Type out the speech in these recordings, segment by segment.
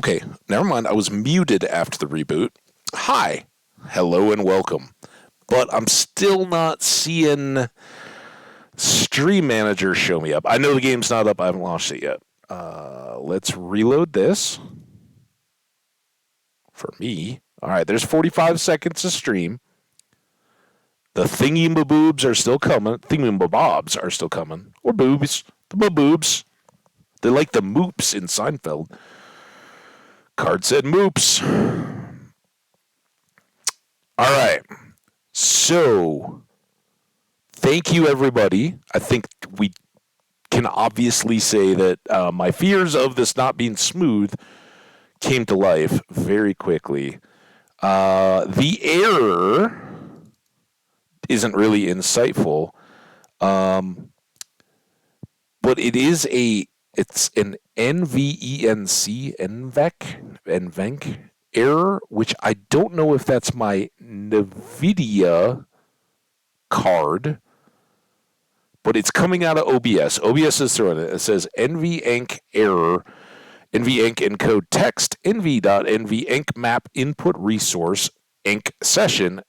Okay, never mind. I was muted after the reboot. Hi, hello, and welcome. But I'm still not seeing Stream Manager show me up. I know the game's not up. I haven't launched it yet. Let's reload this. For me. All right, there's 45 seconds of stream. The thingy-maboobs are still coming. Thingy-mabobs are still coming. Or boobs. The maboobs. They're like the moops in Seinfeld. Card said moops. All right. So, thank you, everybody. I think we can obviously say that my fears of this not being smooth came to life very quickly. The error isn't really insightful, but it's an NVENC error, which I don't know if that's my NVIDIA card, but it's coming out of OBS. OBS is throwing it. It says NVENC error, NVENC encode text, nv.nvenc map input resource, enc session,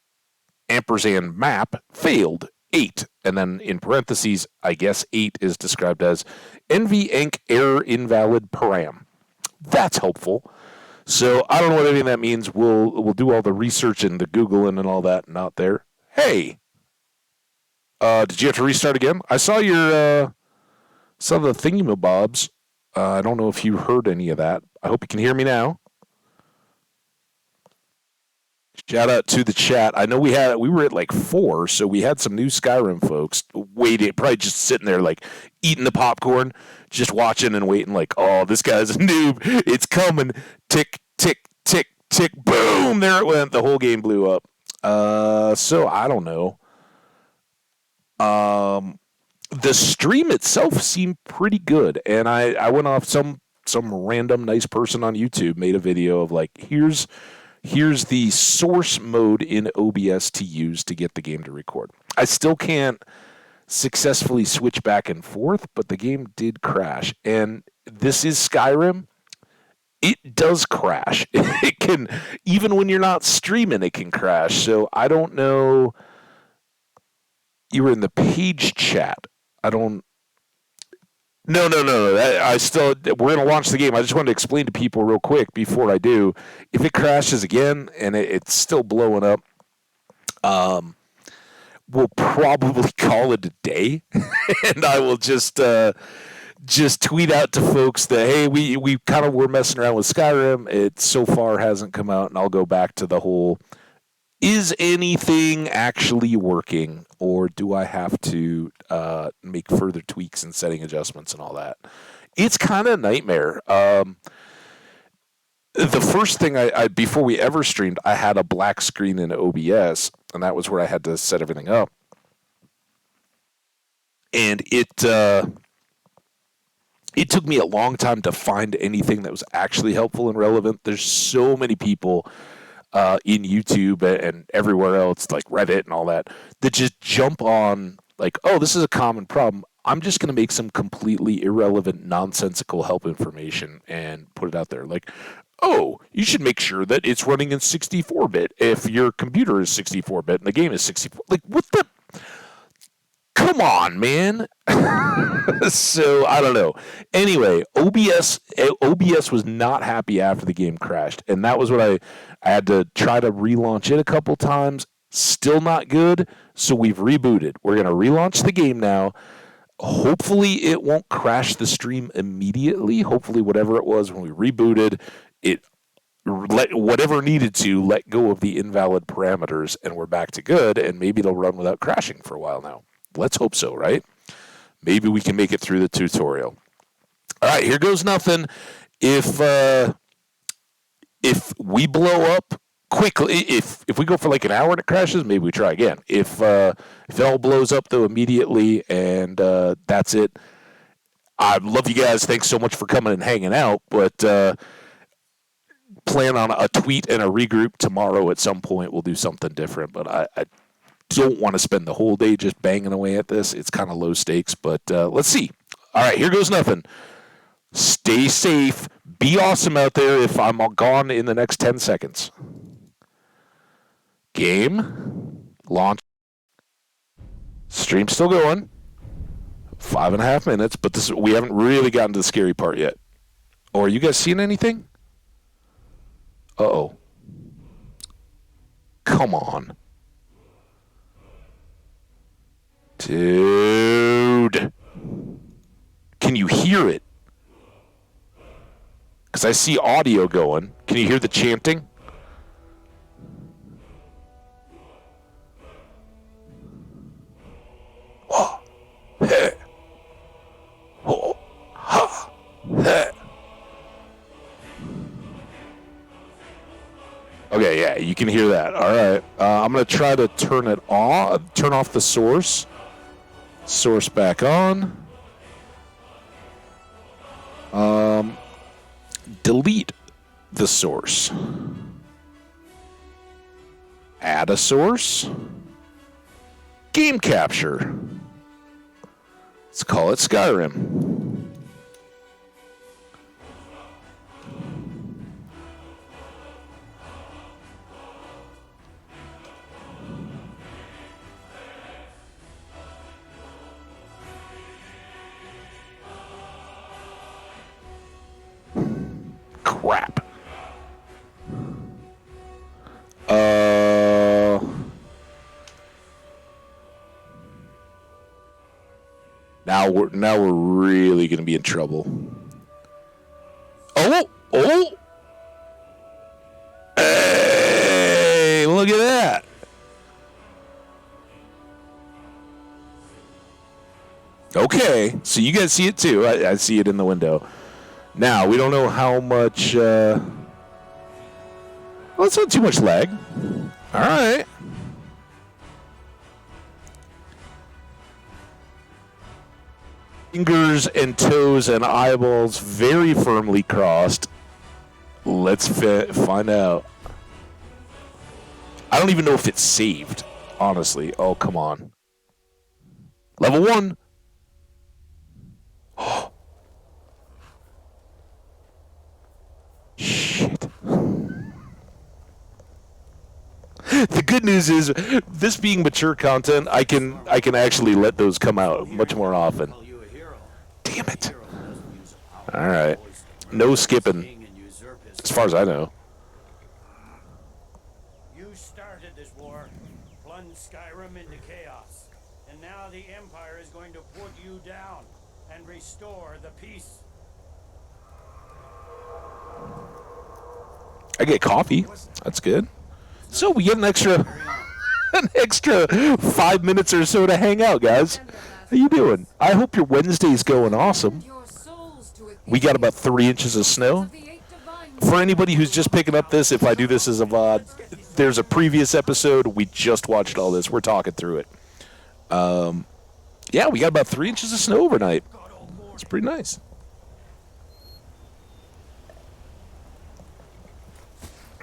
ampersand map, failed, 8. And then in parentheses, I guess 8 is described as nvenc error invalid param. That's helpful. So I don't know what any of that means. We'll do all the research and the Googling and all that not there. Hey, did you have to restart again? I saw your some of the thingamabobs. I don't know if you heard any of that. I hope you can hear me now. Shout out to the chat. I know we were at like 4, so we had some new Skyrim folks waiting, probably just sitting there like eating the popcorn, just watching and waiting like, oh, this guy's a noob. It's coming. Tick, tick, tick, tick, boom. There it went. The whole game blew up. So I don't know. The stream itself seemed pretty good, and I went off some random nice person on YouTube made a video of like, here's the source mode in OBS to use to get the game to record. I still can't successfully switch back and forth, but the game did crash. And this is Skyrim. It does crash. It can, even when you're not streaming, it can crash. So I don't know. You were in the page chat. No. We're going to launch the game. I just wanted to explain to people real quick before I do. If it crashes again and it's still blowing up, we'll probably call it a day. And I will just tweet out to folks that, hey, we kind of were messing around with Skyrim. It so far hasn't come out, and I'll go back to the whole, is anything actually working, or do I have to make further tweaks and setting adjustments and all that? It's kind of a nightmare. The first thing I before we ever streamed, I had a black screen in OBS, and that was where I had to set everything up. And it took me a long time to find anything that was actually helpful and relevant. There's so many people in YouTube and everywhere else, like Reddit and all that just jump on like, oh, this is a common problem. I'm just going to make some completely irrelevant, nonsensical help information and put it out there. Like, oh, you should make sure that it's running in 64-bit if your computer is 64-bit and the game is 64. Like, what the? Come on, man. So, I don't know. Anyway, OBS was not happy after the game crashed, and that was what I had to try to relaunch it a couple times. Still not good, so we've rebooted. We're going to relaunch the game now. Hopefully, it won't crash the stream immediately. Hopefully, whatever it was when we rebooted, it let whatever needed to let go of the invalid parameters, and we're back to good, and maybe it'll run without crashing for a while now. Let's hope so, right? Maybe we can make it through the tutorial. All right, here goes nothing. If we blow up quickly, if we go for like an hour and it crashes, maybe we try again. If it all blows up though immediately and that's it, I love you guys. Thanks so much for coming and hanging out. But plan on a tweet and a regroup tomorrow at some point. We'll do something different. But I don't want to spend the whole day just banging away at this. It's kind of low stakes, but let's see. All right, here goes nothing. Stay safe. Be awesome out there if I'm gone in the next 10 seconds. Game. Launch. Stream's still going. 5.5 minutes, but we haven't really gotten to the scary part yet. Oh, are you guys seeing anything? Uh-oh. Come on. Dude. Can you hear it? Because I see audio going. Can you hear the chanting? Oh. Hey. Oh. Ha. Hey. Okay, yeah, you can hear that. All right. I'm going to try to turn it off, turn off the source. Source back on. Delete the source. Add a source. Game capture. Let's call it Skyrim. Crap. Now we're really going to be in trouble. Oh! Hey, look at that. Okay, so you guys see it too. I see it in the window. Now, we don't know how much... well, it's not too much lag. All right. Fingers and toes and eyeballs very firmly crossed. Let's find out. I don't even know if it's saved, honestly. Oh, come on. Level 1. Oh. Shit. The good news is, this being mature content, I can actually let those come out much more often. Damn it. Alright. No skipping. As far as I know. You started this war, plunged Skyrim into chaos, and now the Empire is going to put you down and restore the peace. I get coffee. That's good. So we get an extra 5 minutes or so to hang out, guys. How you doing? I hope your Wednesday's going awesome. We got about 3 inches of snow. For anybody who's just picking up this, if I do this as a VOD, there's a previous episode. We just watched all this. We're talking through it. Yeah, we got about 3 inches of snow overnight. It's pretty nice.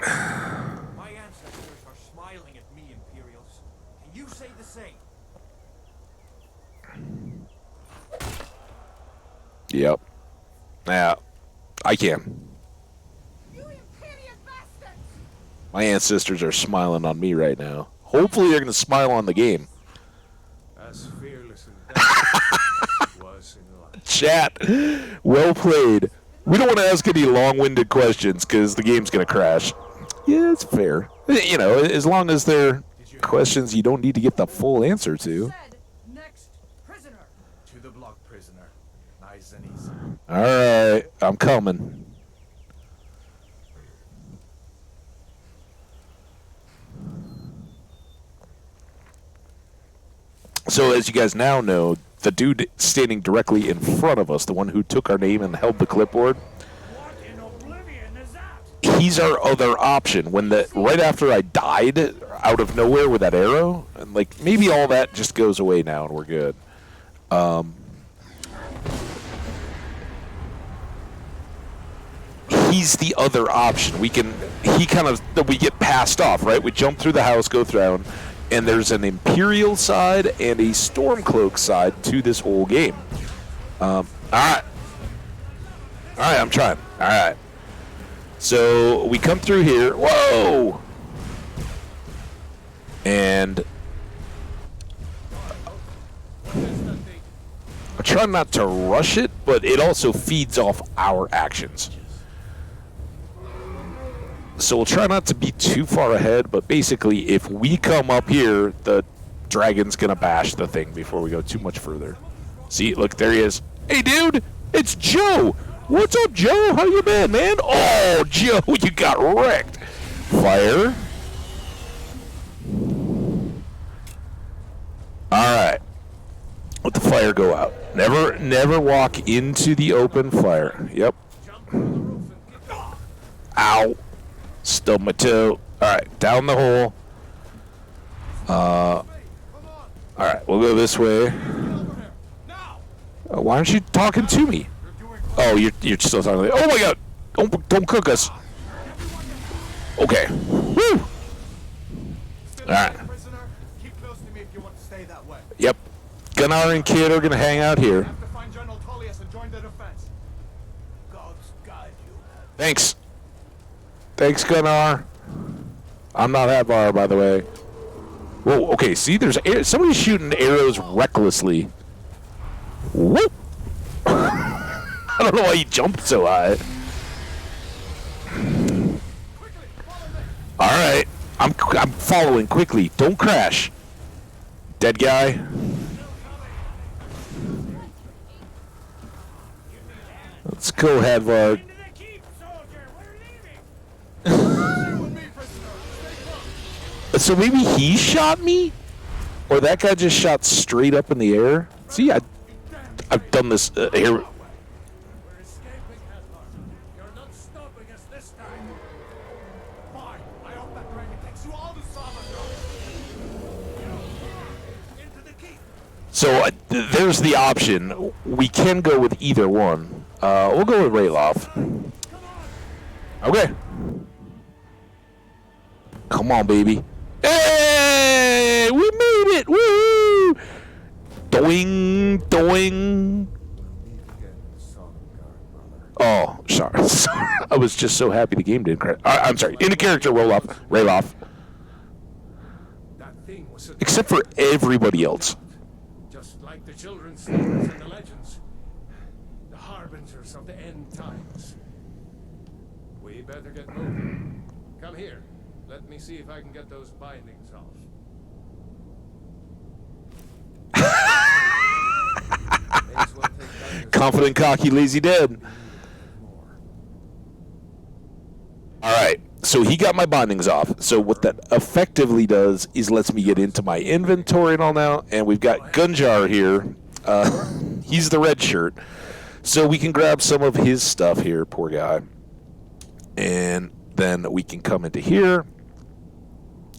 My ancestors are smiling at me, Imperials. Can you say the same? Yep. Yeah, I can. You imperious bastards! My ancestors are smiling on me right now. Hopefully they're going to smile on the game. As fearless in death was in life. Chat, well played. We don't want to ask any long-winded questions because the game's going to crash. Yeah, it's fair. You know, as long as they're questions you don't need to get the full answer to. Next prisoner. To the block, prisoner. Nice and easy. All right, I'm coming. So as you guys now know, the dude standing directly in front of us, the one who took our name and held the clipboard, What in oblivion is that? he's our other option. When right after I died out of nowhere with that arrow, and like maybe all that just goes away now and we're good. He's the other option. We get passed off, right? We jump through the house, go through, and there's an Imperial side and a Stormcloak side to this whole game. All right. All right, I'm trying. All right. So we come through here. Whoa! And I try not to rush it, but it also feeds off our actions. So we'll try not to be too far ahead, but basically if we come up here, the dragon's going to bash the thing before we go too much further. See, look, there he is. Hey, dude, it's Joe. What's up, Joe? How you been, man? Oh, Joe, you got wrecked. Fire. All right. Let the fire go out. Never walk into the open fire. Yep. Ow. Stubbed my toe. All right, down the hole. All right, we'll go this way. Why aren't you talking to me? Oh, you're still talking to me. Oh my God! Don't cook us. Okay. Woo. All right. Yep. Gunnar and Kid are gonna hang out here. Thanks. Thanks, Gunnar. I'm not Hambbage, by the way. Whoa, okay, see, there's somebody's shooting arrows recklessly. Whoop! I don't know why he jumped so high. Alright, I'm following quickly. Don't crash. Dead guy. Let's go, Hambbage. So maybe he shot me? Or that guy just shot straight up in the air? See, I've done this here. We're escaping, Hambbage. You're not stopping us this time. Fine. I hope that dragon takes you all to Summer. Into the keep. So there's the option. We can go with either one. We'll go with Rayloff. Okay. Come on, baby. Hey! We made it! Woo! Doing, doing. Oh, sorry. I was just so happy the game didn't crash. I'm sorry. In the character, Rayloff. Except for everybody else. Just like the children's stories and the legends. The harbingers of the end times. We better get moving. Come here. Let me see if I can get those bindings off. Confident, cocky, lazy, dead. All right. So he got my bindings off. So what that effectively does is lets me get into my inventory and all now. And we've got Gunjar here. He's the red shirt. So we can grab some of his stuff here, poor guy. And then we can come into here.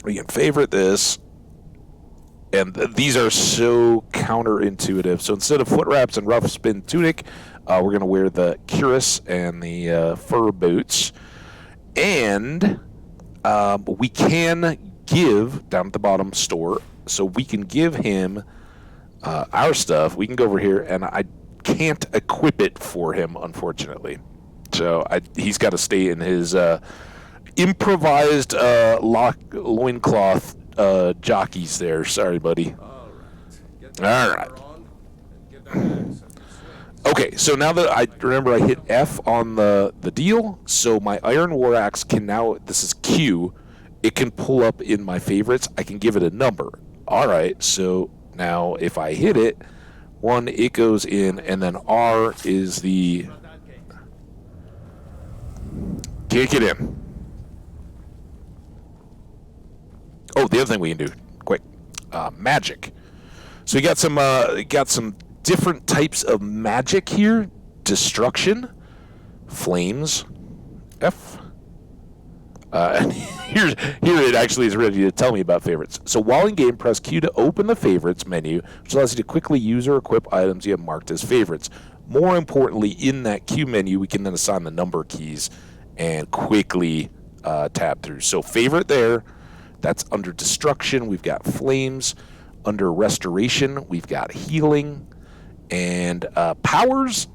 We can favorite this. And these are so counterintuitive. So instead of foot wraps and rough spin tunic, we're going to wear the cuirass and the fur boots. And we can give, down at the bottom, store. So we can give him our stuff. We can go over here, and I can't equip it for him, unfortunately. So he's got to stay in his improvised loincloth jockeys there. Sorry, buddy. All right. Okay, so now that I remember I hit F on the deal, so my Iron War Axe can now, this is Q, it can pull up in my favorites. I can give it a number. All right, so now if I hit it, 1, it goes in, and then R is the... Kick it in. Oh, the other thing we can do, quick, magic. So we got some different types of magic here. Destruction, flames, F. And here it actually is ready to tell me about favorites. So while in game, press Q to open the favorites menu, which allows you to quickly use or equip items you have marked as favorites. More importantly, in that Q menu, we can then assign the number keys and quickly tab through. So favorite there, that's under destruction. We've got flames. Under restoration, we've got healing. And powers,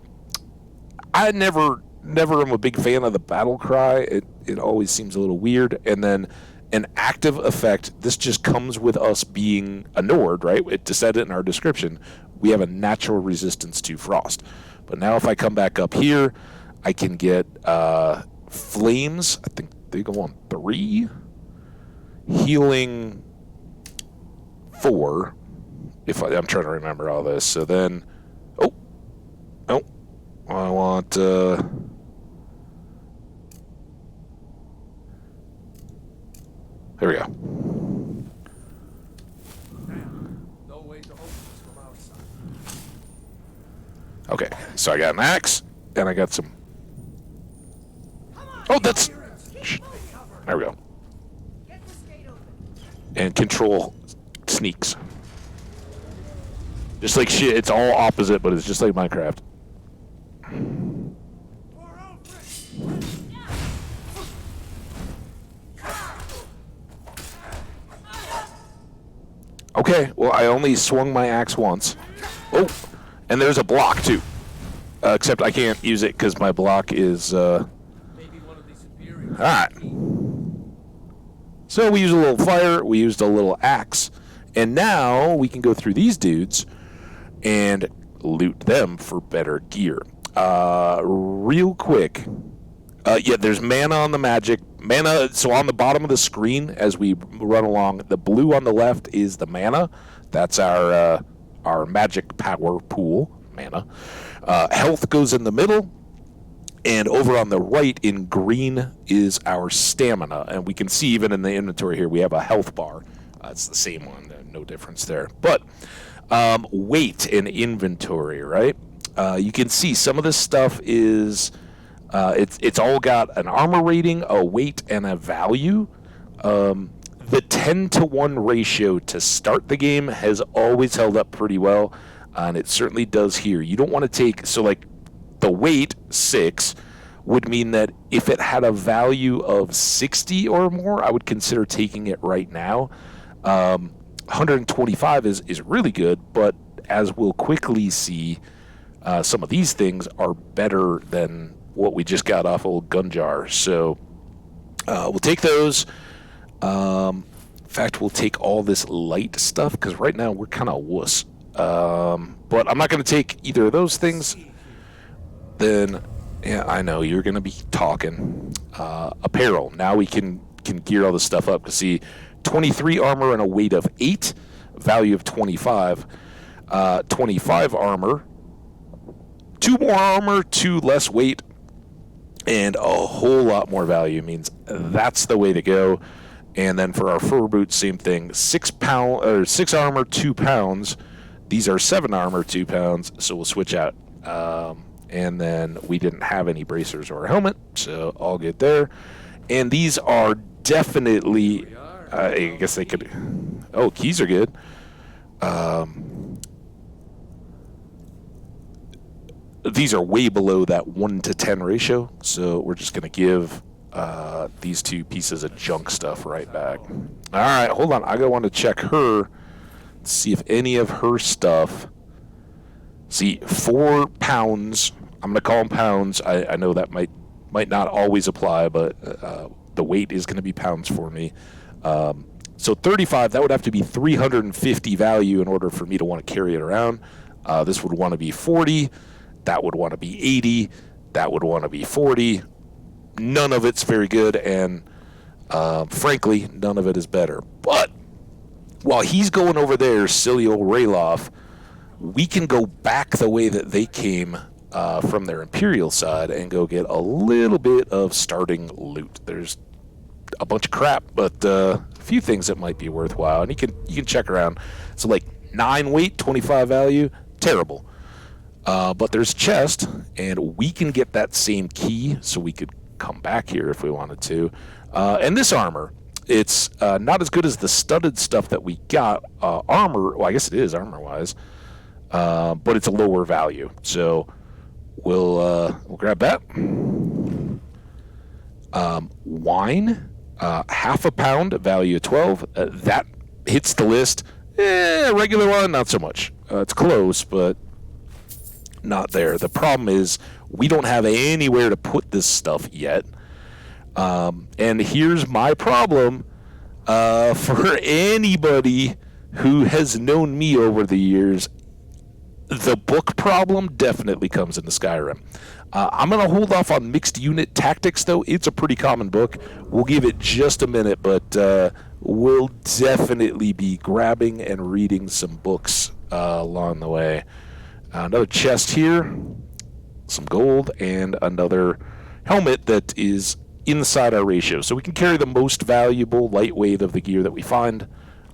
I never never am a big fan of the battle cry. It always seems a little weird. And then an active effect, this just comes with us being a Nord, right? It said it in our description. We have a natural resistance to frost. But now if I come back up here, I can get flames. I think they go on 3. Healing 4. I'm trying to remember all this. So then, I want there we go. No way to open this from outside. Okay, so I got an axe, and I got some. Oh, that's. There we go. Get this gate open. And control sneaks. Just like shit, it's all opposite, but it's just like Minecraft. Okay, well, I only swung my axe once. Oh, and there's a block, too. Except I can't use it because my block is, Maybe one of these superiors. Alright. So we used a little fire, we used a little axe, and now we can go through these dudes and loot them for better gear. Real quick. Yeah, there's mana on the magic. Mana, so on the bottom of the screen as we run along, the blue on the left is the mana. That's our magic power pool, mana. Health goes in the middle. And over on the right in green is our stamina. And we can see even in the inventory here, we have a health bar. It's the same one, no difference there. But weight and inventory, right? You can see some of this stuff is, it's all got an armor rating, a weight, and a value. The 10-to-1 ratio to start the game has always held up pretty well. And it certainly does here. You don't want to take, so like, the weight, 6, would mean that if it had a value of 60 or more, I would consider taking it right now. 125 is really good, but as we'll quickly see, some of these things are better than what we just got off old Gunjar. So we'll take those. In fact, we'll take all this light stuff, because right now we're kind of wuss. But I'm not going to take either of those things. Then, yeah, I know you're going to be talking. Apparel. Now we can gear all this stuff up. See, 23 armor and a weight of 8, value of 25. 25 armor, 2 more armor, 2 less weight, and a whole lot more value. Means that's the way to go. And then for our fur boots, same thing. 6 armor, 2 pounds. These are 7 armor, 2 pounds. So we'll switch out. And then we didn't have any bracers or a helmet, so all good there. And these are definitely, I guess they could, oh, keys are good. These are way below that 1-to-10 ratio, so we're just going to give these 2 pieces of junk stuff right back. All right, hold on. I want to check her, see if any of her stuff. See, 4 pounds. I'm going to call them pounds. I know that might not always apply, but the weight is going to be pounds for me. So 35, that would have to be 350 value in order for me to want to carry it around. This would want to be 40. That would want to be 80. That would want to be 40. None of it's very good, and frankly, none of it is better. But while he's going over there, silly old Rayloff, we can go back the way that they came from their Imperial side and go get a little bit of starting loot. There's a bunch of crap, but a few things that might be worthwhile. And you can check around. So like 9 weight, 25 value, terrible. But there's a chest, and we can get that same key, so we could come back here if we wanted to. And this armor, it's not as good as the studded stuff that we got. Armor, well, I guess it is armor-wise. But it's a lower value, so we'll grab that. Wine, half a pound, value of 12. That hits the list. Regular one, not so much. It's close, but not there. The problem is we don't have anywhere to put this stuff yet. And here's my problem. For anybody who has known me over the years, the book problem definitely comes into Skyrim. I'm going to hold off on Mixed Unit Tactics, though. It's a pretty common book. We'll give it just a minute, but we'll definitely be grabbing and reading some books along the way. Another chest here, some gold, and another helmet that is inside our ratio. So we can carry the most valuable, lightweight of the gear that we find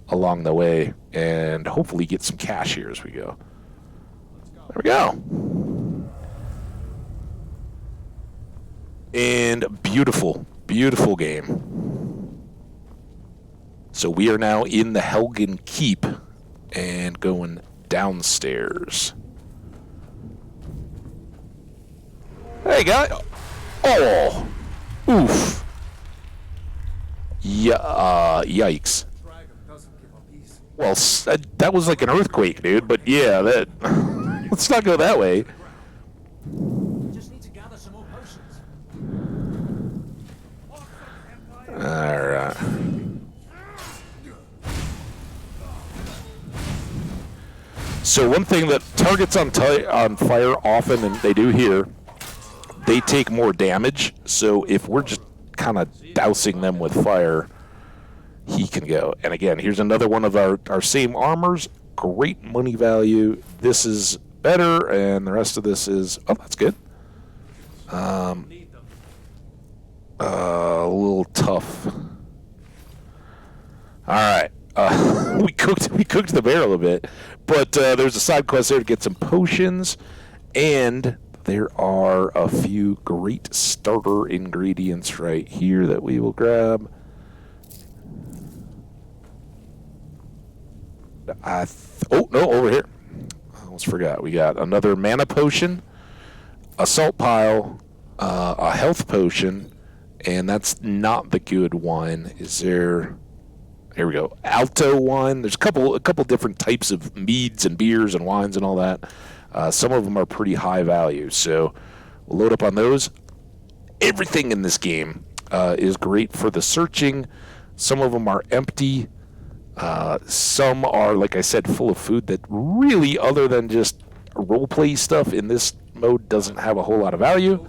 along the way, and hopefully get some cash here as we go. There we go. And beautiful, beautiful game. So we are now in the Helgen Keep and going downstairs. Hey, guy. Oh. Oof. Yeah, yikes. Well, that was like an earthquake, dude, but yeah, that... Let's not go that way. Just need to gather some more potions. Alright. So one thing that targets on fire often, and they do here, they take more damage. So if we're just kind of dousing them with fire, he can go. And again, here's another one of our same armors. Great money value. This is better, and the rest of this is... Oh, that's good. A little tough. Alright. We cooked the barrel a bit. But there's a side quest there to get some potions. And there are a few great starter ingredients right here that we will grab. Oh, no, over here. I almost forgot. We got another mana potion, a salt pile, a health potion, and that's not the good wine. Is there... Here we go. Alto wine. There's a couple different types of meads and beers and wines and all that. Some of them are pretty high value, so we'll load up on those. Everything in this game is great for the searching. Some of them are empty. Some are, like I said, full of food that really, other than just roleplay stuff in this mode, doesn't have a whole lot of value.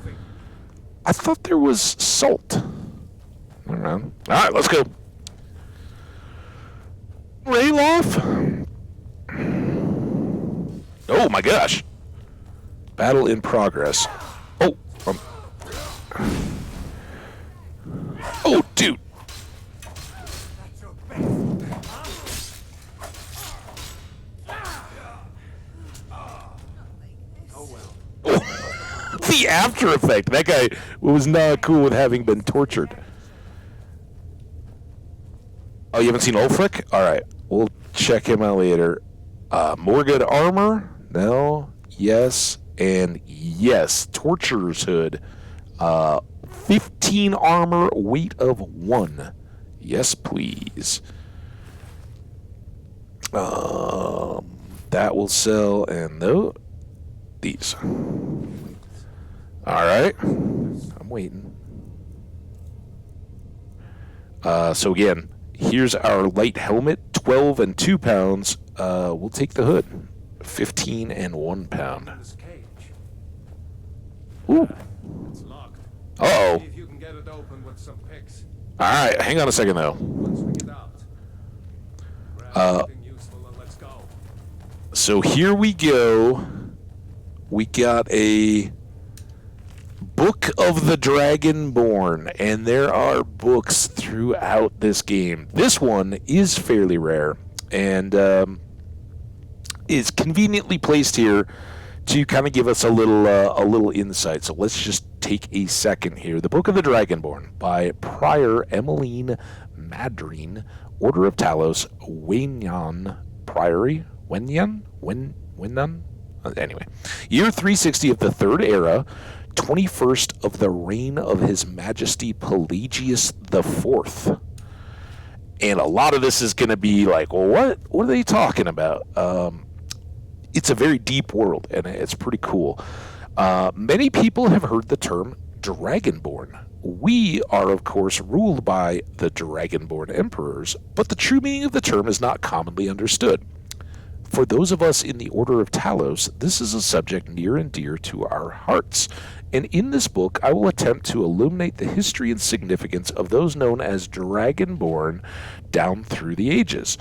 I thought there was salt. All right, let's go. Rayloff? Oh my gosh. Battle in progress. Oh. Oh, dude. The after effect. That guy was not cool with having been tortured. Oh, you haven't seen Ulfric? Alright, we'll check him out later. More good armor? No. Yes. And yes. Torturer's Hood. 15 armor, weight of 1. Yes, please. That will sell, and these. Alright. I'm waiting. So again, here's our light helmet, 12 and 2 pounds. We'll take the hood, 15 and 1 pound. Ooh. It's locked. Uh-oh. See if you can get it open with some picks. Alright, hang on a second though. Once we get out, grab something useful and let's go. So here we go. We got a Book of the Dragonborn, and there are books throughout this game. This one is fairly rare, and is conveniently placed here to kind of give us a little insight. So let's just take a second here. The Book of the Dragonborn by Prior Emmeline Madrine, Order of Talos, Wenyan Priory, Wenyan? Anyway, year 360 of the Third Era, 21st of the reign of His Majesty Pelagius IV. And a lot of this is going to be like, well, what are they talking about? it's a very deep world, and it's pretty cool. Many people have heard the term Dragonborn. We are, of course, ruled by the Dragonborn emperors, but the true meaning of the term is not commonly understood. For those of us in the Order of Talos, this is a subject near and dear to our hearts. And in this book, I will attempt to illuminate the history and significance of those known as Dragonborn down through the ages.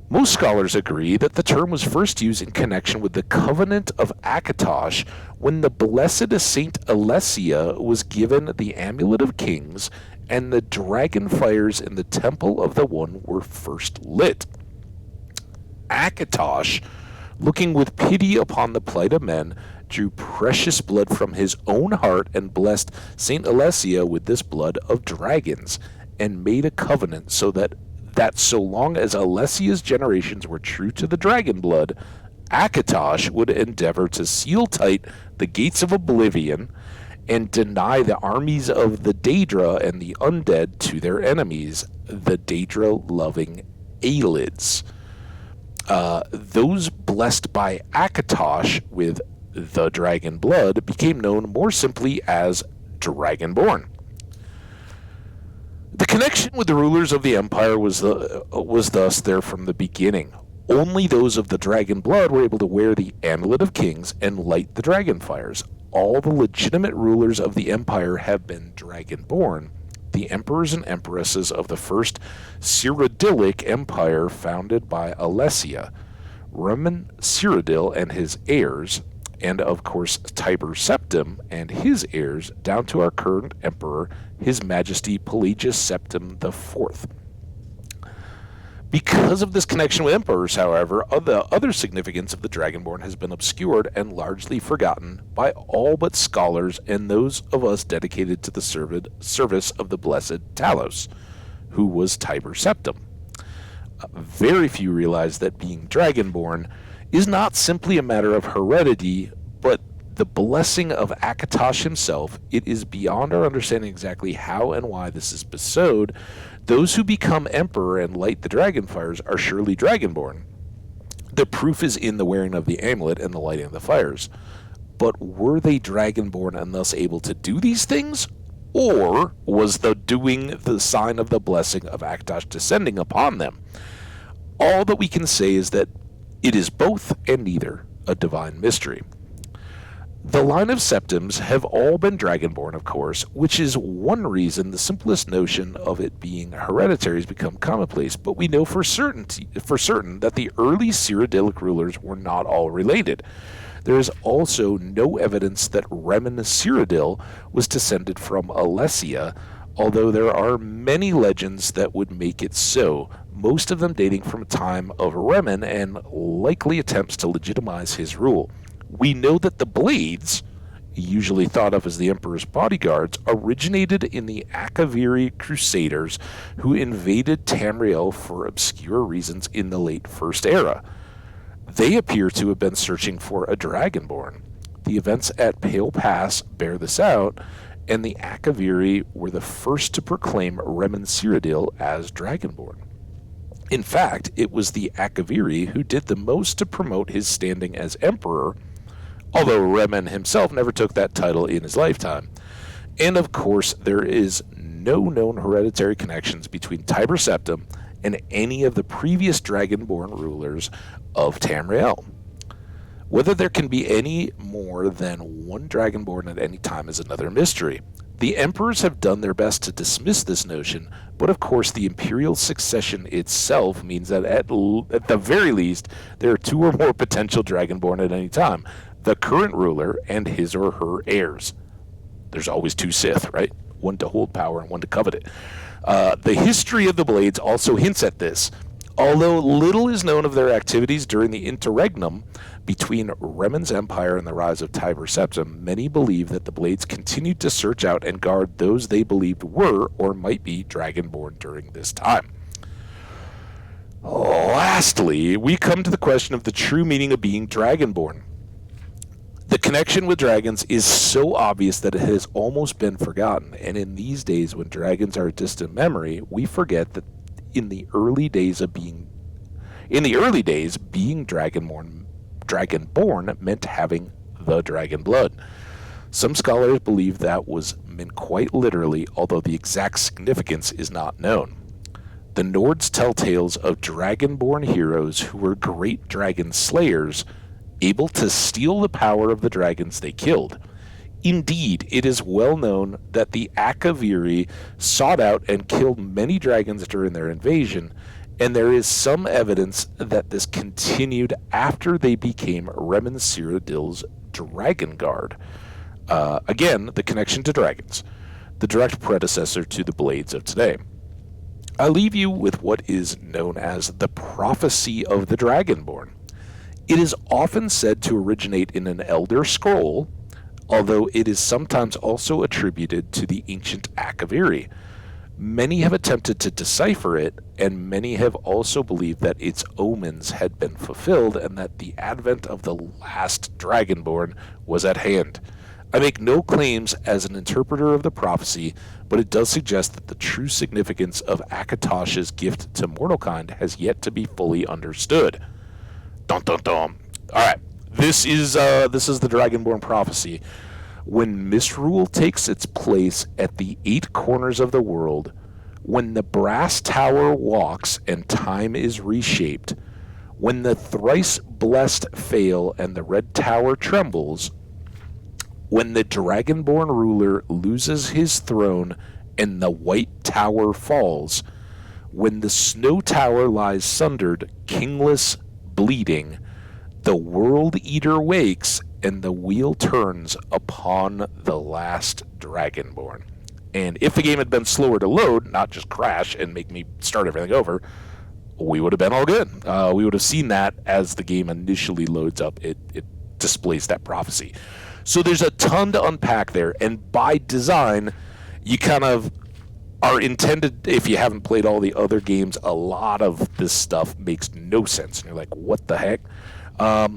Most scholars agree that the term was first used in connection with the Covenant of Akatosh when the blessed Saint Alessia was given the Amulet of Kings and the dragon fires in the Temple of the One were first lit. Akatosh, looking with pity upon the plight of men, drew precious blood from his own heart and blessed Saint Alessia with this blood of dragons, and made a covenant that so long as Alessia's generations were true to the dragon blood, Akatosh would endeavor to seal tight the gates of oblivion and deny the armies of the Daedra and the undead to their enemies, the Daedra-loving Aelids. Those blessed by Akatosh with the dragon blood became known more simply as Dragonborn. The connection with the rulers of the empire was thus there from the beginning. Only those of the dragon blood were able to wear the Amulet of Kings and light the dragon fires. All the legitimate rulers of the empire have been dragonborn. The emperors and empresses of the first Cyrodiilic Empire founded by Alessia, Roman Cyrodiil and his heirs, and of course Tiber Septim and his heirs, down to our current emperor, His Majesty Pelagius Septim IV. Because of this connection with emperors, however, the other significance of the Dragonborn has been obscured and largely forgotten by all but scholars and those of us dedicated to the service of the blessed Talos, who was Tiber Septim. Very few realize that being Dragonborn is not simply a matter of heredity, but the blessing of Akatosh himself. It is beyond our understanding exactly how and why this is bestowed. Those who become emperor and light the dragon fires are surely Dragonborn. The proof is in the wearing of the amulet and the lighting of the fires. But were they Dragonborn and thus able to do these things? Or was the doing the sign of the blessing of Akatosh descending upon them? All that we can say is that it is both and neither, a divine mystery. The line of Septims have all been Dragonborn, of course, which is one reason the simplest notion of it being hereditary has become commonplace, but we know for certain that the early Cyrodiilic rulers were not all related. There is also no evidence that Remen Cyrodiil was descended from Alessia, although there are many legends that would make it so, most of them dating from a time of Remen and likely attempts to legitimize his rule. We know that the Blades, usually thought of as the Emperor's bodyguards, originated in the Akaviri Crusaders who invaded Tamriel for obscure reasons in the late First Era. They appear to have been searching for a Dragonborn. The events at Pale Pass bear this out, and the Akaviri were the first to proclaim Remen Cyrodiil as Dragonborn. In fact, it was the Akaviri who did the most to promote his standing as emperor, although Remen himself never took that title in his lifetime. And of course, there is no known hereditary connections between Tiber Septim and any of the previous Dragonborn rulers of Tamriel. Whether there can be any more than one Dragonborn at any time is another mystery. The emperors have done their best to dismiss this notion, but of course the imperial succession itself means that at the very least, there are two or more potential Dragonborn at any time, the current ruler and his or her heirs. There's always two Sith, right? One to hold power and one to covet it. The history of the Blades also hints at this. Although little is known of their activities during the interregnum between Remen's empire and the rise of Tiber Septim, many believe that the Blades continued to search out and guard those they believed were or might be Dragonborn during this time. Lastly, we come to the question of the true meaning of being Dragonborn. The connection with dragons is so obvious that it has almost been forgotten, and in these days when dragons are a distant memory, we forget that in the early days, being Dragonborn dragonborn meant having the dragon blood. Some scholars believe that was meant quite literally, although the exact significance is not known. The Nords tell tales of dragonborn heroes who were great dragon slayers, able to steal the power of the dragons they killed. Indeed, it is well known that the Akaviri sought out and killed many dragons during their invasion, and there is some evidence that this continued after they became Remen Cyrodiil's Dragon Guard. Again, the connection to dragons, the direct predecessor to the blades of today. I leave you with what is known as the prophecy of the Dragonborn. It is often said to originate in an Elder Scroll, although it is sometimes also attributed to the ancient Akaviri. Many have attempted to decipher it, and many have also believed that its omens had been fulfilled and that the advent of the last Dragonborn was at hand. I make no claims as an interpreter of the prophecy, but it does suggest that the true significance of Akatosh's gift to mortalkind has yet to be fully understood. Dun dun dun. All right, this is the Dragonborn prophecy. When misrule takes its place at the 8 corners of the world, when the brass tower walks and time is reshaped, when the thrice blessed fail and the red tower trembles, when the Dragonborn ruler loses his throne and the white tower falls, when the snow tower lies sundered, kingless, bleeding, the world eater wakes and the wheel turns upon the last Dragonborn. And if the game had been slower to load, not just crash and make me start everything over, we would have been all good. We would have seen that as the game initially loads up. It displays that prophecy. So there's a ton to unpack there, and by design, you kind of are intended, if you haven't played all the other games, a lot of this stuff makes no sense. And you're like, what the heck? I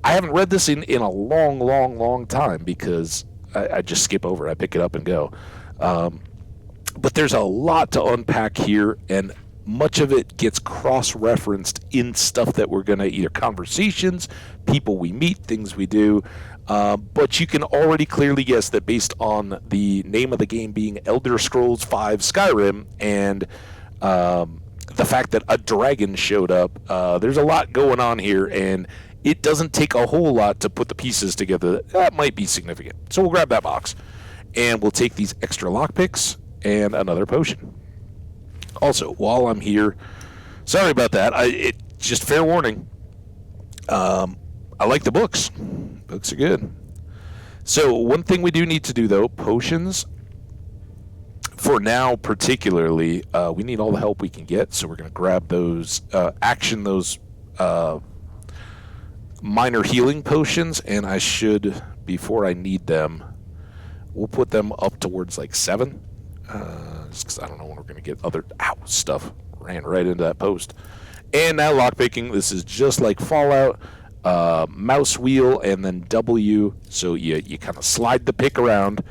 haven't read this in a long time because I just skip over it. I pick it up and go. But there's a lot to unpack here, and much of it gets cross-referenced in stuff that we're going to either conversations, people we meet, things we do. But you can already clearly guess that based on the name of the game being Elder Scrolls V Skyrim and the fact that a dragon showed up, there's a lot going on here, and it doesn't take a whole lot to put the pieces together. That might be significant. So we'll grab that box, and we'll take these extra lockpicks and another potion. Also, while I'm here, sorry about that. Just fair warning. I like the books. Books are good. So one thing we do need to do, though, potions, for now particularly, we need all the help we can get. So we're going to grab those, action those minor healing potions, and I should, before I need them, we'll put them up towards like 7. Just because I don't know when we're going to get other... Ow, stuff ran right into that post. And now lockpicking. This is just like Fallout. Mouse wheel and then W. So you kind of slide the pick around,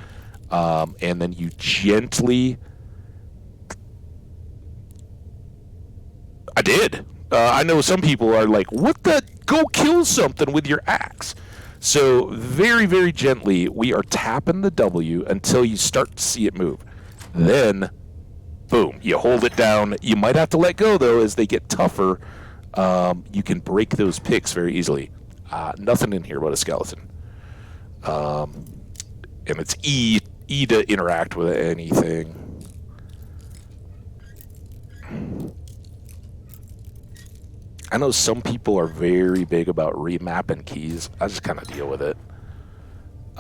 and then you gently... I did. I know some people are like, what the... Go kill something with your axe. So very, very gently, we are tapping the W until you start to see it move. Then, boom, you hold it down. You might have to let go, though, as they get tougher. You can break those picks very easily. Nothing in here but a skeleton. And it's E to interact with anything. I know some people are very big about remapping keys. I just kind of deal with it.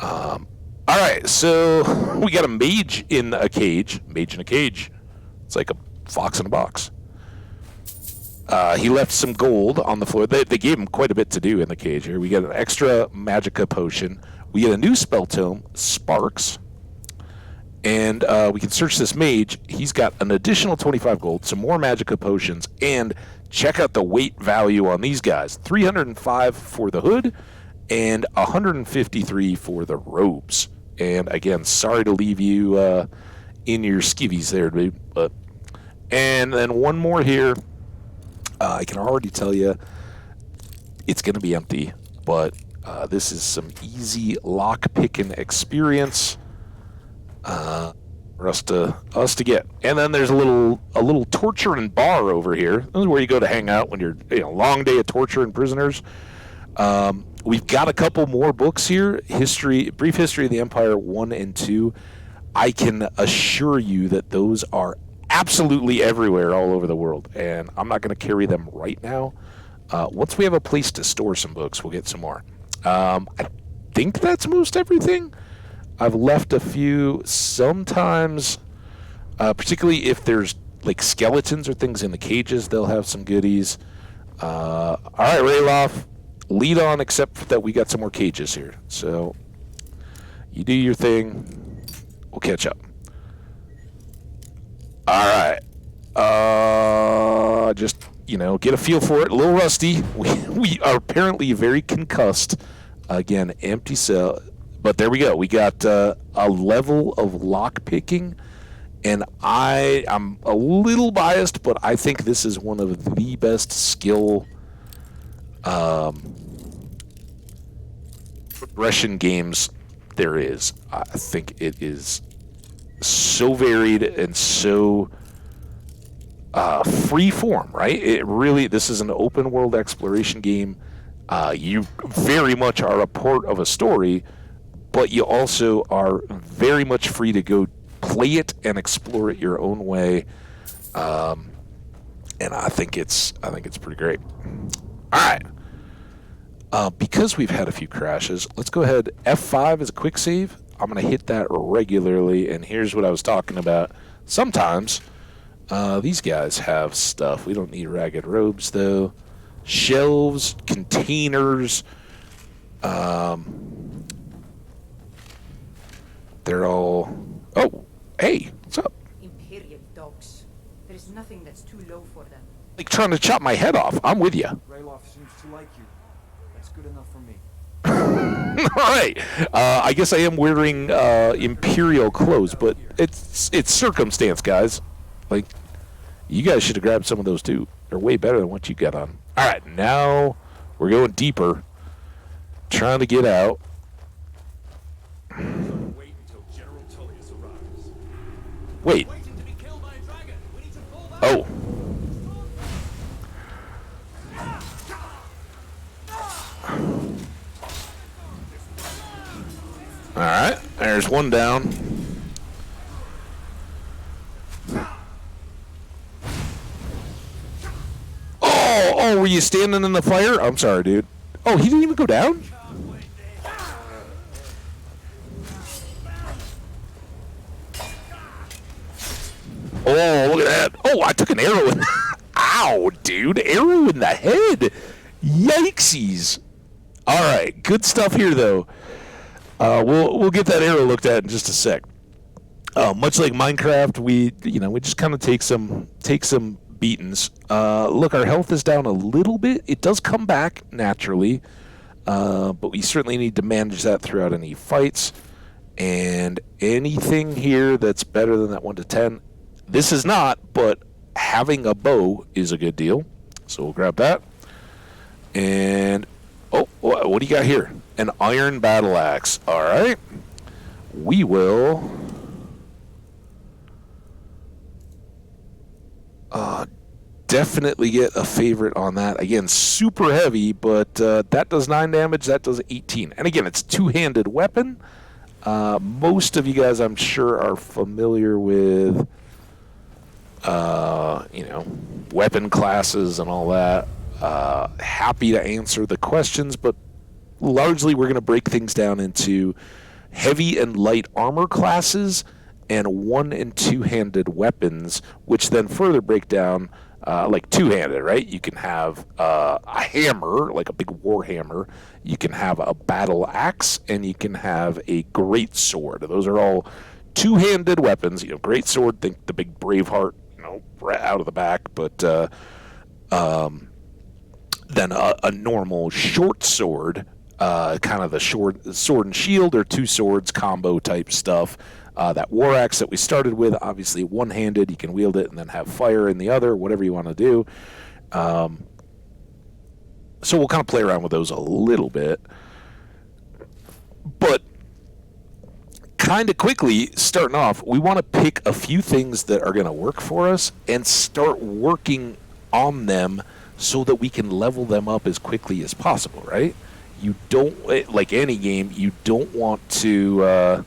All right, so we got a mage in a cage. Mage in a cage. It's like a fox in a box. He left some gold on the floor. They gave him quite a bit to do in the cage here. We get an extra Magicka potion. We get a new spell tome, Sparks. And we can search this mage. He's got an additional 25 gold, some more Magicka potions, and check out the weight value on these guys. 305 for the hood and 153 for the robes. And again, sorry to leave you in your skivvies there, dude. But and then one more here. I can already tell you it's going to be empty. but this is some easy lock-picking experience for us to get. And then there's a little torture and bar over here. This is where you go to hang out when you're long day of torturing prisoners. We've got a couple more books here. Brief History of the Empire 1 and 2. I can assure you that those are absolutely everywhere all over the world, and I'm not going to carry them right now. Once we have a place to store some books, we'll get some more. I think that's most everything. I've left a few. Sometimes, particularly if there's like skeletons or things in the cages, they'll have some goodies. All right, Rayloff, lead on, except that we got some more cages here. So you do your thing. We'll catch up. All right. Just, get a feel for it. A little rusty. We are apparently very concussed. Again, empty cell. But there we go. We got a level of lock picking. And I'm a little biased, but I think this is one of the best skill progression games there is. I think it is so varied and so free form, right? This is an open world exploration game. You very much are a part of a story, but you also are very much free to go play it and explore it your own way. And I think it's pretty great. All right. Because we've had a few crashes, let's go ahead. F5 is a quick save. I'm going to hit that regularly, and here's what I was talking about. Sometimes these guys have stuff. We don't need ragged robes, though. Shelves, containers. They're all... Oh, hey, what's up? Imperial dogs. There is nothing that's too low for them. Like trying to chop my head off. I'm with you. Rayloff seems to like you. That's good enough for me. All right. I guess I am wearing Imperial clothes, but it's circumstance, guys. Like, you guys should have grabbed some of those, too. They're way better than what you got on. All right, now we're going deeper. Trying to get out. Wait until General Tullius arrives. Wait. Waiting to be killed by a dragon. We need to pull back. Oh. All right, there's one down. Oh, were you standing in the fire? I'm sorry, dude. Oh, he didn't even go down? Oh, look at that. Oh, I took an arrow in. Ow, dude. Arrow in the head. Yikesies. All right, good stuff here, though. We'll get that arrow looked at in just a sec. Much like Minecraft, we just kind of take some beatings. Look, our health is down a little bit. It does come back naturally, but we certainly need to manage that throughout any fights. And anything here that's better than that 1 to 10, this is not, but having a bow is a good deal. So we'll grab that. And oh, what do you got here? An iron battle axe. All right. We will definitely get a favorite on that. Again, super heavy, but that does 9 damage. That does 18. And again, it's a two-handed weapon. Most of you guys, I'm sure, are familiar with, weapon classes and all that. Happy to answer the questions, but largely we're going to break things down into heavy and light armor classes and one- and two-handed weapons, which then further break down like two-handed, right? You can have a hammer, like a big war hammer. You can have a battle axe, and you can have a great sword. Those are all two-handed weapons. Great sword, think the big Braveheart, right out of the back, but then a normal short sword, kind of the sword and shield or two swords combo type stuff. That war axe that we started with, obviously one-handed, you can wield it and then have fire in the other, whatever you want to do. So we'll kind of play around with those a little bit. But kind of quickly, starting off, we want to pick a few things that are going to work for us and start working on them so that we can level them up as quickly as possible, right? You don't, like any game, you don't want to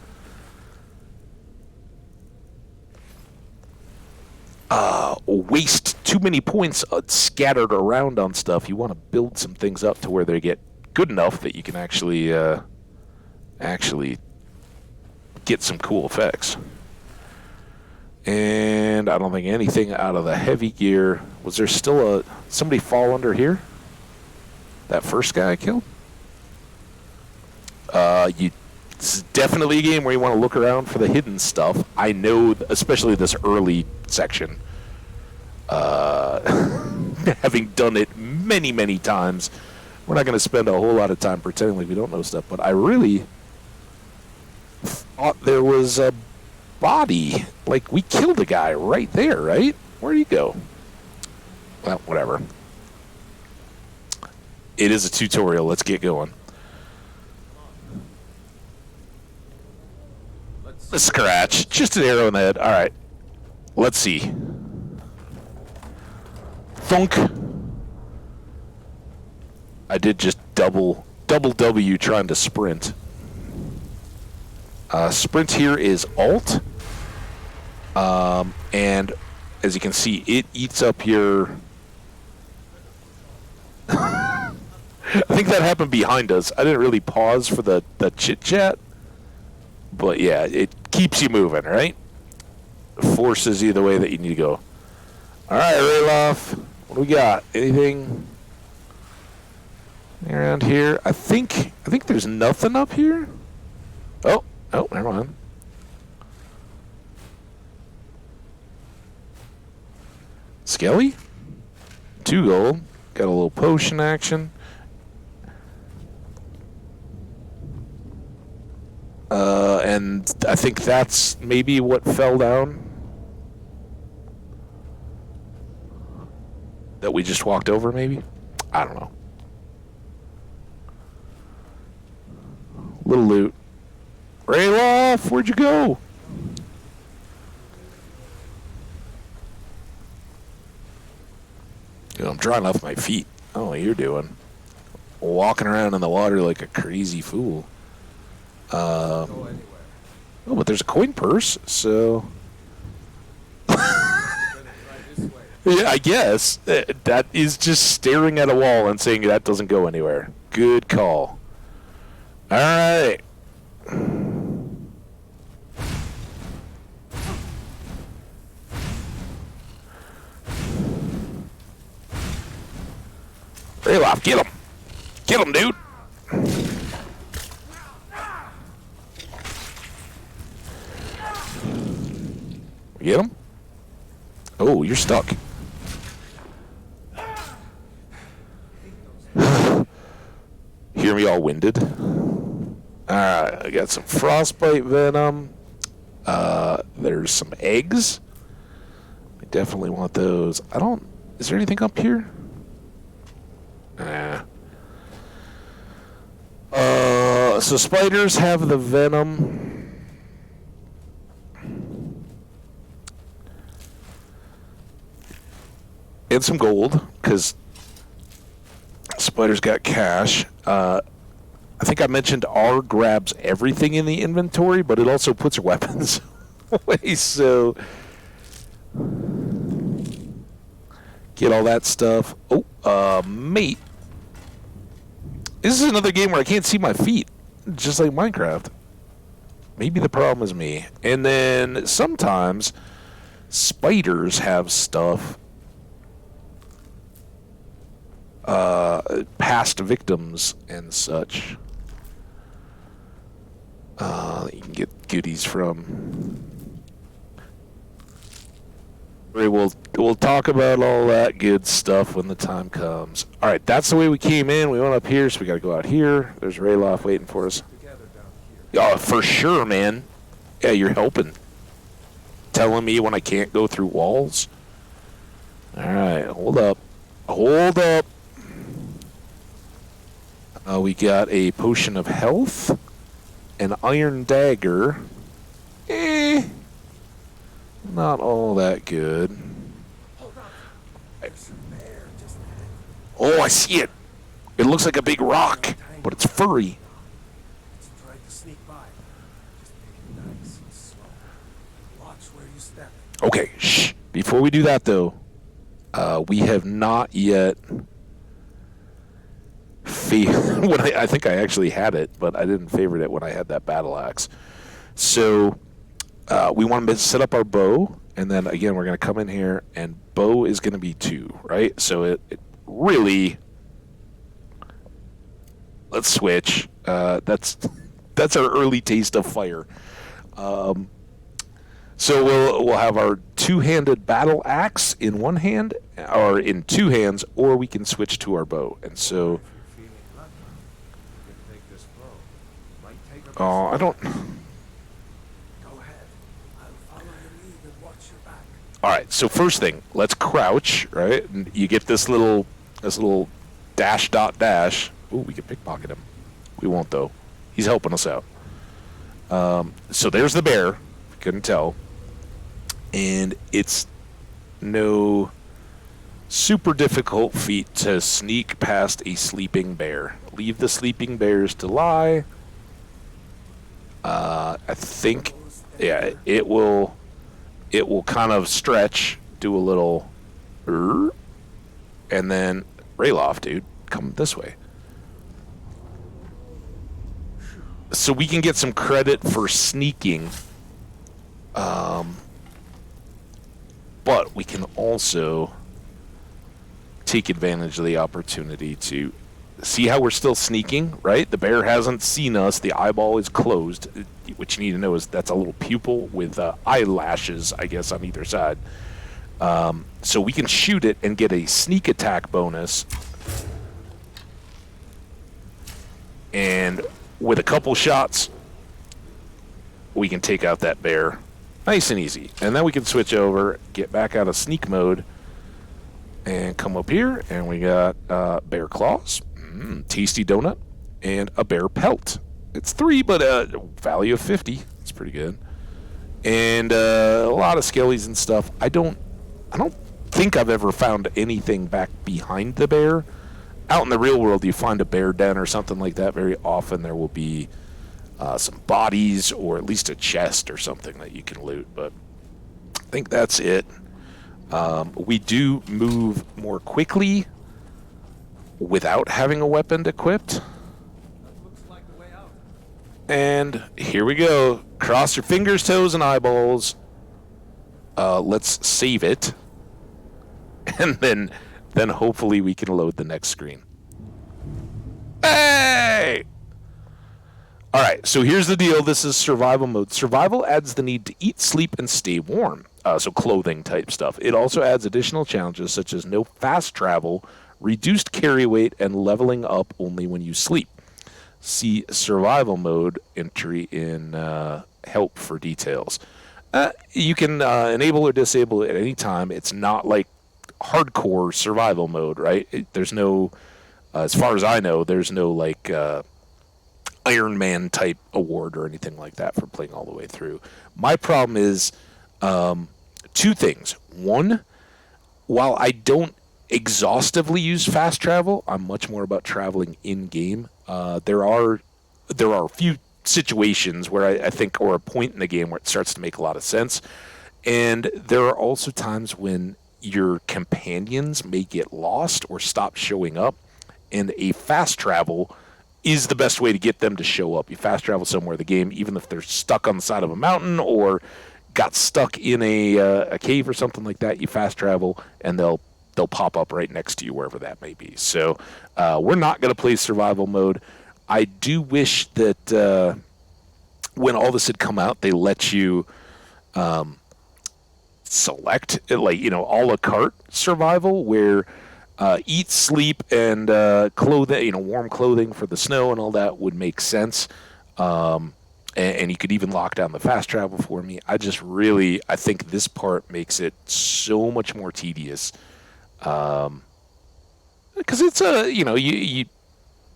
waste too many points scattered around on stuff. You want to build some things up to where they get good enough that you can actually get some cool effects. And I don't think anything out of the heavy gear. Was there still somebody fall under here? That first guy I killed? It's definitely a game where you want to look around for the hidden stuff. I know, especially this early section, having done it many, many times, we're not going to spend a whole lot of time pretending like we don't know stuff, but I really thought there was a body. Like, we killed a guy right there, right? Where'd he go? Well, whatever. It is a tutorial. Let's get going. A scratch. Just an arrow in the head. All right. Let's see. Thunk. I did just double W trying to sprint. Sprint here is Alt. And as you can see, it eats up your... I think that happened behind us. I didn't really pause for the chit-chat. But yeah, it keeps you moving, right? Forces you the way that you need to go. All right, Rayloff. What do we got? Anything around here? I think there's nothing up here. Oh, never mind. Skelly? 2 gold. Got a little potion action. And I think that's maybe what fell down. That we just walked over, maybe? I don't know. Little loot. Rayloff, where'd you go? Dude, I'm drying off my feet. I don't know what you're doing. Walking around in the water like a crazy fool. Oh, but there's a coin purse, so... Yeah, I guess. That is just staring at a wall and saying that doesn't go anywhere. Good call. All right. Rayloff, get him. Get him, dude. Get him? Oh, you're stuck. Hear me all winded? Alright, I got some frostbite venom. There's some eggs. I definitely want those. Is there anything up here? Nah. So spiders have the venom. And some gold, because spiders got cash. I think I mentioned R grabs everything in the inventory, but it also puts your weapons away, so... Get all that stuff. Oh, mate. This is another game where I can't see my feet, just like Minecraft. Maybe the problem is me. And then sometimes spiders have stuff... past victims and such. You can get goodies from. We'll talk about all that good stuff when the time comes. All right, that's the way we came in. We went up here, so we got to go out here. There's Rayloff waiting for us. Oh, for sure, man. Yeah, you're helping. Telling me when I can't go through walls. All right, hold up. Hold up. We got a potion of health, an iron dagger. Not all that good. Hold on. There's a bear just ahead. Oh, I see it. It looks like a big rock, but it's furry. It's trying to sneak by. Just take it nice and slow. Watch where you step. Okay, shh. Before we do that, though, we have not yet I think I actually had it, but I didn't favorite it when I had that battle axe. So we want to set up our bow, and then again we're going to come in here, and bow is going to be 2, right? So it really. Let's switch. That's our early taste of fire. So we'll have our 2-handed battle axe in one hand, or in 2 hands, or we can switch to our bow. And so, If you're feeling lucky, you can take this blow. Might take a I don't. Go ahead. I'll follow your lead and watch your back. All right. So first thing, let's crouch. Right, and you get this little dash dot dash. Ooh, we can pickpocket him. We won't though. He's helping us out. So there's the bear. Couldn't tell. And it's no super difficult feat to sneak past a sleeping bear. Leave the sleeping bears to lie. I think, yeah, it will kind of stretch, do a little, and then Rayloff, dude, come this way. So we can get some credit for sneaking. But we can also take advantage of the opportunity to see how we're still sneaking, right? The bear hasn't seen us. The eyeball is closed. What you need to know is that's a little pupil with eyelashes, I guess, on either side. So we can shoot it and get a sneak attack bonus. And with a couple shots, we can take out that bear. Nice and easy. And then we can switch over, get back out of sneak mode, and come up here, and we got bear claws, tasty donut, and a bear pelt. It's 3, but value of 50. It's pretty good. And a lot of skellies and stuff. I don't think I've ever found anything back behind the bear. Out in the real world, you find a bear den or something like that, very often there will be some bodies or at least a chest or something that you can loot, but I think that's it. We do move more quickly without having a weapon equipped. That looks like the way out. And here we go. Cross your fingers, toes, and eyeballs. Let's save it. And then hopefully we can load the next screen. Hey! All right, so here's the deal. This is survival mode. Survival adds the need to eat, sleep, and stay warm, so clothing type stuff. It also adds additional challenges such as no fast travel, reduced carry weight, and leveling up only when you sleep. See survival mode entry in help for details. You can enable or disable it at any time. It's not like hardcore survival mode, right? There's no, as far as I know, there's no like Iron Man type award or anything like that for playing all the way through. My problem is 2 things. One, while I don't exhaustively use fast travel, I'm much more about traveling in game. There are a few situations where I think, or a point in the game where it starts to make a lot of sense, and there are also times when your companions may get lost or stop showing up, and a fast travel is the best way to get them to show up. You fast travel somewhere in the game, even if they're stuck on the side of a mountain or got stuck in a cave or something like that. You fast travel, and they'll pop up right next to you, wherever that may be. So we're not going to play survival mode. I do wish that when all this had come out, they let you select, like, a la carte survival where eat, sleep, and clothing, warm clothing for the snow and all that would make sense. And you could even lock down the fast travel for me. I think this part makes it so much more tedious. Because it's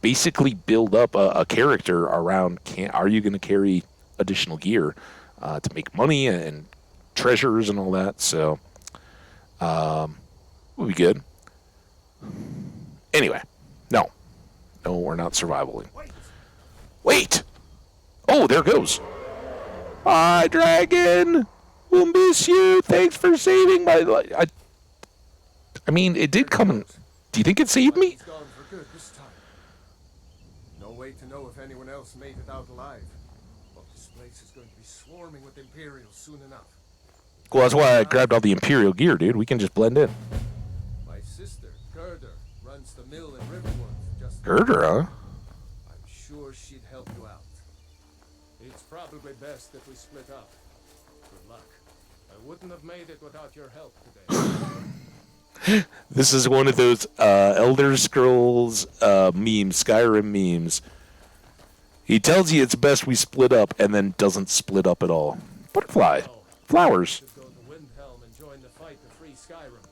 basically build up a character around, are you going to carry additional gear to make money and treasures and all that. So we'll be good. Anyway, no, we're not survivaling. Wait! Oh, there it goes. Bye, dragon. We'll miss you. Thanks for saving my life. I mean, it did come in. Do you think it saved me? It's gone for good this time. No way to know if anyone else made it out alive. But this place is going to be swarming with Imperials soon enough. Well, that's why I grabbed all the Imperial gear, dude. We can just blend in. My sister, Gerda, runs the mill in Riverwood. Just Girder, huh? I'm sure she'd help you out. It's probably best that we split up. Good luck. I wouldn't have made it without your help today. This is one of those Elder Scrolls memes, Skyrim memes. He tells you it's best we split up and then doesn't split up at all. Butterfly. Flowers. Should go to Windhelm and join the fight to free Skyrim.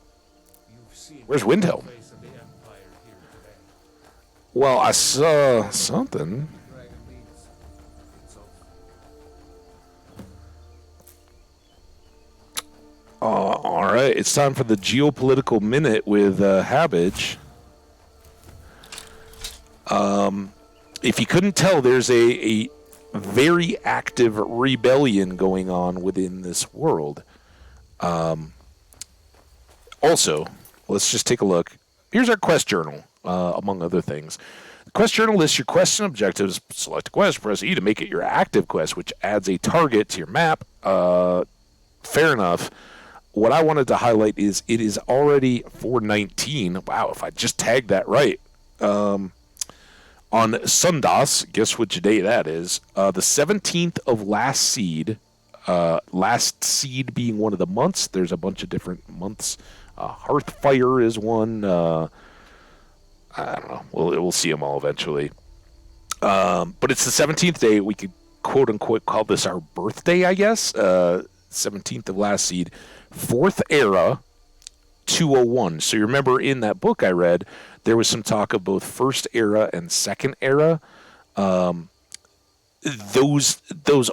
You've seen Where's the Windhelm? face of the Empire here today. Well, I saw something. Dragon leads. It's over. All right, it's time for the geopolitical minute with Hambbage. If you couldn't tell, there's a very active rebellion going on within this world. Also, let's just take a look. Here's our quest journal, among other things. The quest journal lists your quests and objectives. Select a quest, press E to make it your active quest, which adds a target to your map. Fair enough. What I wanted to highlight is it is already 419. Wow, if I just tagged that right. On Sundas, guess which day that is? The 17th of last seed. Last seed being one of the months. There's a bunch of different months. Hearthfire is one. I don't know. We'll see them all eventually. But it's the 17th day. We could quote unquote call this our birthday, I guess. 17th of last seed. 4th era, 201. So you remember in that book I read, there was some talk of both first era and second era. Those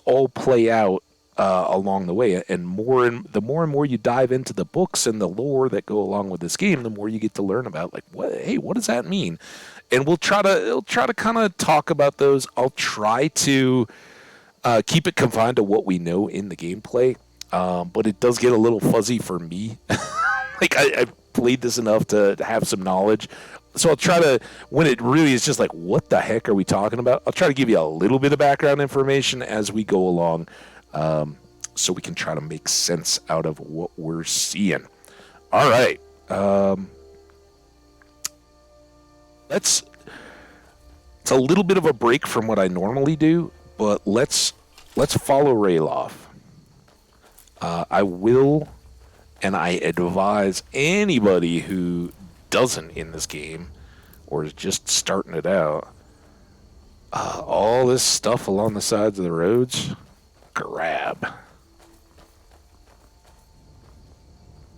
all play out along the way, and the more and more you dive into the books and the lore that go along with this game, the more you get to learn about what does that mean? And we'll try to kind of talk about those. I'll try to keep it confined to what we know in the gameplay, but it does get a little fuzzy for me. Like I've played this enough to have some knowledge. So I'll try to, when it really is just like, what the heck are we talking about? I'll try to give you a little bit of background information as we go along, so we can try to make sense out of what we're seeing. All right. It's a little bit of a break from what I normally do, but let's follow Rayloff. I will, and I advise anybody who doesn't in this game or is just starting it out, all this stuff along the sides of the roads, grab.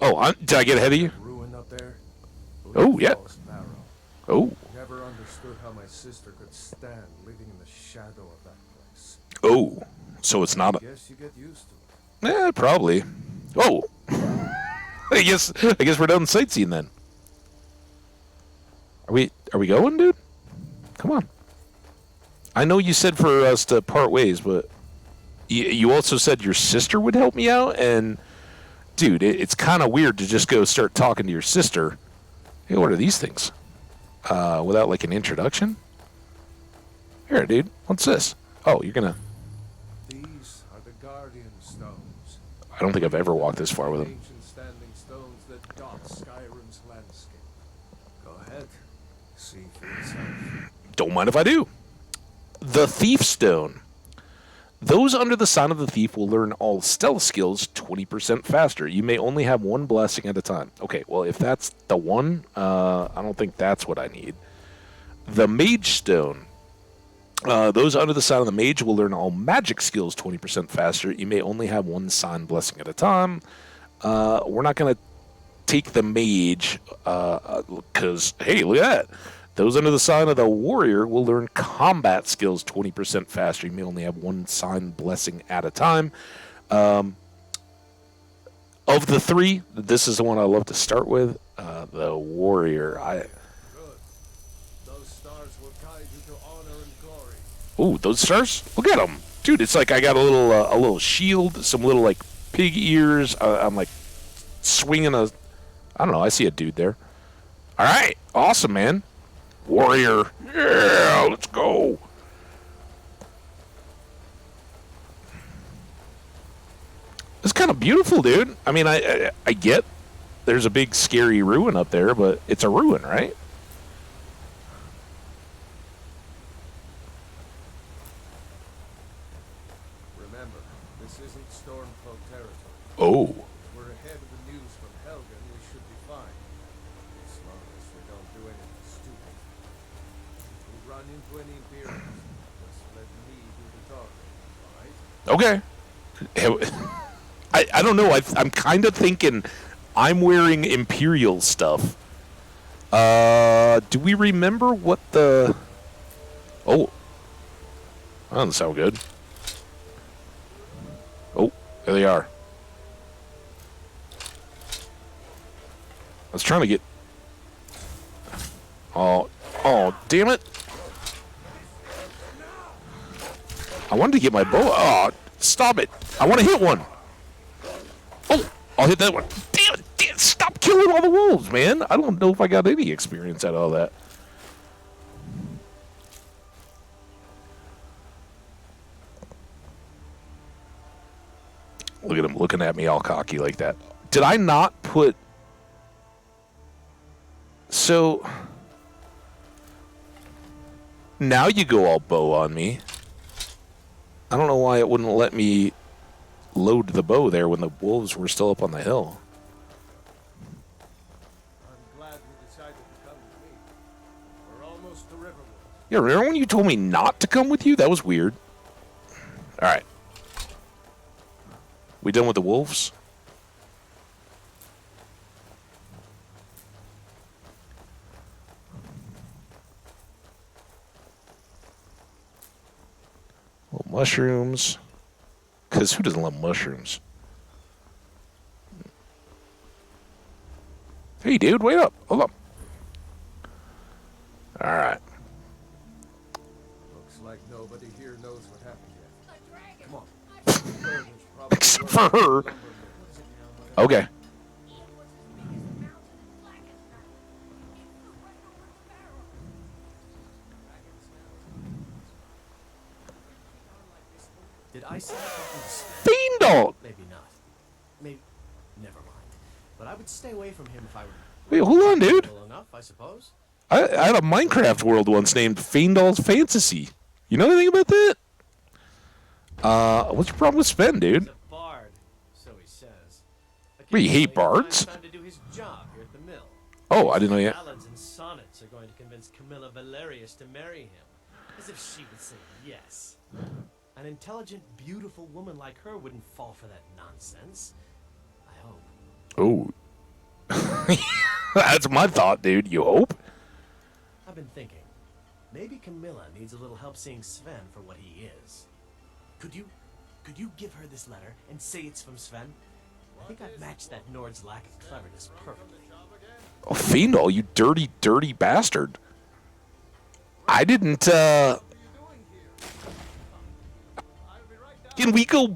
Oh, did I get ahead of you? Ruin up there. Oh, yeah. Oh. Never understood how my sister could stand living in the shadow of that place. Oh, so it's not a... Guess you get used to it. Eh, probably. Oh. I guess we're done sightseeing then. Are we going, dude? Come on. I know you said for us to part ways, but you also said your sister would help me out, and dude, it's kind of weird to just go start talking to your sister. Hey, what are these things? Without like an introduction? Here, dude. What's this? Oh, you're gonna... These are the Guardian Stones. I don't think I've ever walked this far with them. Ancient standing stones that dot Skyrim's landscape. Go ahead. See for yourself. Don't mind if I do. The Thief Stone. Those under the sign of the Thief will learn all stealth skills 20% faster. You may only have one blessing at a time. Okay, well, if that's the one, I don't think that's what I need. The Mage Stone. Those under the sign of the Mage will learn all magic skills 20% faster. You may only have one sign blessing at a time. We're not going to take the Mage, because, hey, look at that. Those under the sign of the warrior will learn combat skills 20% faster. You may only have one sign blessing at a time. Of the three, this is the one I love to start with. The warrior. Good. Those stars will guide you to honor and glory. Ooh, those stars! Look at them, dude. It's like I got a little shield, some little like pig ears. I'm like swinging a. I don't know. I see a dude there. All right, awesome, man. Warrior, yeah, let's go. It's kind of beautiful, dude. I mean, I get there's a big scary ruin up there, but it's a ruin, right? Remember, this isn't Stormcloak territory. Oh, If we're ahead of the news from Helgen, we should be fine. As long as we don't do anything stupid. If we run into any Imperials, just let me do the talking, alright? okay. I don't know. I'm kind of thinking I'm wearing Imperial stuff. Do we remember what the... Oh. That doesn't sound good. Oh, there they are. I was trying to get... Oh, damn it. I wanted to get my bow. Oh, stop it. I want to hit one. Oh, I'll hit that one. Damn it, stop killing all the wolves, man. I don't know if I got any experience out of all that. Look at him looking at me all cocky like that. Did I not put... So... Now you go all bow on me. I don't know why it wouldn't let me load the bow there when the wolves were still up on the hill. I'm glad you decided to come with me. We're almost to Riverwood. Yeah, remember when you told me not to come with you? That was weird. Alright. We done with the wolves? Well, mushrooms. Because who doesn't love mushrooms? Hey, dude, wait up. Hold up. Alright. Looks like nobody here knows what happened yet. Come on. Except for her. Okay. Did I say something? Fiendal! Maybe not. Maybe. Never mind. But I would stay away from him if I were. Wait, hold on, dude. Well enough, I suppose. I had a Minecraft world once named Fiendal's Fantasy. You know anything about that? What's your problem with Sven, dude? He's a bard, so he says. What, you hate Occasionally, he bards? finds time to do his job here at the mill. Oh, I didn't know yet. Ballads and sonnets are going to convince Camilla Valerius to marry him. As if she would say yes. An intelligent, beautiful woman like her wouldn't fall for that nonsense. I hope. Oh. That's my thought, dude. You hope? I've been thinking. Maybe Camilla needs a little help seeing Sven for what he is. Could you give her this letter and say it's from Sven? I think I've matched that Nord's lack of cleverness perfectly. Oh, Fiendal, you dirty, dirty bastard. I didn't, Can we go,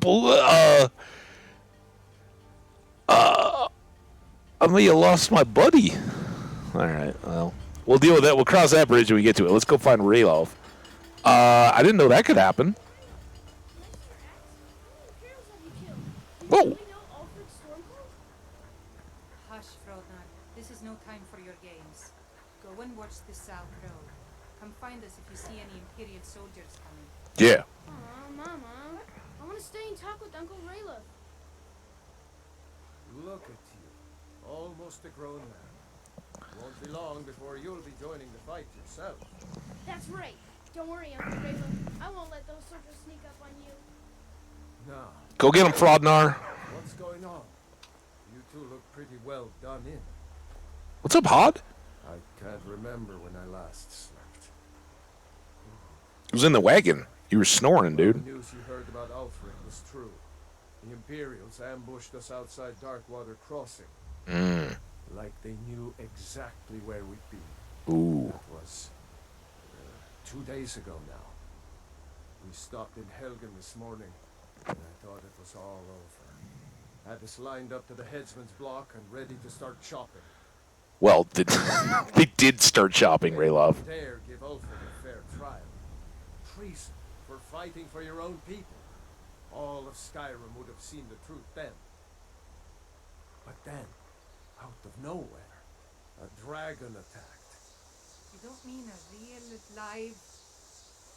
I may have lost my buddy. Alright, well, we'll deal with that. We'll cross that bridge when we get to it. Let's go find Raylov. I didn't know that could happen. Whoa! Hush, Frodnar. This is no time for your games. Go and watch the South Road. Come find us if you see any Imperial soldiers coming. Yeah. Aw, Mama. I want to stay and talk with Uncle Rayla. Look at you. Almost a grown man. Won't be long before you'll be joining the fight yourself. That's right. Don't worry, Uncle Rayla. I won't let those soldiers sneak up on you. Now, Go get him, Frodnar. what's going on? You two look pretty well done in. What's up, Hod? I Can't remember when I last slept. It was in the wagon. You were snoring, The dude. news you heard about Ulfric was true. The Imperials ambushed us outside Darkwater Crossing. Mm. Like they knew exactly where we'd be. Ooh. That was 2 days ago now. We stopped in Helgen this morning, and I thought it was all over. Had us lined up to the headsman's block and ready to start chopping. Well, they did start shopping, Raylov. Dare give Ulfric a fair trial. Treason for fighting for your own people. All of Skyrim would have seen the truth then. But then, out of nowhere, a dragon attacked. You don't mean a real, live...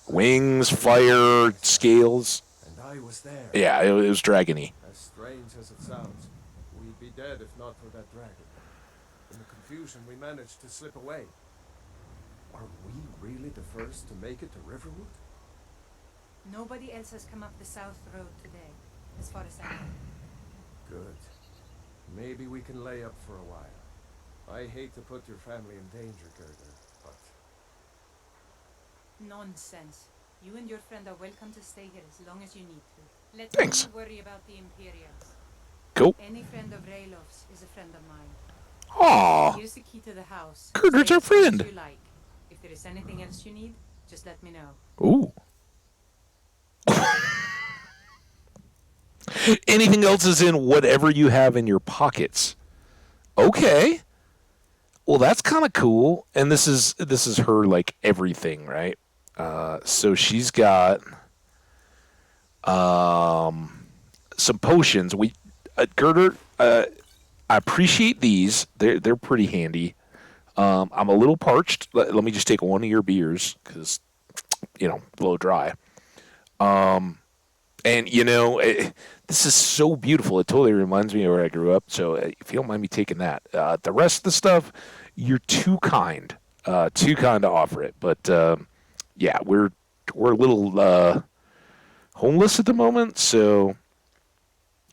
Wings, fire, scales. And I was there. Yeah, it was dragony. As strange as it sounds, we'd be dead if not for that dragon. In the confusion, we managed to slip away. Are we really the first to make it to Riverwood? Nobody else has come up the South Road today, as far as I know. Good. Maybe we can lay up for a while. I hate to put your family in danger, Gerda, but... Nonsense. You and your friend are welcome to stay here as long as you need to. Let Thanks. me worry about the Imperials. Cool. Any friend of Raylov's is a friend of mine. Aw. Here's the key to the house. Gertrude's Stay our as close as friend. you like. If there is anything else you need, just let me know. Ooh. Anything else is in whatever you have in your pockets. Okay. Well, that's kind of cool. And this is her like everything, right? So she's got some potions. Gerder, I appreciate these. They're pretty handy. I'm a little parched. Let me just take one of your beers because blow dry. And this is so beautiful. It totally reminds me of where I grew up. So if you don't mind me taking that, the rest of the stuff, you're too kind to offer it. But yeah, we're a little homeless at the moment, so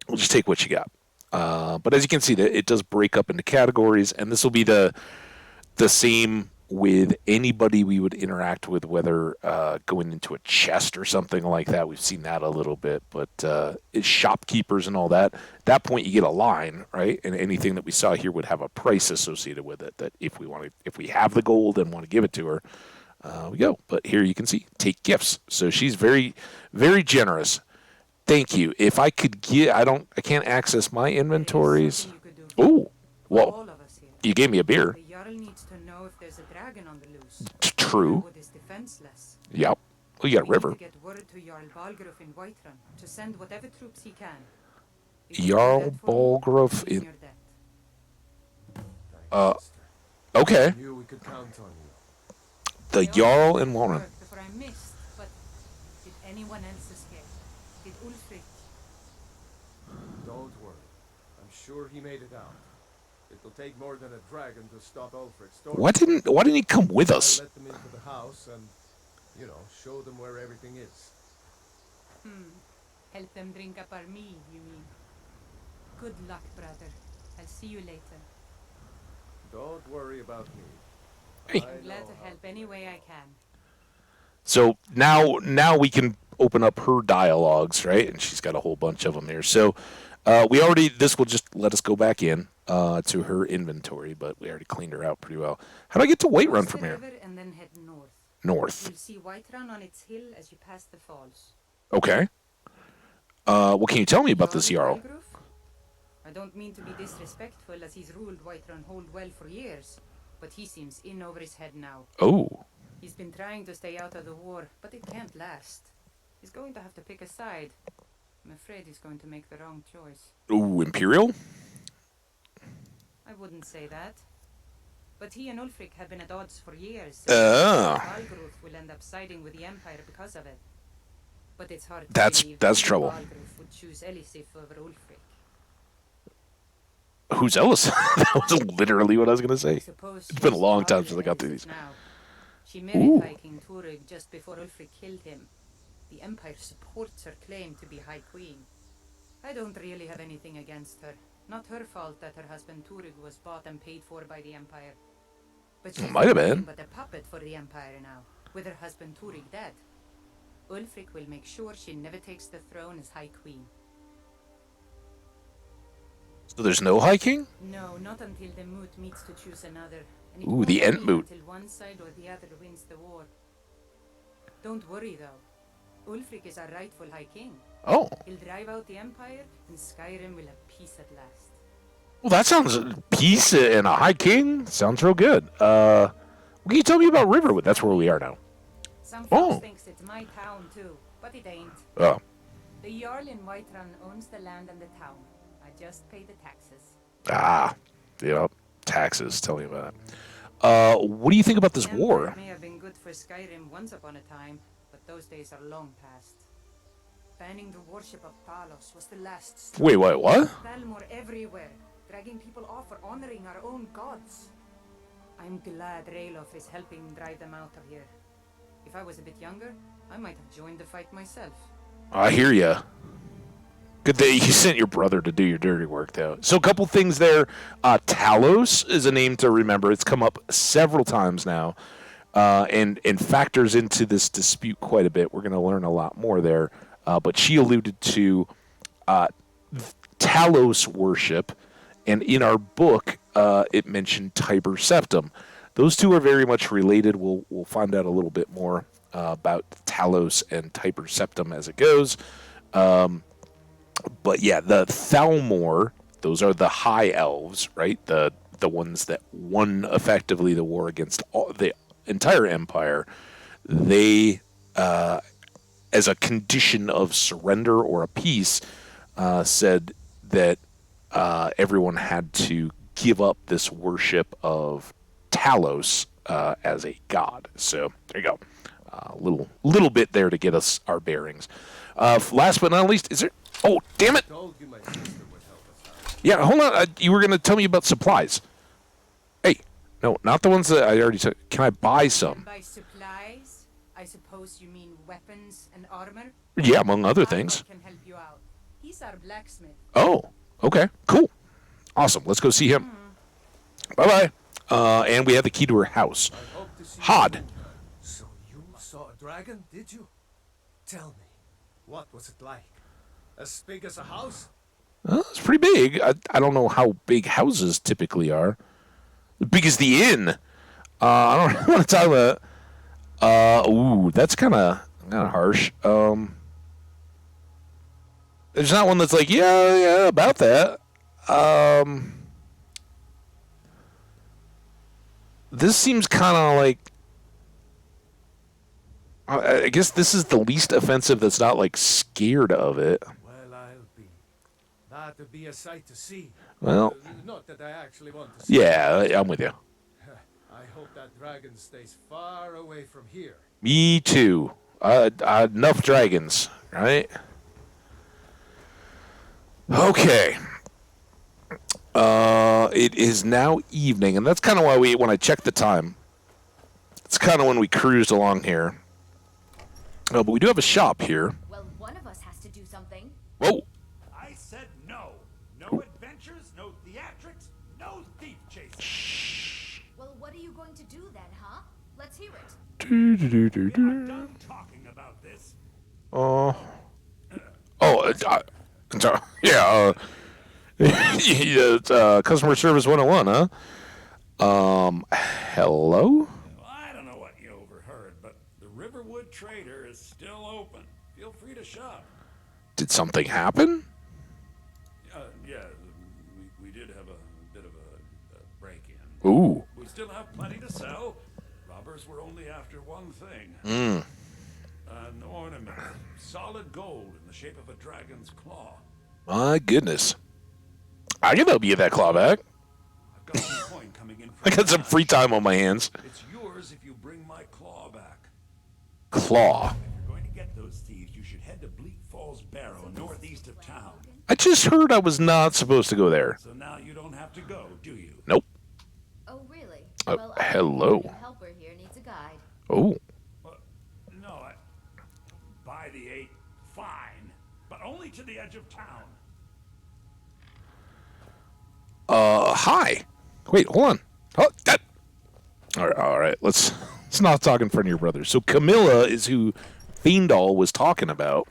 we'll just take what you got. But as you can see, that it does break up into categories, and this will be the same with anybody we would interact with, whether going into a chest or something like that. We've seen that a little bit, but it's shopkeepers and all that. At that point, you get a line, right? And anything that we saw here would have a price associated with it. That if we have the gold and want to give it to her, we go. But here you can see, take gifts. So she's very, very generous. Thank you. If I could get, I can't access my inventories. Oh, well, All of us here. you gave me a beer. The Jarl needs to know if there's a dragon on the loose. True. Wood is defenseless. Yep. Well, you got a We river. need to get word to Jarl Balgruuf in Whiterun to send whatever troops he can. If Jarl you do that for me, Balgruuf he's in- your debt. Thanks, sister. Okay. Knew we could count on you. The I Jarl almost and got Warren. word before I missed, but did anyone else escape? Did Ulfric? Don't worry. I'm sure he made it out. It'll take more than a dragon to stop Ulfric's storm. Why didn't he come with I'll us? let them into the house and, show them where everything is. Help them drink up our mead, you mean? Good luck, brother. I'll see you later. Don't worry about me. Hey. I I'm glad know to how help any way I can. So now we can open up her dialogues, right? And she's got a whole bunch of them here. So this will just let us go back in to her inventory, but we already cleaned her out pretty well. How do I get to Whiterun Cross from the here? river and then head north. North. You'll see Whiterun on its hill as you pass the falls. Okay. What can you tell me about this Jarl? Balgruuf? I don't mean to be disrespectful, as he's ruled Whiterun hold well for years, but he seems in over his head now. Oh. He's been trying to stay out of the war, but it can't last. He's going to have to pick a side. I'm afraid he's going to make the wrong choice. Ooh, Imperial? I wouldn't say that. But he and Ulfric have been at odds for years. So Balgruuf will end up siding with the Empire because of it. But it's hard to believe That's that trouble. Balgruuf would choose Elisif over Ulfric. Who's Ellis? That was literally what I was going to I say. suppose It's been a she's long time harder since I got than through Elisif these. now. She married Ooh. High King Turig just before Ulfric killed him. The Empire supports her claim to be High Queen. I don't really have anything against her. Not her fault that her husband Turig was bought and paid for by the Empire. But she's Might have nothing been. but a puppet for the Empire now, with her husband Turig dead. Ulfric will make sure she never takes the throne as High Queen. So there's no High King? No, not until the Moot meets to choose another. And it Ooh, won't the be Entmoot. until one side or the other wins the war. Don't worry though. Ulfric is our rightful High King. Oh. He'll drive out the Empire, and Skyrim will have peace at last. Well, that sounds peace and a High King. Sounds real good. What can you tell me about Riverwood? That's where we are now. Some folks Oh. thinks it's my town too, but it ain't. Oh. The Jarl in Whiterun owns the land and the town. I just pay the taxes. Ah. Yep. Taxes. Tell me about it. What do you think about this The war? Empire may have been good for Skyrim once upon a time, but those days are long past. Banning the worship of Talos was the last straw. Wait, what? Thalmor everywhere, dragging people off for honoring our own gods. I'm glad Ralof is helping drive them out of here. If I was a bit younger, I might have joined the fight myself. I hear ya. Good that you sent your brother to do your dirty work, though. So a couple things there. Talos is a name to remember. It's come up several times now, and factors into this dispute quite a bit. We're going to learn a lot more there. But she alluded to Talos worship, and in our book, it mentioned Tiber Septim. Those two are very much related. We'll find out a little bit more about Talos and Tiber Septim as it goes. But yeah, the Thalmor, those are the high elves, right? The ones that won effectively the war against the entire empire. They, as a condition of surrender or a peace, said that everyone had to give up this worship of Talos as a god. So there you go. A little bit there to get us our bearings. Last but not least, is there... Oh, damn it! Told you my sister would help us out. Yeah, hold on. You were going to tell me about supplies. Hey, no, not the ones that I already said. Can I buy some? By supplies, I suppose you mean weapons and armor? Yeah, among other Armor things. can help you out. He's our blacksmith. Oh, okay, cool. Awesome. Let's go see him. Bye-bye. And we have the key to her house. I hope to see Hod. you. So you saw a dragon, did you? Tell me, what was it like? As big as a house? It's pretty big. I don't know how big houses typically are. Big as the inn. I don't want to talk about... ooh, that's kind of harsh. There's not one that's like, yeah, about that. This seems kind of like... I guess this is the least offensive that's not, like, scared of it. Well, I'll be. That would be a sight to see. Well... Not that I actually want to see. Yeah, I'm with you. I hope that dragon stays far away from here. Me too. Enough dragons, right? Okay. It is now evening, and that's kind of why when I checked the time, it's kind of when we cruised along here. Oh, but we do have a shop here. Well, one of us has to do something. Whoa. I said no. No adventures, no theatrics, no thief chasing. Well, what are you going to do then, huh? Let's hear it. We are done talking about this. Sorry. Yeah, customer service 101, huh? Hello? I don't know what you overheard, but the Riverwood Trader is still open. Feel free to shop. Did something happen? Yeah, we did have a bit of a break-in. Ooh. We still have plenty to sell. Robbers were only after one thing. An ornament. Solid gold in the shape of a dragon's claw. My goodness. I can help you get that claw back. I've got some coin coming in. I got some free time on my hands. It's yours if you bring my claw back. Claw. If you're going to get those thieves, you should head to Bleak Falls Barrow, northeast of town. I just heard I was not supposed to go there. So now you don't have to go, do you? Nope. Oh, really? Hello. The helper here needs a guide. Oh. No, by the 8, fine. But only to the edge of town. Hi. Wait, hold on. Oh, that. All right. Let's not talk in front of your brother. So Camilla is who Fiendal was talking about.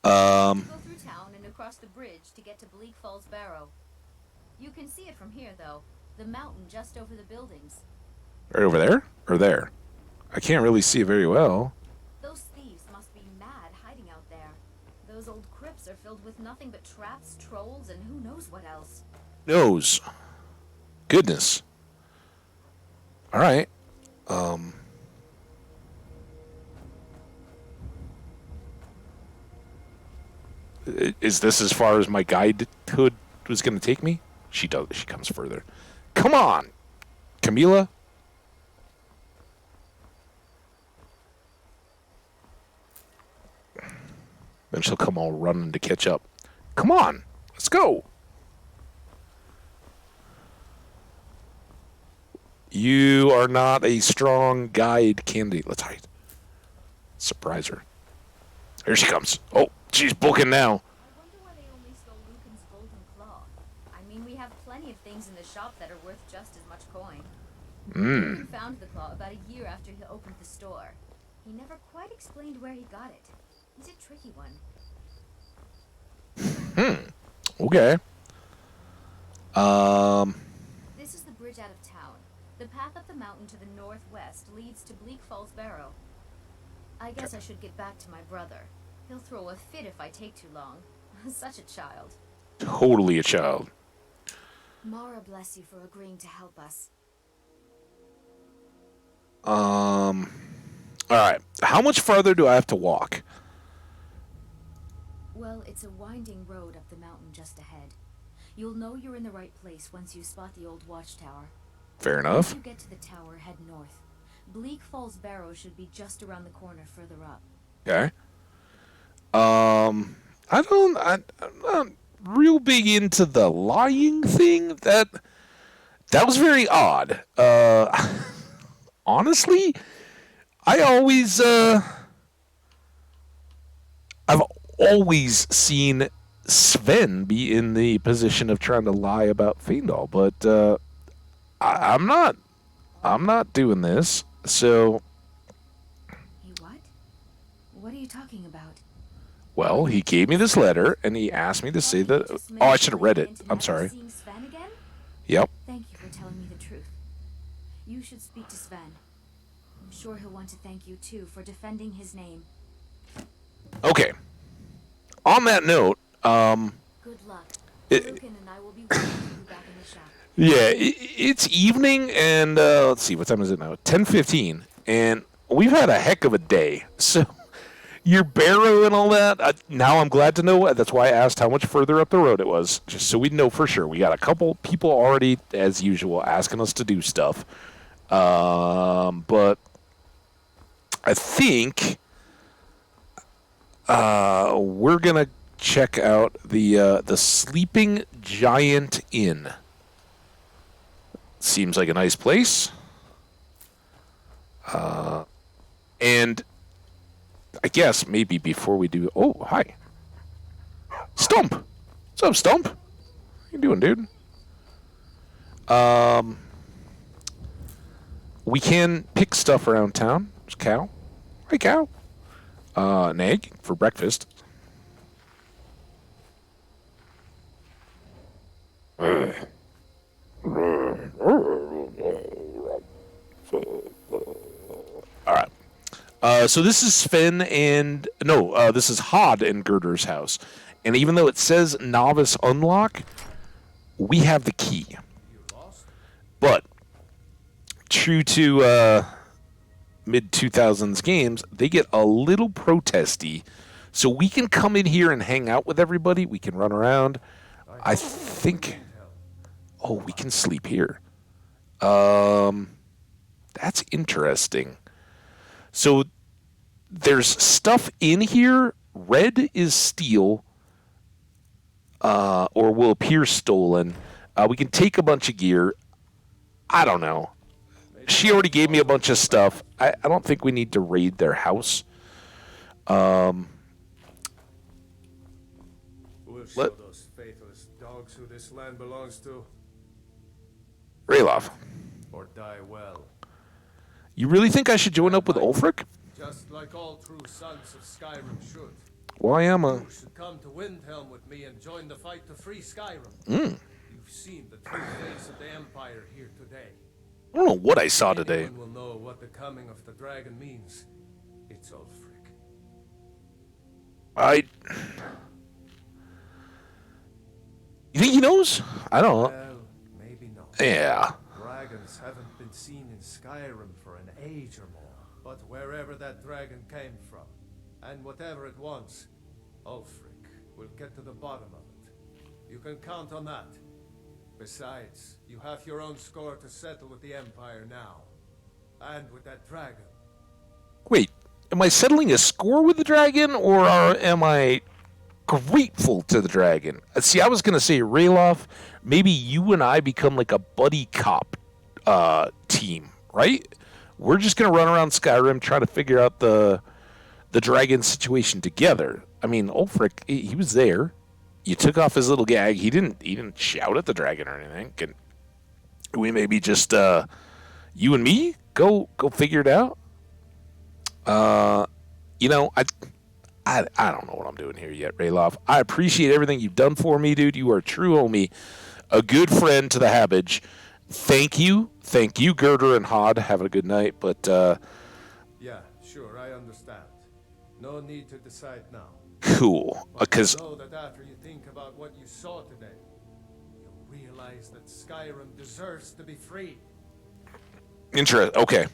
Go through town and across the bridge to get to Bleak Falls Barrow. You can see it from here, though. The mountain just over the buildings. Right over there? Or there? I can't really see it very well. Those thieves must be mad hiding out there. Those old crypts are filled with nothing but traps, trolls, and who knows what else. Knows. Goodness. All right. Is this as far as my guidehood was going to take me? She does. She comes further. Come on, Camila. Then she'll come all running to catch up. Come on, let's go. You are not a strong guide candidate. Let's hide. Surprise her. Here she comes. Oh, she's booking now. I wonder why they only stole Lucan's golden claw. I mean, we have plenty of things in the shop that are worth just as much coin. Lucan found the claw about a year after he opened the store. He never quite explained where he got it. He's a tricky one. Okay. This is the bridge out of town. The path up the mountain to the northwest leads to Bleak Falls Barrow. I guess I should get back to my brother. He'll throw a fit if I take too long. Such a child. Totally a child. Mara bless you for agreeing to help us. All right. How much farther do I have to walk? Well, it's a winding road up the mountain just ahead. You'll know you're in the right place once you spot the old watchtower. Fair Once enough. you get to the tower, head north. Bleak Falls Barrow should be just around the corner further up. Okay. I'm not real big into the lying thing. That was very odd. Honestly, I've always seen Sven be in the position of trying to lie about Fiendal, but I'm not doing this. So, You what? What are you talking about? well, he gave me this letter and he asked me to say that. Oh, I should have read it. I'm sorry. Seeing Sven again? Yep. Thank you for telling me the truth. You should speak to Sven. I'm sure he'll want to thank you too for defending his name. Okay. On that note, Good luck. Lucan and I will be waiting for you back in the shop. yeah, it's evening and let's see, what time is it now? 10:15, and we've had a heck of a day. So your barrow and all that. Now I'm glad to know. That's why I asked how much further up the road it was, just so we'd know for sure. We got a couple people already, as usual, asking us to do stuff. But I think we're gonna check out the Sleeping Giant Inn. Seems like a nice place. And I guess maybe before we do... Oh, hi. Stump! What's up, Stump? How you doing, dude? We can pick stuff around town. There's Cow. Hi, Cow. An egg for breakfast. Alright. So this is Sven and... No, this is Hod and Girder's house. And even though it says Novice Unlock, we have the key. But, true to mid-2000s games, they get a little protesty. So we can come in here and hang out with everybody. We can run around. I think... Oh, we can sleep here. That's interesting. So there's stuff in here. Red is steel, or will appear stolen. We can take a bunch of gear. I don't know. She already gave me a bunch of stuff. I don't think we need to raid their house. We'll show those faithless dogs who this land belongs to. Ralof, or die well. You really think I should join up with Ulfric? Just like all true sons of Skyrim should. Why am I? You should come to Windhelm with me and join the fight to free Skyrim. Mm. You've seen the true face of the Empire here today. I don't know what I saw today. Anyone will know what the coming of the dragon means. It's Ulfric. You think he knows? I don't know. Well, maybe not. Yeah. Dragons haven't been seen in Skyrim for an age or more. But wherever that dragon came from, and whatever it wants, Ulfric will get to the bottom of it. You can count on that. Besides, you have your own score to settle with the Empire now. And with that dragon. Wait, am I settling a score with the dragon, or am I grateful to the dragon? See, I was going to say, Ralof, maybe you and I become like a buddy cop team, right? We're just going to run around Skyrim trying to figure out the dragon situation together. I mean, Ulfric, he was there. You took off his little gag. He didn't shout at the dragon or anything. Can we maybe just you and me go figure it out? You know, I don't know what I'm doing here yet, Ralof. I appreciate everything you've done for me, dude. You are a true homie, a good friend to the Hambbage. Thank you, Girder and Hod. Having a good night, but yeah, sure, I understand. No need to decide now. Cool, because know that after you think about what you saw today, you'll realize that Skyrim deserves to be free. Okay.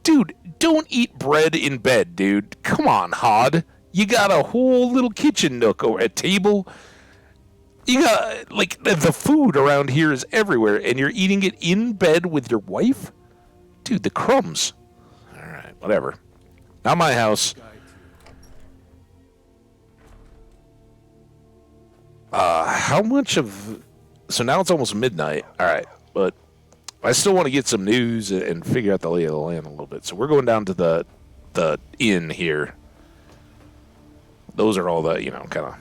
Dude, don't eat bread in bed, dude. Come on, Hod. You got a whole little kitchen nook or a table. You got, like, the food around here is everywhere, and you're eating it in bed with your wife? Dude, the crumbs. All right, whatever. Not my house. How much of... So now it's almost midnight. All right, but I still want to get some news and figure out the lay of the land a little bit. So we're going down to the inn here. Those are all the, kind of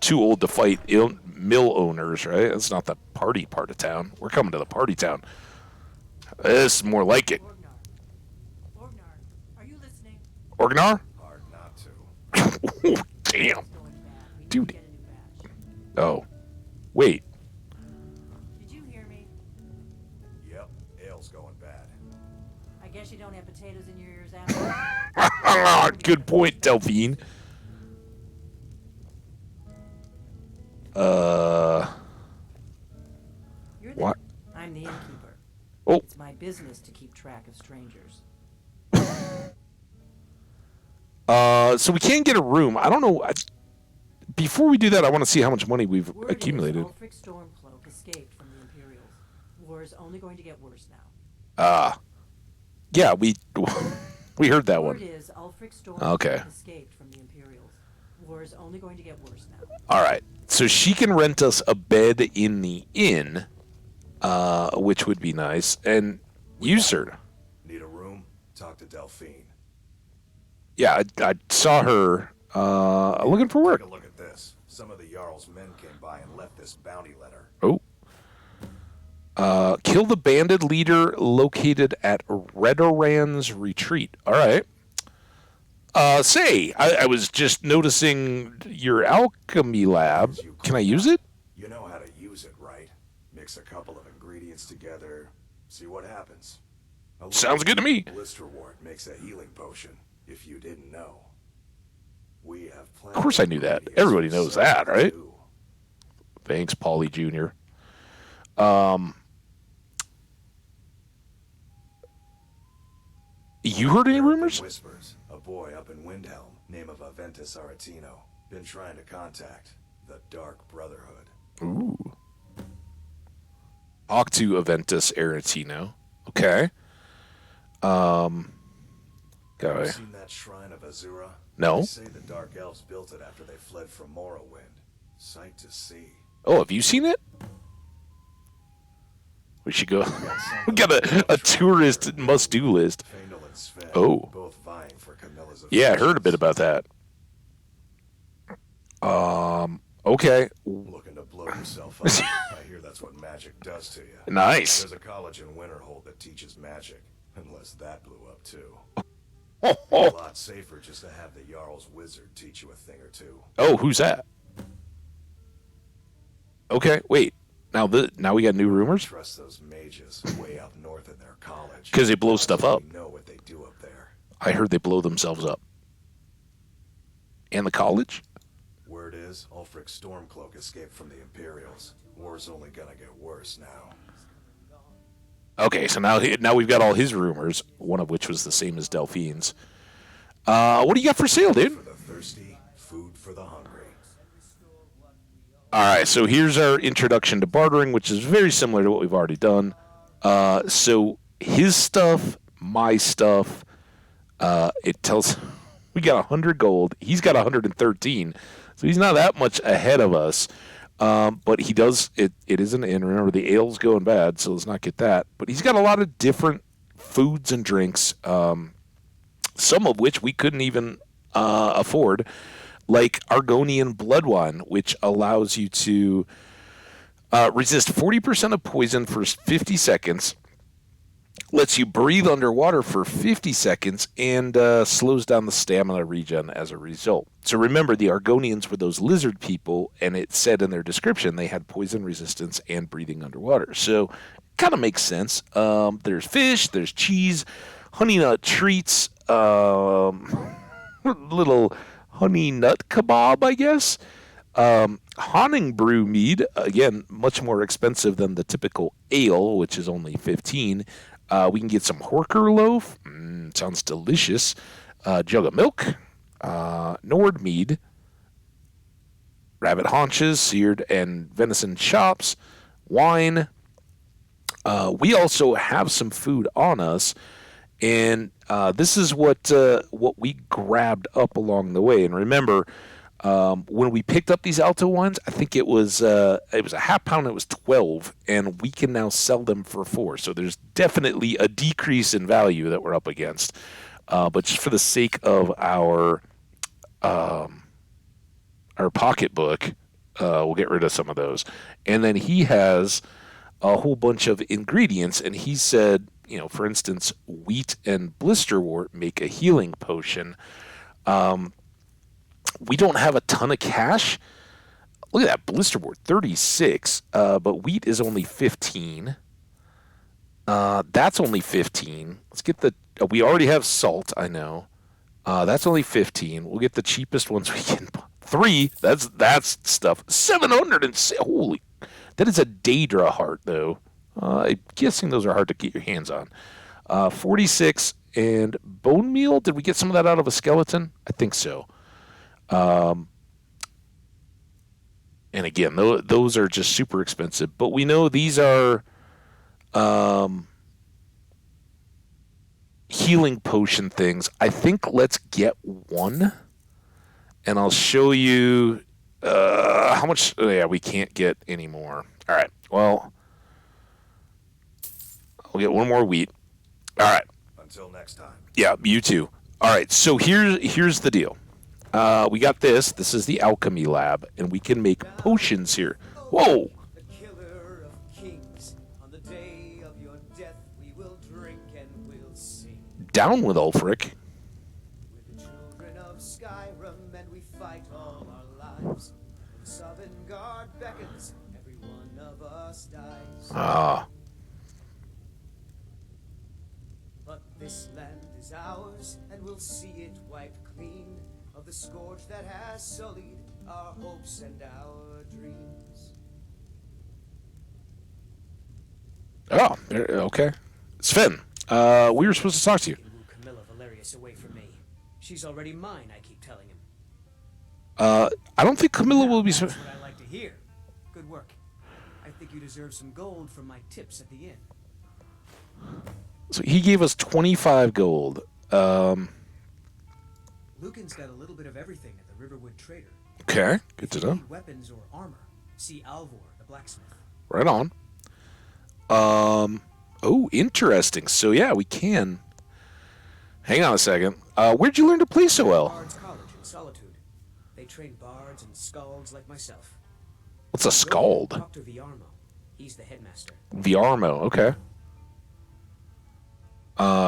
too old to fight mill owners, right? That's not the party part of town. We're coming to the party town. This is more like it. Orgnar, are you listening? Orgnar? Hard not to. Oh, damn. Dude. Dude. Oh. Wait. Did you hear me? Yep, ale's going bad. I guess you don't have potatoes in your ears after. Good point, Delphine. You're the... What? I'm the innkeeper. Oh. It's my business to keep track of strangers. So we can't get a room. I don't know. Before we do that, I want to see how much money we've Word accumulated. is Ulfric Stormcloak escaped from the Imperials. War is only going to get worse now. Yeah, we heard that Word one. is Ulfric Stormcloak Okay. escaped from the Imperials. War is only going to get worse now. All right. So she can rent us a bed in the inn, which would be nice, and use her. Need a room? Talk to Delphine. Yeah, I saw her looking for work. Take a look at this. Some of the Jarl's men came by and left this bounty letter. Oh. Kill the bandit leader located at Redorand's retreat. All right. I was just noticing your alchemy lab. Can I use it? You know how to use it, right? Mix a couple of ingredients together, see what happens. Sounds good to me. Blisterwort makes a healing potion, if you didn't know. We have plenty Of course I knew that. ingredients Everybody for knows some that, right? too. Thanks, Paulie Jr. You heard any rumors? Whispers. A boy up in Windhelm, name of Aventus Aretino, been trying to contact the Dark Brotherhood. Ooh. Octu Aventus Aretino. Okay. Have you Okay. seen that shrine of Azura? No. They say the Dark Elves built it after they fled from Morrowind. Sight to see. Oh, have you seen it? We should go. We got a tourist must-do list. Faendal and Sven, Oh. both vying for Camilla's Yeah, I heard a affections. bit about that. Okay. Looking to blow blow yourself up. I hear that's what magic does to you. Nice. There's a college in Winterhold that teaches magic, unless that blew up too. Oh, A oh. lot safer just to have the Jarl's wizard teach you a thing or two. Oh, who's that? Okay, wait. Now we got new rumors? Trust those mages way up north in their college. Because they blow stuff up. You know what they do up there. I heard they blow themselves up. And the college? Word is, Ulfric's Stormcloak escaped from the Imperials. War's only gonna get worse now. Okay, so now we've got all his rumors, one of which was the same as Delphine's. What do you got for sale, dude? For the thirsty, food for the hungry. All right, so here's our introduction to bartering, which is very similar to what we've already done. So his stuff, my stuff, it tells we got 100 gold. He's got 113, so he's not that much ahead of us. But he does, it is an inn. Remember, the ale's going bad, so let's not get that. But he's got a lot of different foods and drinks, some of which we couldn't even afford, like Argonian blood wine, which allows you to resist 40% of poison for 50 seconds, lets you breathe underwater for 50 seconds, and slows down the stamina regen as a result. So remember, the Argonians were those lizard people, and it said in their description they had poison resistance and breathing underwater. So it kind of makes sense. There's fish, there's cheese, honey nut treats, little honey nut kebab, I guess. Honning brew mead, again, much more expensive than the typical ale, which is only 15. We can get some Horker loaf. Sounds delicious. Jug of milk. Nord mead. Rabbit haunches, seared and venison chops. Wine. We also have some food on us. And this is what we grabbed up along the way. And remember, when we picked up these Alto wines, I think it was a half pound. It was 12, and we can now sell them for 4. So there's definitely a decrease in value that we're up against. But just for the sake of our pocketbook, we'll get rid of some of those. And then he has a whole bunch of ingredients, and he said, for instance, wheat and blisterwort make a healing potion. We don't have a ton of cash. Look at that, blisterwort, 36, but wheat is only 15. That's only 15. Let's get we already have salt, I know. That's only 15. We'll get the cheapest ones we can. 3, that's stuff. 700 holy, that is a Daedra heart, though. I'm guessing those are hard to get your hands on. 46, and bone meal. Did we get some of that out of a skeleton? I think so. And again, those are just super expensive. But we know these are healing potion things. I think let's get one, and I'll show you how much. Oh, yeah, we can't get any more. All right. Well, I'll get one more wheat. All right. Until next time. Yeah, you too. All right. So here's the deal. We got this. This is the alchemy lab, and we can make potions here. Whoa! The killer of kings. On the day of your death, we will drink and we'll sing. Down with Ulfric. We're the children of Skyrim, and we fight all our lives. When Sovngarde beckons, every one of us dies. But this land is ours, and we'll see it wiped clean of the scourge that has sullied our hopes and our dreams. Oh, okay. Sven, we were supposed to talk to you. Woo Camilla Valerius away from me. She's already mine, I keep telling him. I don't think Camilla will be. That's what I like to hear. Good work. I think you deserve some gold from my tips at the inn. So he gave us 25 gold. Lucan's got a little bit of everything at the Riverwood Trader. Okay, good to If you know. need weapons or armor, see Alvor, the blacksmith. Right on. Oh, interesting. So yeah, we can. Hang on a second. Where'd you learn to play so well? Bard's College in Solitude. They train bards and skalds like myself. What's a scald? Dr. Viarmo. He's the headmaster. Viarmo, okay.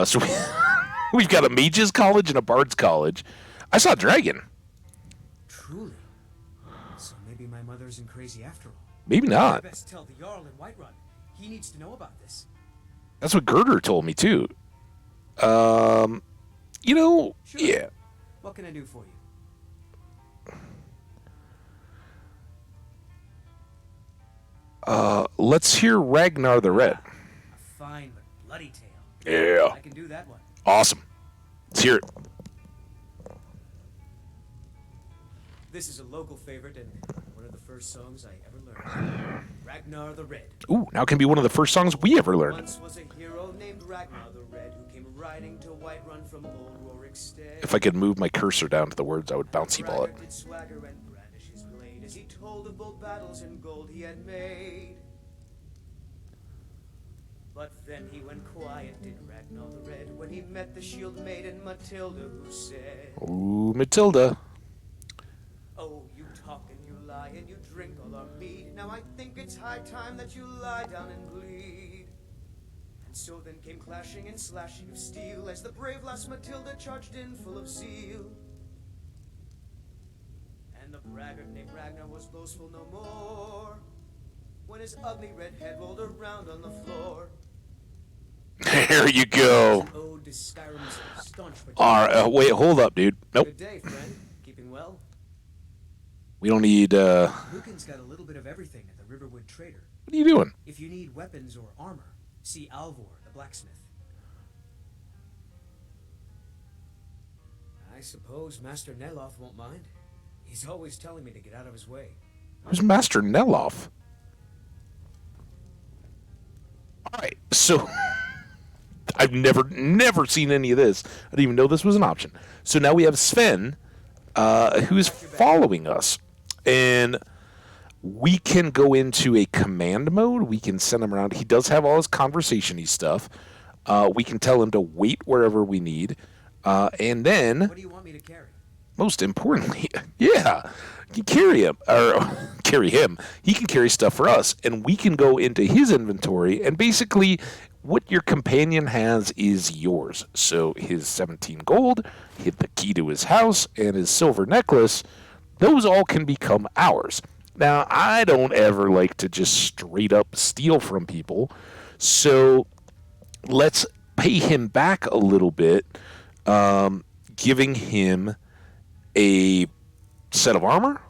So we've got a mage's college and a bard's college. I saw a dragon. Truly. So maybe my mother isn't crazy after all. Maybe not. Best tell the Jarl in Whiterun. He needs to know about this. That's what Girder told me too. You know, Sure. yeah. What can I do for you? Let's hear Ragnar the Red. A fine but bloody tale. Yeah. I can do that one. Awesome. Let's hear it. This is a local favorite and one of the first songs I ever learned. Ragnar the Red. Ooh, now can be one of the first songs we ever learned. Once was a hero named Ragnar the Red who came riding to Whiterun from old Rorik's stead. If I could move my cursor down to the words, I would bouncy ball it. Braggart did swagger and brandish his blade as he told of bold battles and gold he had made. But then he went quiet, did Ragnar the Red, when he met the shield maiden Matilda, who said, Ooh, Matilda. "Oh, you talk and you lie and you drink all our mead. Now I think it's high time that you lie down and bleed." And so then came clashing and slashing of steel as the brave lass Matilda charged in full of zeal. And the braggart named Ragnar was boastful no more when his ugly red head rolled around on the floor. There you go. Ode to Skyrim's staunch All right, wait, hold up, dude. Nope. Good day, friend. Keeping well? We don't need, Lucan's got a little bit of everything at the Riverwood Trader. What are you doing? If you need weapons or armor, see Alvor, the blacksmith. I suppose Master Neloth won't mind. He's always telling me to get out of his way. Who's Master Neloth? All right, so I've never seen any of this. I didn't even know this was an option. So now we have Sven, who is following us, and we can go into a command mode. We can send him around. He does have all his conversation-y stuff. We can tell him to wait wherever we need, and then, What do you want me to carry? most importantly, yeah, you can carry him or carry him. He can carry stuff for us, and we can go into his inventory, and basically what your companion has is yours. So his 17 gold, hit the key to his house, and his silver necklace, those all can become ours. Now, I don't ever like to just straight up steal from people, so let's pay him back a little bit, giving him a set of armor,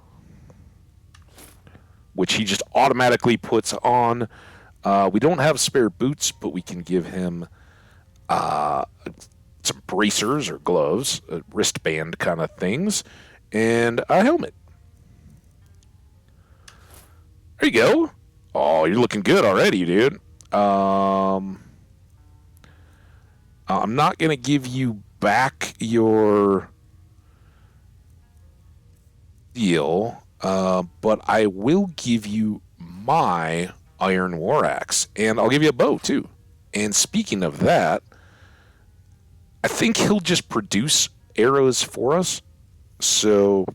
which he just automatically puts on. We don't have spare boots, but we can give him some bracers or gloves, wristband kind of things, and a helmet. There you go. Oh, you're looking good already, dude. I'm not going to give you back your deal, but I will give you my iron war axe, and I'll give you a bow too. And speaking of that, I think he'll just produce arrows for us. So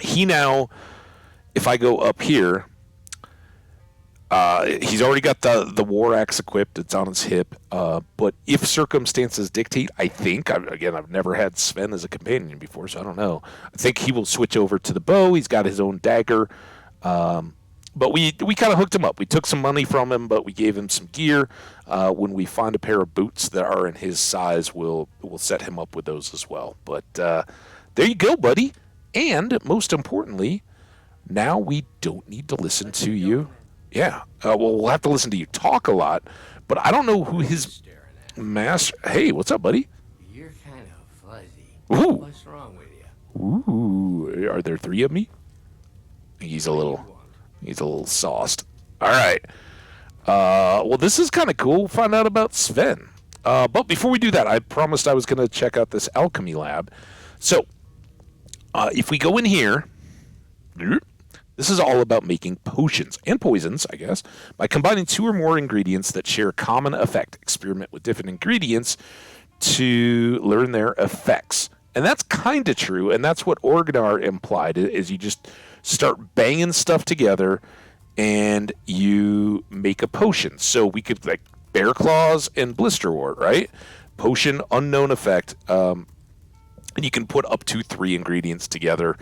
he now, if I go up here, he's already got the war axe equipped. It's on his hip. But if circumstances dictate, I think, I've never had Sven as a companion before, so I don't know. I think he will switch over to the bow. He's got his own dagger. But we kind of hooked him up. We took some money from him, but we gave him some gear. When we find a pair of boots that are in his size, we'll set him up with those as well. But there you go, buddy. And most importantly, now we don't need to listen to you. Yeah. Well, we'll have to listen to you talk a lot, but I don't know who his master... Hey, what's up, buddy? You're kind of fuzzy. Ooh. What's wrong with you? Ooh. Are there three of me? He's a little sauced. All right. Well, this is kind of cool. We'll find out about Sven. But before we do that, I promised I was going to check out this alchemy lab. So, if we go in here... This is all about making potions and poisons, I guess, by combining two or more ingredients that share a common effect. Experiment with different ingredients to learn their effects. And that's kind of true, and that's what Orgnar implied, is you just start banging stuff together and you make a potion. So we could, like, Bear Claws and Blisterwort, right? Potion, unknown effect, and you can put up to 3 ingredients together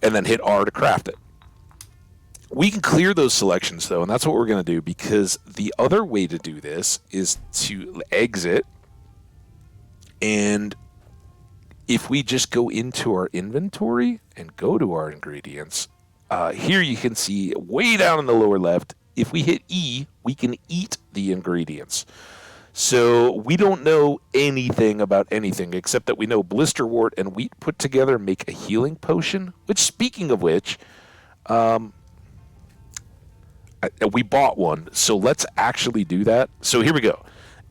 and then hit R to craft it. We can clear those selections, though, and that's what we're going to do, because the other way to do this is to exit, and if we just go into our inventory and go to our ingredients, here you can see way down in the lower left, if we hit E, we can eat the ingredients. So we don't know anything about anything, except that we know Blisterwort and wheat put together make a healing potion, which, speaking of which, we bought one. So let's actually do that. So here we go.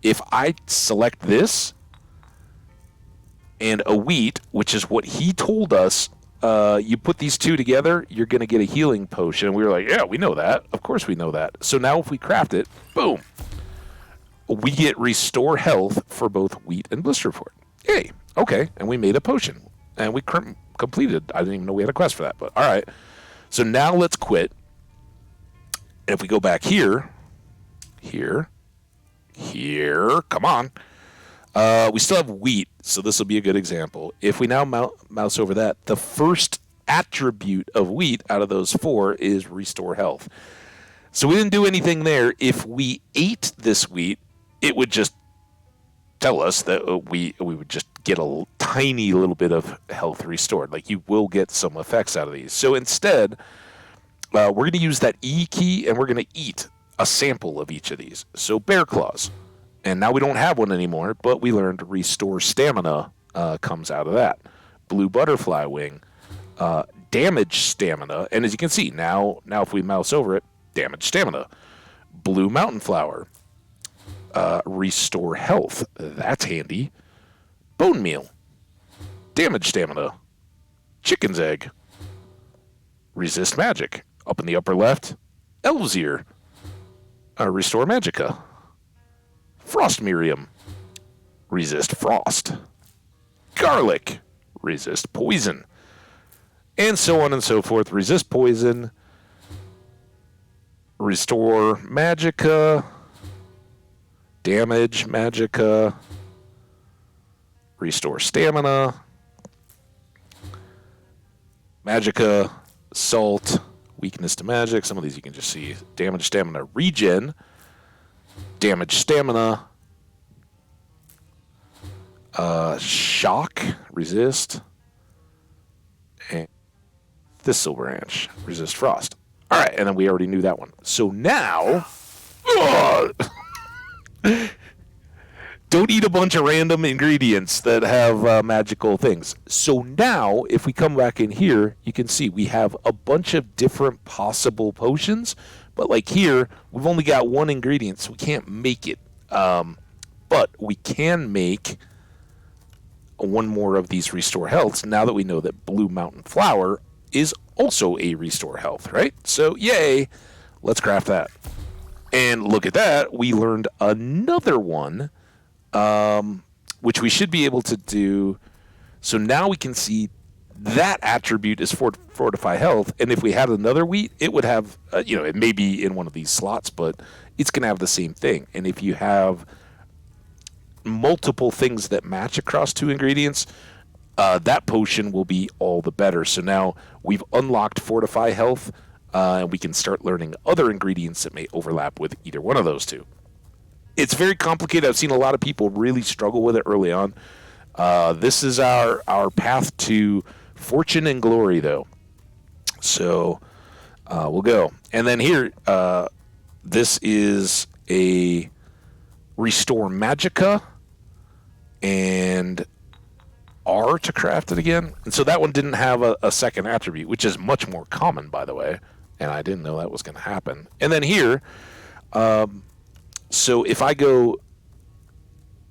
If I select this and a wheat, which is what he told us, you put these two together, you're going to get a healing potion. And we were like, yeah, we know that. Of course we know that. So now if we craft it, boom, we get restore health for both wheat and Blisterwort. Yay. Okay. And we made a potion. And we completed. I didn't even know we had a quest for that. But all right. So now let's quit. And if we go back here, come on. We still have wheat, so this will be a good example. If we now mouse over that, the first attribute of wheat out of those 4 is restore health. So we didn't do anything there. If we ate this wheat, it would just tell us that we would just get a tiny little bit of health restored. Like, you will get some effects out of these. So instead, we're going to use that E key, and we're going to eat a sample of each of these. So Bear Claws. And now we don't have one anymore, but we learned restore stamina comes out of that. Blue Butterfly Wing, damage stamina. And as you can see, now if we mouse over it, damage stamina. Blue Mountain Flower, restore health. That's handy. Bone Meal, damage stamina. Chicken's Egg, resist magic. Up in the upper left, Elf's Ear, restore magicka. Frost Miriam, resist frost. Garlic, resist poison. And so on and so forth. Resist poison, restore magicka, damage magicka, restore stamina, magicka, salt, weakness to magic. Some of these you can just see. Damage, stamina, regen. Damage, stamina. Shock, resist. And Thistle Branch, resist frost. All right, and then we already knew that one. So now, don't eat a bunch of random ingredients that have magical things. So now, if we come back in here, you can see we have a bunch of different possible potions. But like here, we've only got 1 ingredient, so we can't make it. But we can make 1 more of these restore healths now that we know that Blue Mountain Flower is also a restore health, right? So yay, let's craft that. And look at that, we learned another one, which we should be able to do. So now we can see that attribute is fortify health, and if we had another wheat, it would have, it may be in one of these slots, but it's going to have the same thing. And if you have multiple things that match across 2 ingredients, that potion will be all the better. So now we've unlocked fortify health, and we can start learning other ingredients that may overlap with either one of those 2. It's very complicated. I've seen a lot of people really struggle with it early on. This is our path to fortune and glory, though. So we'll go. And then here, this is a restore magicka and R to craft it again. And so that one didn't have a second attribute, which is much more common, by the way. And I didn't know that was going to happen. And then here, so if I go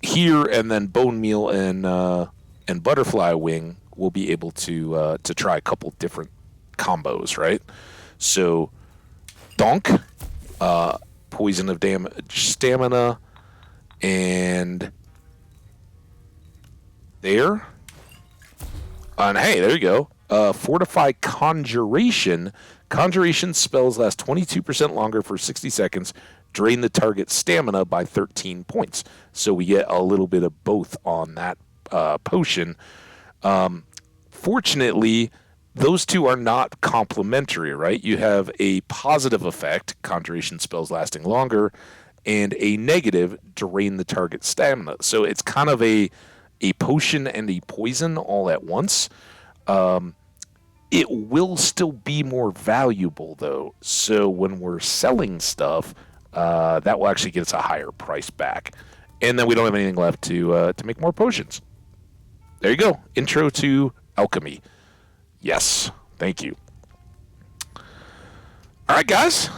here and then bone meal and butterfly wing, we'll be able to try a couple different combos, right? So donk, poison of damage stamina, and there. And hey, there you go. Fortify Conjuration. Conjuration spells last 22% longer for 60 seconds. Drain the target's stamina by 13 points. So we get a little bit of both on that potion. Fortunately, those two are not complementary, right? You have a positive effect, Conjuration spells lasting longer, and a negative, drain the target's stamina. So it's kind of a potion and a poison all at once. It will still be more valuable, though. So when we're selling stuff, that will actually get us a higher price back. And then we don't have anything left to make more potions. There you go. Intro to alchemy. Yes. Thank you. All right, guys.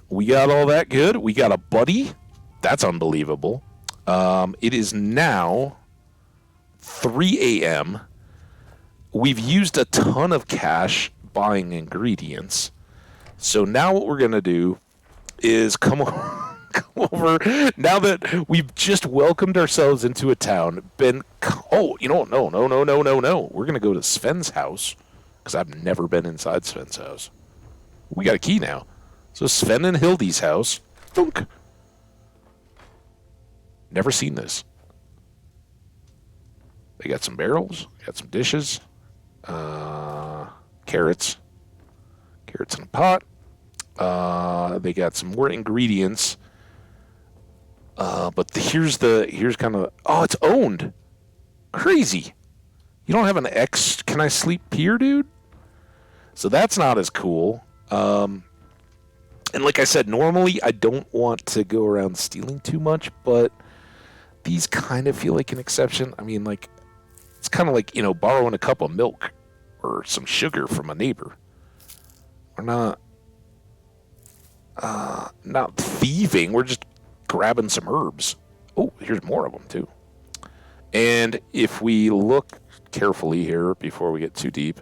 We got all that good. We got a buddy. That's unbelievable. It is now 3 a.m. We've used a ton of cash buying ingredients. So now what we're going to do is come over. Now that we've just welcomed ourselves into a town, no. We're going to go to Sven's house because I've never been inside Sven's house. We got a key now. So Sven and Hildy's house. Dunk. Never seen this. They got some barrels, got some dishes, carrots in a pot. They got some more ingredients. But here's kind of, it's owned. Crazy. You don't have an X, can I sleep here, dude? So that's not as cool. And like I said, normally I don't want to go around stealing too much, but these kind of feel like an exception. I mean, like, it's kind of like, borrowing a cup of milk or some sugar from a neighbor. We're not thieving. We're just grabbing some herbs. Oh, here's more of them, too. And if we look carefully here before we get too deep,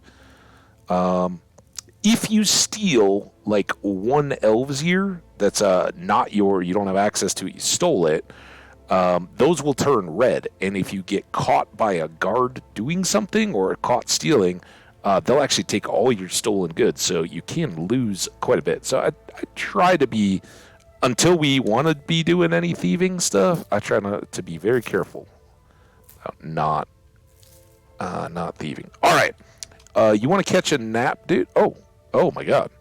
if you steal, like, one elves ear that's not you don't have access to it, you stole it, those will turn red. And if you get caught by a guard doing something or caught stealing, they'll actually take all your stolen goods. So you can lose quite a bit. So I try to be, until we want to be doing any thieving stuff, I try to be very careful about not thieving. All right. You want to catch a nap, dude? Oh my God.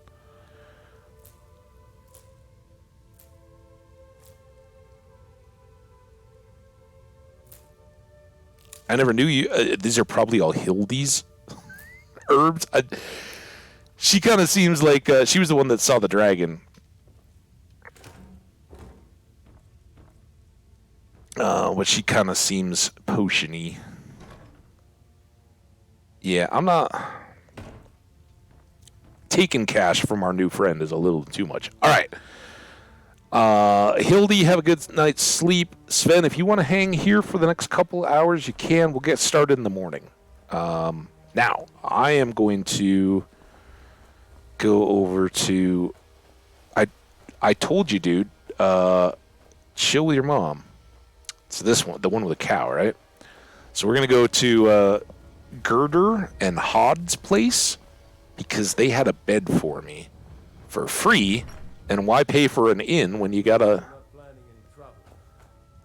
I never knew you. These are probably all Hildy's herbs. She kind of seems like she was the one that saw the dragon. But she kind of seems potion-y. Yeah, I'm not... Taking cash from our new friend is a little too much. All right. Hildy, have a good night's sleep. Sven, if you want to hang here for the next couple hours, you can. We'll get started in the morning. Now, I am going to go over to... I told you, dude, chill with your mom. It's this one, the one with the cow, right? So we're going to go to Girder and Hod's place because they had a bed for me for free. And why pay for an inn when you got a... Not planning any trouble.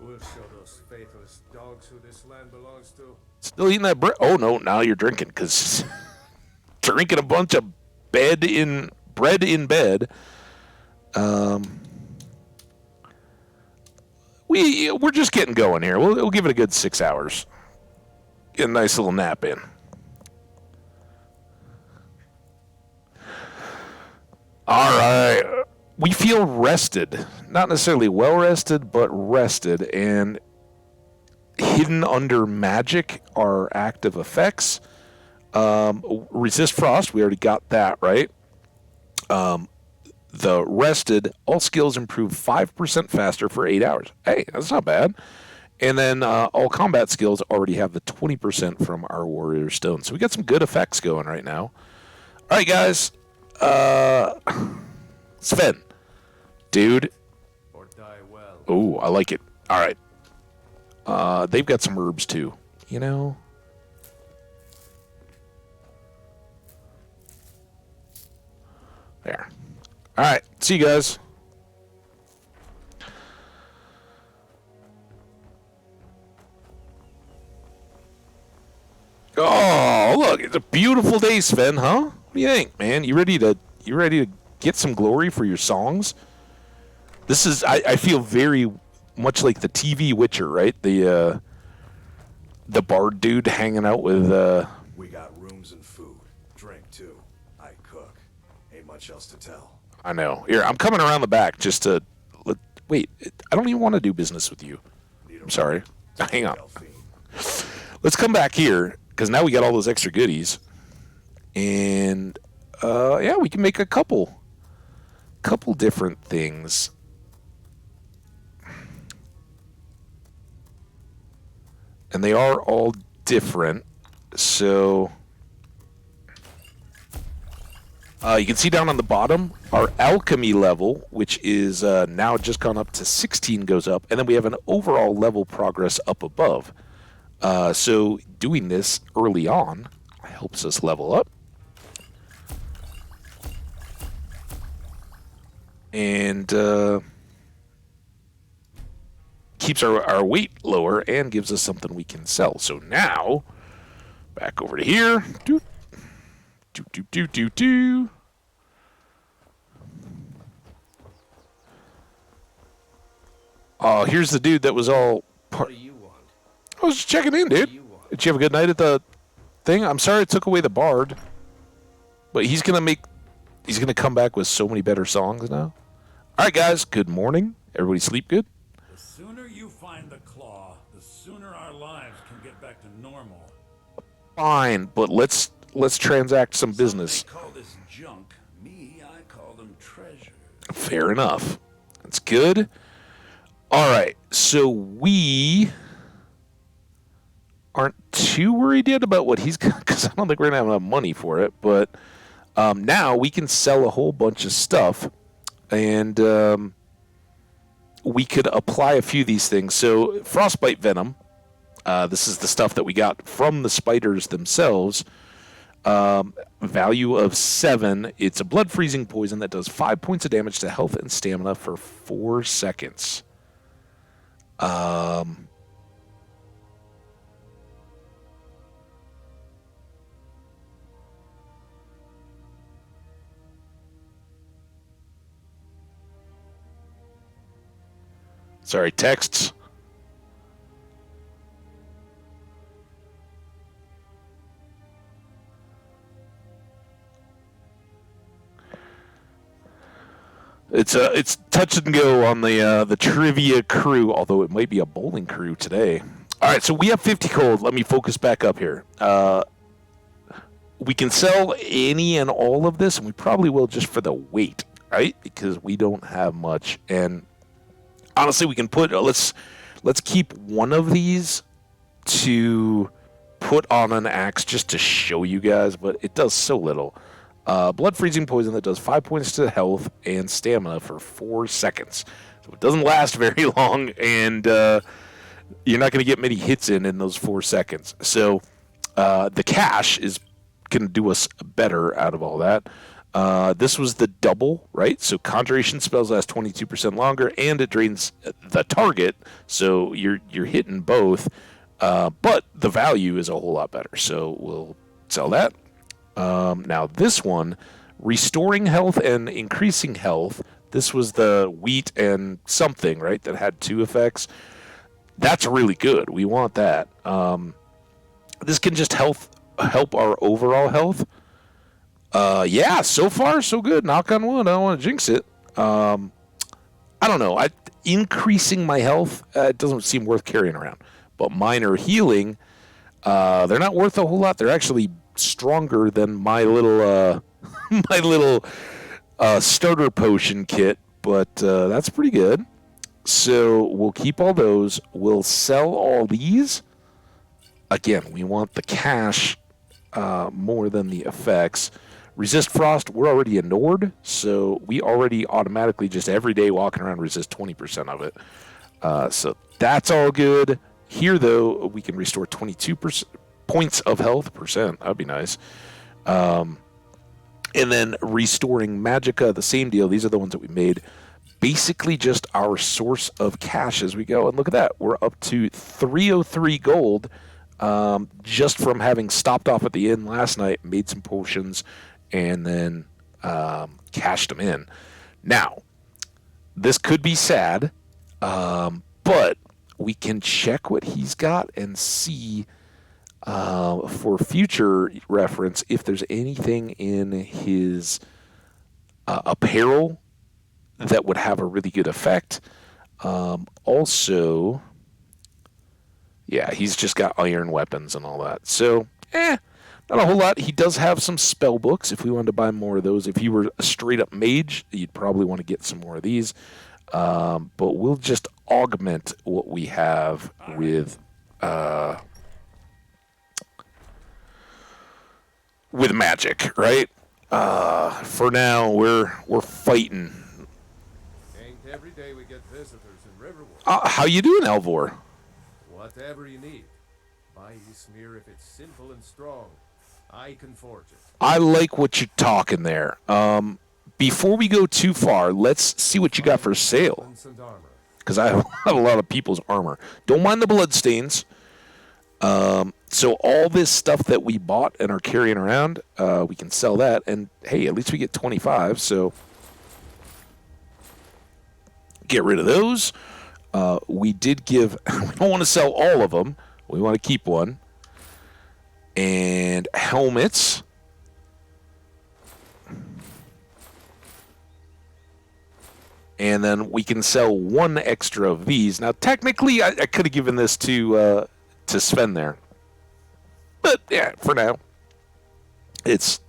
We'll show those faithless dogs who this land belongs to. Still eating that bread? Oh, no, now you're drinking because drinking a bunch of bread in bed. We're just getting going here. We'll give it a good 6 hours. Get a nice little nap in. All right. We feel rested. Not necessarily well rested, but rested. And hidden under magic are active effects. Resist frost, we already got that, right? The rested, all skills improve 5% faster for 8 hours. Hey, that's not bad. And then all combat skills already have the 20% from our warrior stone. So we got some good effects going right now. All right, guys. Sven. Dude. Or die well. Oh, I like it. All right. They've got some herbs too. You know? There. All right. See you guys. Oh, look, it's a beautiful day, Sven, huh? What do you think, man? You ready to get some glory for your songs? This is I feel very much like the TV Witcher, right? The bard dude hanging out with We got rooms and food. Drink too. I cook. Ain't much else to tell. I know. Here, I'm coming around the back just to wait, I don't even want to do business with you. I'm sorry. Hang on. Let's come back here. Because now we got all those extra goodies. And, yeah, we can make a couple different things. And they are all different. So, you can see down on the bottom, our alchemy level, which is now just gone up to 16, goes up. And then we have an overall level progress up above. So doing this early on helps us level up. And keeps our weight lower and gives us something we can sell. So now, back over to here. Do. Oh, here's the dude that was all... What do you want? I was just checking in, dude. Did you have a good night at the thing? I'm sorry it took away the bard. But he's gonna come back with so many better songs now. Alright guys, good morning. Everybody sleep good? The sooner you find the claw, the sooner our lives can get back to normal. Fine, but let's transact some business. They call this junk. Me, I call them treasures. Fair enough. That's good. Alright, so we aren't too worried yet about what he's got, because I don't think we're going to have enough money for it, but now we can sell a whole bunch of stuff, and we could apply a few of these things. So frostbite venom, this is the stuff that we got from the spiders themselves, value of 7. It's a blood freezing poison that does 5 points of damage to health and stamina for 4 seconds. Sorry, texts. It's touch and go on the trivia crew, although it might be a bowling crew today. All right, so we have 50 gold. Let me focus back up here. We can sell any and all of this, and we probably will just for the weight, right? Because we don't have much. And honestly, we can put let's keep one of these to put on an axe just to show you guys, but it does so little. Blood freezing poison that does 5 points to health and stamina for 4 seconds. So it doesn't last very long, and you're not going to get many hits in those 4 seconds. So the cash is going to do us better out of all that. This was the double, right? So conjuration spells last 22% longer, and it drains the target, so you're hitting both. But the value is a whole lot better, so we'll sell that. Now this one, restoring health and increasing health. This was the wheat and something, right? That had 2 effects. That's really good. We want that. This can just help our overall health. Yeah, so far so good. Knock on wood. I don't want to jinx it. I don't know. Increasing my health doesn't seem worth carrying around. But minor healing, they're not worth a whole lot. They're actually stronger than my little starter potion kit, but that's pretty good. So we'll keep all those. We'll sell all these. Again, we want the cash more than the effects. Resist frost, we're already a Nord, so we already automatically just every day walking around resist 20% of it. So that's all good. Here, though, we can restore 22% points of health percent. That'd be nice. And then restoring Magicka, the same deal. These are the ones that we made. Basically just our source of cash as we go. And look at that. We're up to 303 gold just from having stopped off at the inn last night, made some potions, and then cashed them in. Now, this could be sad, but we can check what he's got and see for future reference if there's anything in his apparel that would have a really good effect. Also, yeah, he's just got iron weapons and all that. So, not a whole lot. He does have some spell books if we wanted to buy more of those. If you were a straight up mage, you'd probably want to get some more of these. But we'll just augment what we have with magic, right? For now, we're fighting. Ain't every day we get visitors in Riverwood. How you doing, Alvor? Whatever you need. Buy you smear if it's simple and strong. I can forge it. I like what you're talking there. Before we go too far, let's see what you got for sale. Because I have a lot of people's armor. Don't mind the bloodstains. So all this stuff that we bought and are carrying around, we can sell that. And, hey, at least we get 25, so get rid of those. We did give... we don't want to sell all of them. We want to keep one. And helmets. And then we can sell one extra of these. Now, technically, I could have given this to Sven there. But, yeah, for now. It's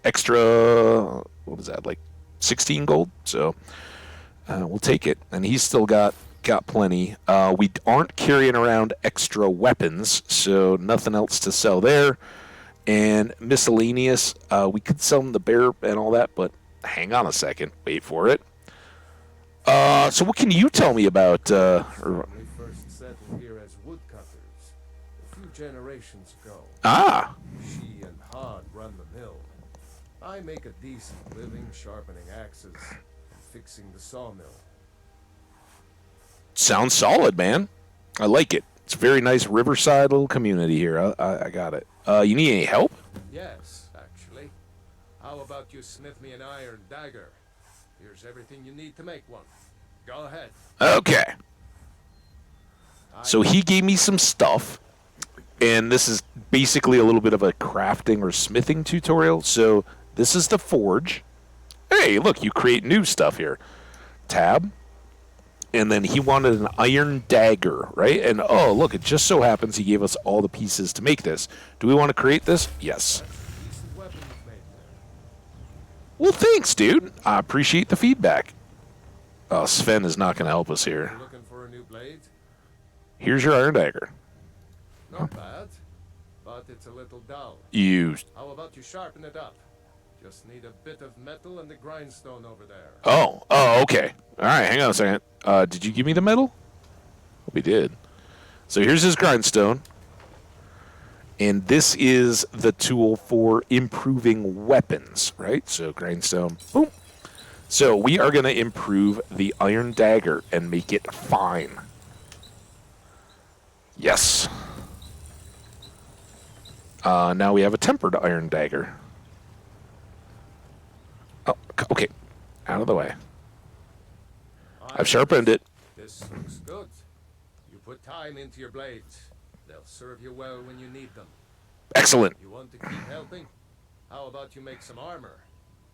extra, what was that, like 16 gold? So, we'll take it. And he's still got plenty. We aren't carrying around extra weapons, so nothing else to sell there. And miscellaneous, we could sell him the bear and all that, but hang on a second. Wait for it. So what can you tell me about... We first settled here as woodcutters a few generations ago. Ah. She and Hod run the mill. I make a decent living sharpening axes and fixing the sawmill. Sounds solid, man. I like it. It's a very nice riverside little community here. I got it. You need any help? Yes, actually. How about you smith me an iron dagger? Here's everything you need to make one. Go ahead. Okay. So he gave me some stuff, and this is basically a little bit of a crafting or smithing tutorial. So this is the forge. Hey, look, you create new stuff here. Tab. And then he wanted an iron dagger, right? And, oh, look, it just so happens he gave us all the pieces to make this. Do we want to create this? Yes. Well, thanks, dude. I appreciate the feedback. Oh, Sven is not going to help us here. You're looking for a new blade? Here's your iron dagger. Not bad, but it's a little dull. How about you sharpen it up? Just need a bit of metal and the grindstone over there. Oh, okay. All right, hang on a second. Did you give me the metal? We did. So here's his grindstone. And this is the tool for improving weapons, right? So grindstone, boom. So we are going to improve the iron dagger and make it fine. Yes. Now we have a tempered iron dagger. Oh, okay. Out of the way. I've sharpened it. This looks good. You put time into your blades. They'll serve you well when you need them. Excellent. You want to keep helping? How about you make some armor?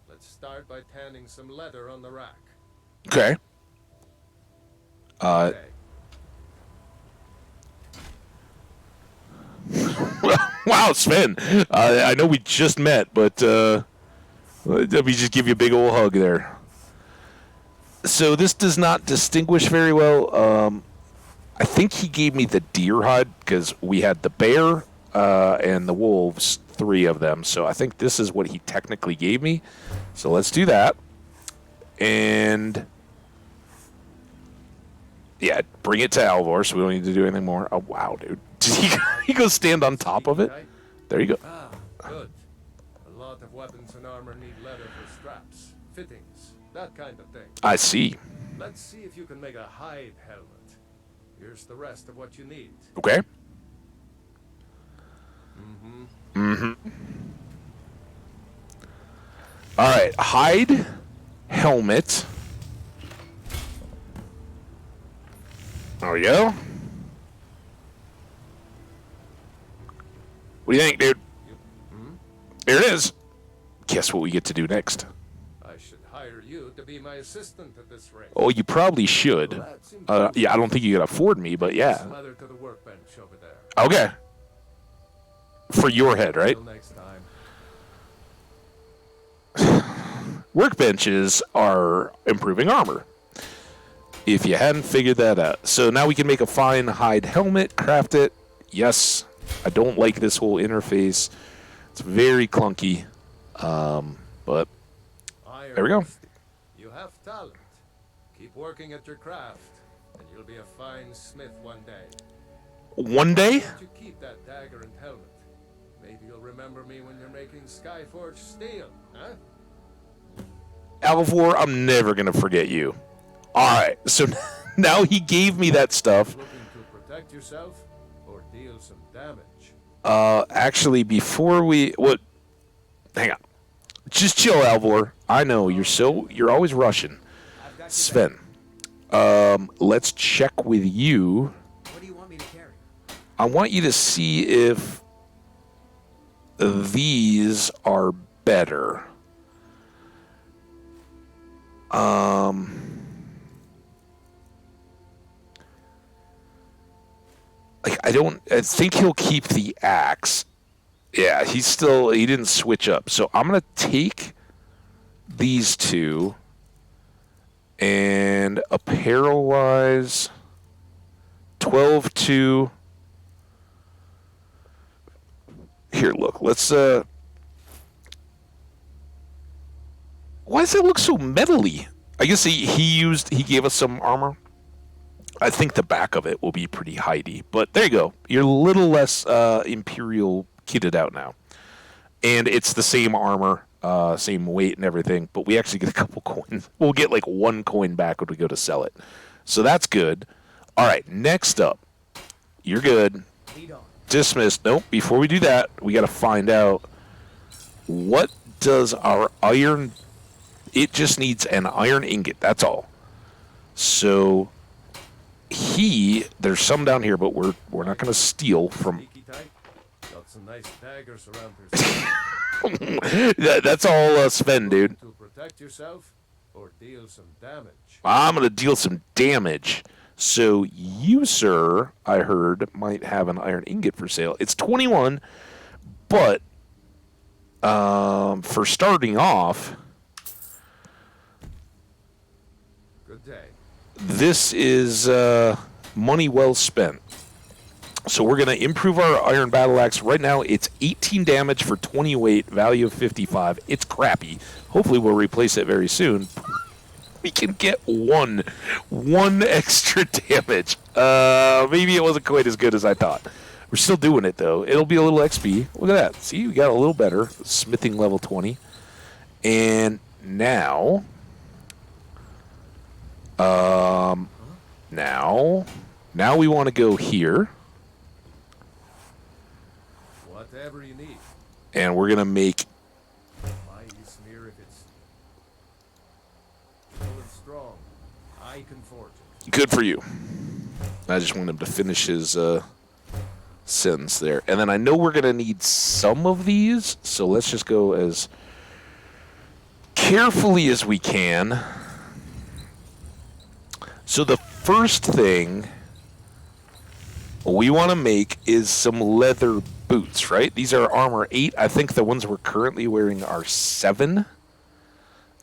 Let's start by tanning some leather on the rack. Okay. Wow, Sven. I know we just met, but let me just give you a big old hug there. So this does not distinguish very well. I think he gave me the deer hide because we had the bear and the wolves, 3 of them. So I think this is what he technically gave me. So let's do that. And yeah, bring it to Alvor so we don't need to do anything more. Oh, wow, dude. Did he go stand on top of it? There you go. Good. A lot of weapons and armor need leather for straps, fittings, that kind of thing. I see. Let's see if you can make a hide helmet. Here's the rest of what you need. Okay. All right, hide, helmet. There we go. What do you think, dude? There it is. Guess what we get to do next? I should hire you to be my assistant at this rate. Oh, you probably should. Yeah, I don't think you could afford me, but yeah. Some leather to the workbench over there. Okay. For your head, right? Till next time. Workbenches are improving armor. If you hadn't figured that out. So now we can make a fine hide helmet, craft it. Yes, I don't like this whole interface. It's very clunky. But there we go. You have talent. Keep working at your craft, and you'll be a fine smith one day. One day? You keep that dagger and helmet. Maybe you'll remember me when you're making Skyforge steel, huh? Alvor, I'm never going to forget you. All right, so now he gave me that stuff. Looking to protect yourself or deal some damage? Actually, before we... Hang on. Just chill, Alvor. I know, you're always rushing. Sven, let's check with you. What do you want me to carry? I want you to see if these are better. I think he'll keep the axe. Yeah, he didn't switch up. So I'm going to take these two and apparel-wise 12-2. Here, look. Let's why does it look so metally? I guess he gave us some armor. I think the back of it will be pretty hidey, but there you go. You're a little less Imperial kitted out now. And it's the same armor, same weight and everything, but we actually get a couple coins. We'll get like 1 coin back when we go to sell it. So that's good. All right, next up. You're good. Dismissed. Nope, before we do that, we got to find out what does our iron... It just needs an iron ingot, that's all. So... There's some down here, but we're not going to steal from... Got some nice daggers around That's all Sven, dude. To protect yourself or deal some damage. I'm going to deal some damage. So you, sir, I heard, might have an iron ingot for sale. It's 21, but for starting off... Good day. This is money well spent. So we're going to improve our iron battle axe. Right now, it's 18 damage for 20 weight, value of 55. It's crappy. Hopefully, we'll replace it very soon. We can get one extra damage. Maybe it wasn't quite as good as I thought. We're still doing it, though. It'll be a little XP. Look at that. See, we got a little better. Smithing level 20. And now... Now we want to go here. Whatever you need. And we're going to make... Mighty smear if it's full and strong. I can forge it. Good for you. I just want him to finish his sentence there. And then I know we're going to need some of these, so let's just go as carefully as we can. So the first thing we want to make is some leather boots, right? These are armor 8. I think the ones we're currently wearing are 7.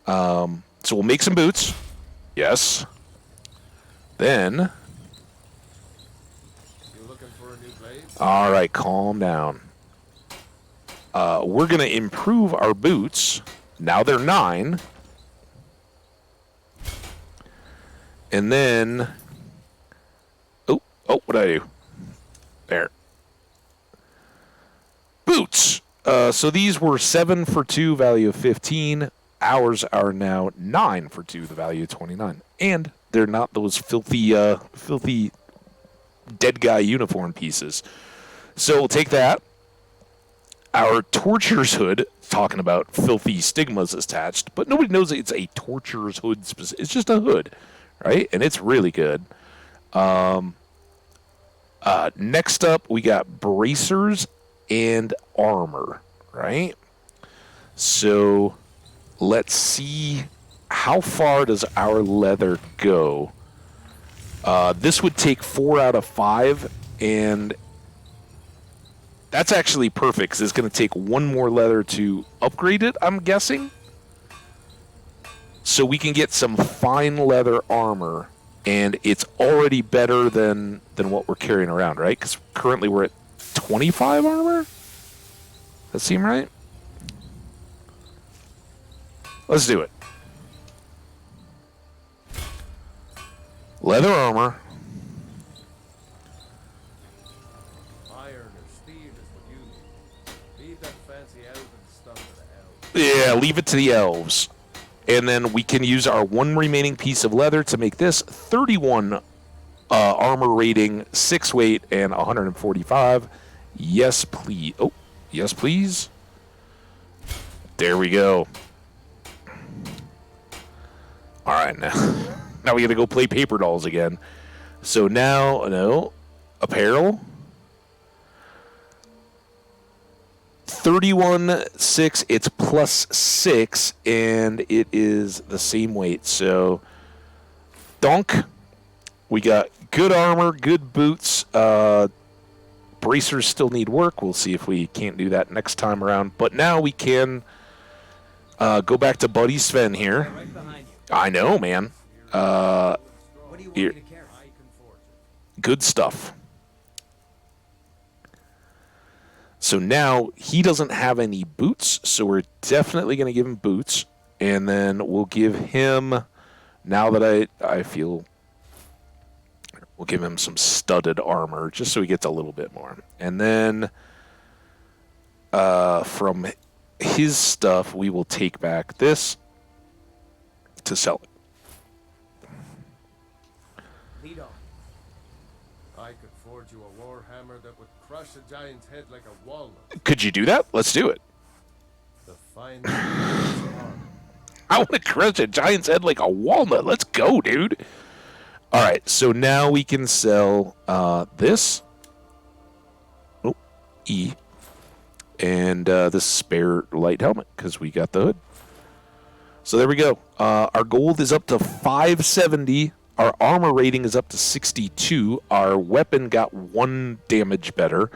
So we'll make some boots. Yes. Then... You looking for a new blade? All right, calm down. We're going to improve our boots. Now they're 9. And then... Oh, what did I do? There. Boots. So these were 7 for 2, value of 15. Ours are now 9 for 2, the value of 29. And they're not those filthy dead guy uniform pieces. So we'll take that. Our torturer's hood, talking about filthy stigmas attached, but nobody knows it's a torturer's hood. It's just a hood, right? And it's really good. Next up, we got bracers and armor, right? So let's see, how far does our leather go? This would take 4 out of 5, and that's actually perfect because it's going to take 1 more leather to upgrade it, I'm guessing. So we can get some fine leather armor, and it's already better than what we're carrying around, right? Because currently we're at 25 armor? Does that seem right? Let's do it. Leather armor. Yeah, leave it to the elves. And then we can use our 1 remaining piece of leather to make this 31 armor rating, 6 weight, and 145. Yes, please. Oh, yes, please. There we go. All right, now we got to go play paper dolls again. So now, no, apparel. 31.6, it's plus 6, and it is the same weight. So, donk. We got good armor, good boots. Bracers still need work. We'll see if we can't do that next time around. But now we can go back to Buddy Sven here. Right behind you. I know, man. What do you want Here. me to carry? Good stuff. So now he doesn't have any boots, so we're definitely going to give him boots. And then we'll give him, now that I feel, we'll give him some studded armor just so he gets a little bit more. And then from his stuff, we will take back this to sell it. Lead on. I could forge you a war hammer that would crush a giant's head like a walnut. Could you do that? Let's do it. The fine I want to crush a giant's head like a walnut. Let's go, dude. All right, so now we can sell this. Oh, E. And this spare light helmet because we got the hood. So there we go. Our gold is up to 570. Our armor rating is up to 62. Our weapon got 1 damage better.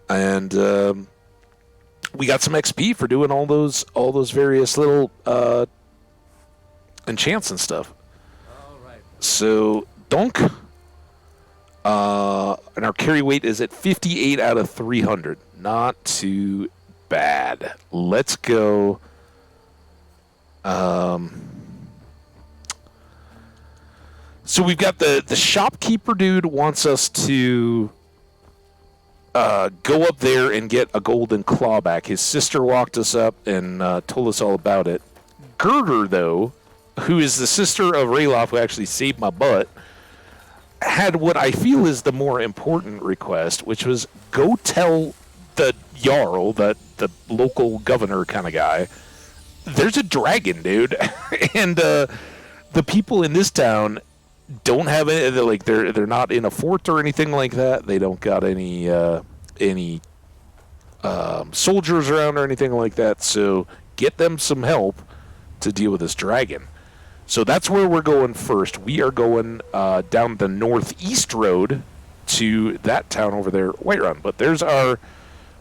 And we got some XP for doing all those various little enchants and stuff. All right. So, donk. And our carry weight is at 58 out of 300. Not too bad. Let's go. So we've got the shopkeeper dude wants us to go up there and get a golden clawback. His sister walked us up and told us all about it. Gerder, though, who is the sister of Ralof, who actually saved my butt, had what I feel is the more important request, which was go tell the Jarl, the local governor kind of guy, there's a dragon, dude. And the people in this town don't have any, like they're not in a fort or anything like that. They don't got any soldiers around or anything like that. So get them some help to deal with this dragon. So that's where we're going first. We are going down the northeast road to that town over there, Whiterun. But there's our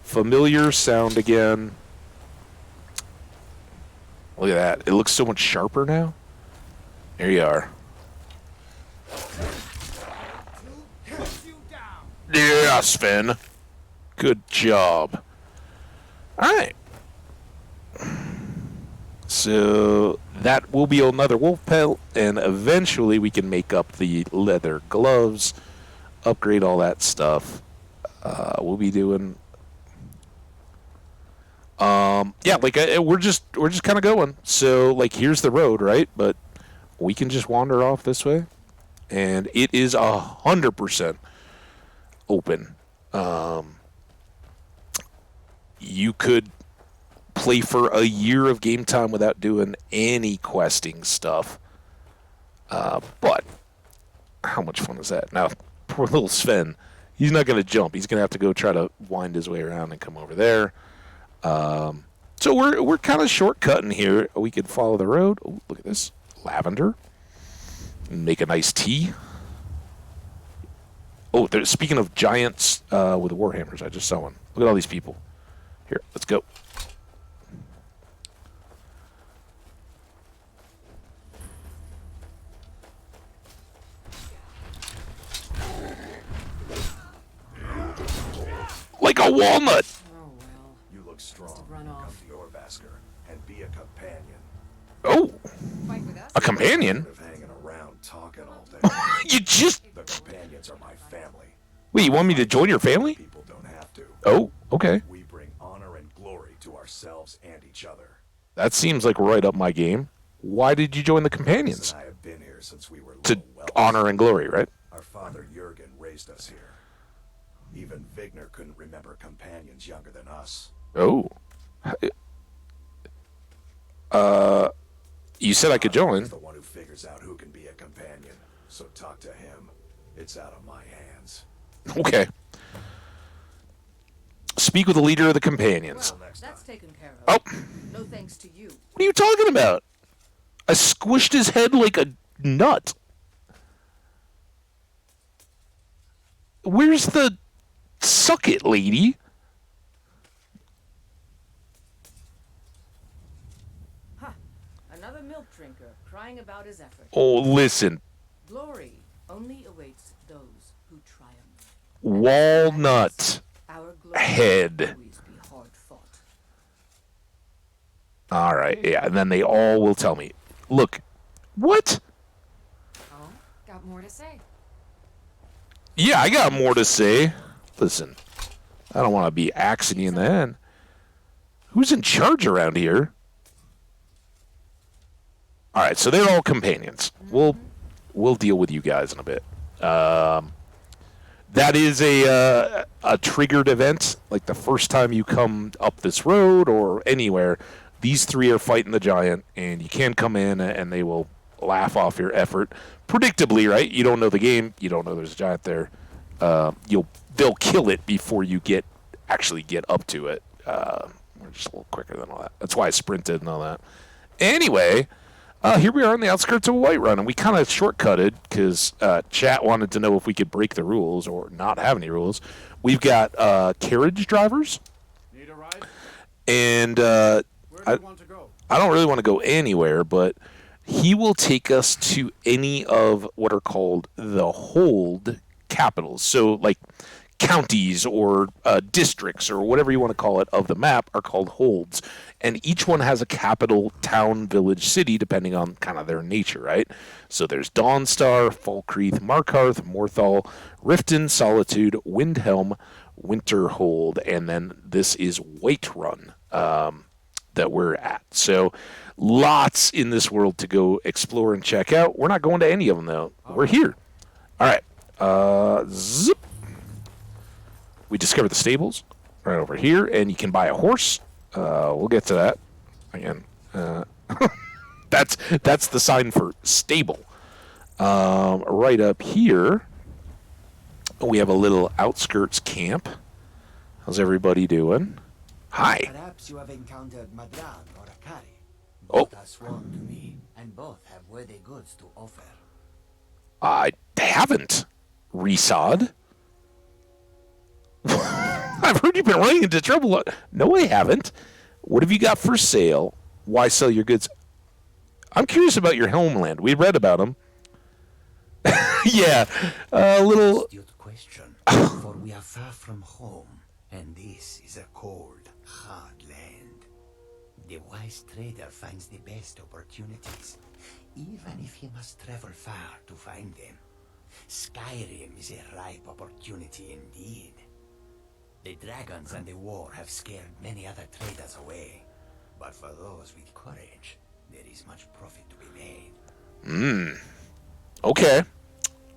familiar sound again. Look at that. It looks so much sharper now. There you are. Yeah, Sven. Good job. All right. So that will be another wolf pelt, and eventually we can make up the leather gloves, upgrade all that stuff. We'll be doing Yeah, like we're just kind of going. So like here's the road, right? But we can just wander off this way, and it is 100% open. You could play for a year of game time without doing any questing stuff. But how much fun is that? Now, poor little Sven, he's not going to jump. He's going to have to go try to wind his way around and come over there. So we're kind of shortcutting here. We could follow the road. Oh, look at this. Lavender. Make a nice tea. Oh, speaking of giants with warhammers, I just saw one. Look at all these people. Here, let's go. Like a walnut. Oh, well. You look strong. Run Come off. to your Vasker and be a companion. Oh, Fight with us? a companion? Instead of hanging around talking all day. You just... The companions are my family. Wait, you want me to join your family? People don't have to. Oh, okay. We bring honor and glory to ourselves and each other. That seems like right up my game. Why did you join the companions? I have been here since we were To little whelps. honor and glory, right? Our father Jurgen raised us here. Even Vigner couldn't remember companions younger than us. Oh. You said I could join. He's the one who figures out who can be a companion. So talk to him. It's out of my hands. Okay. Speak with the leader of the companions. Well, that's taken care of. Oh, No thanks to you. what are you talking about? I squished his head like a nut. Where's the... Suck it, lady. Huh. Another milk drinker crying about his effort. Oh, listen. Glory only awaits those who triumph. Walnut Our glory head. will always be hard fought. All right, yeah, and then they all will tell me. Look, what? Oh, got more to say. Yeah, I got more to say. Listen, I don't want to be axing you in the head. Who's in charge around here? All right, so they're all companions. We'll deal with you guys in a bit. That is a triggered event. Like the first time you come up this road or anywhere, these three are fighting the giant, and you can come in and they will laugh off your effort. Predictably, right? You don't know the game. You don't know there's a giant there. They'll kill it before you actually get up to it. We're just a little quicker than all that. That's why I sprinted and all that. Anyway, here we are on the outskirts of Whiterun, and we kind of shortcutted because chat wanted to know if we could break the rules or not have any rules. We've got carriage drivers. Need a ride? And Where do you want to go? I don't really want to go anywhere, but he will take us to any of what are called the hold capitals. So, like, counties or districts or whatever you want to call it of the map are called holds. And each one has a capital, town, village, city, depending on kind of their nature, right? So there's Dawnstar, Falkreath, Markarth, Morthal, Riften, Solitude, Windhelm, Winterhold, and then this is Whiterun that we're at. So lots in this world to go explore and check out. We're not going to any of them, though. We're here. All right. Zip. We discovered the stables right over here, and you can buy a horse. We'll get to that again. That's the sign for stable. Right up here, we have a little outskirts camp. How's everybody doing? Hi. Perhaps you have encountered Madran or Akari. Oh. Both are sworn to me, and both have worthy goods to offer. I haven't, Resod. I've heard you've been running into trouble. No, I haven't. What have you got for sale? Why sell your goods? I'm curious about your homeland. We read about them. Yeah, a little... Astute question, for we are far from home, and this is a cold, hard land. The wise trader finds the best opportunities, even if he must travel far to find them. Skyrim is a ripe opportunity indeed. The dragons and the war have scared many other traders away. But for those with courage, there is much profit to be made. Okay.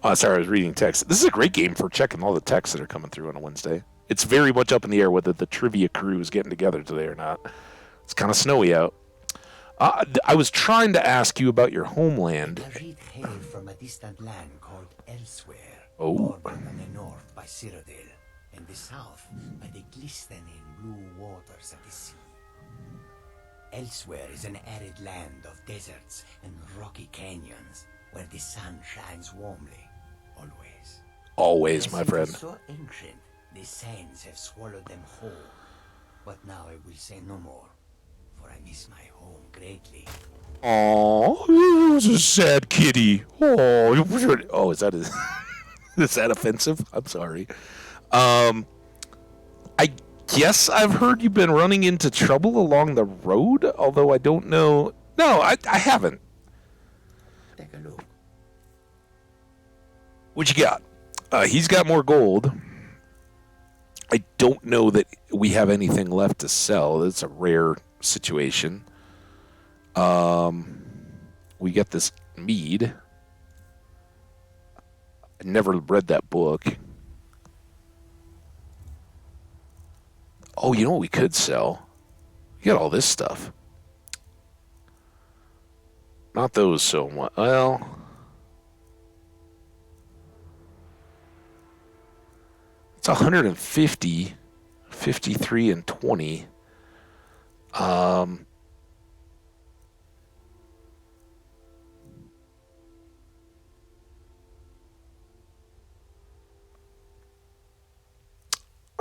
Oh, sorry, I was reading text. This is a great game for checking all the texts that are coming through on a Wednesday. It's very much up in the air whether the trivia crew is getting together today or not. It's kind of snowy out. I was trying to ask you about your homeland. The reed hail from a distant land called Elsewhere. Oh. Bordered on the north by Cyrodiil, and the south by the glistening blue waters of the sea. Elsewhere is an arid land of deserts and rocky canyons, where the sun shines warmly, always. Always, my friend. So ancient, the sands have swallowed them whole. But now I will say no more, for I miss my home greatly. Oh, it's a sad kitty. Oh, is that is that offensive? I'm sorry. I guess I've heard you've been running into trouble along the road, although I don't know. No, I haven't. Take a look. What you got? He's got more gold. I don't know that we have anything left to sell. It's a rare situation. We get this mead. I never read that book. Oh, you know what we could sell? We got all this stuff. Not those so much. Well, it's 150, 53, and 20.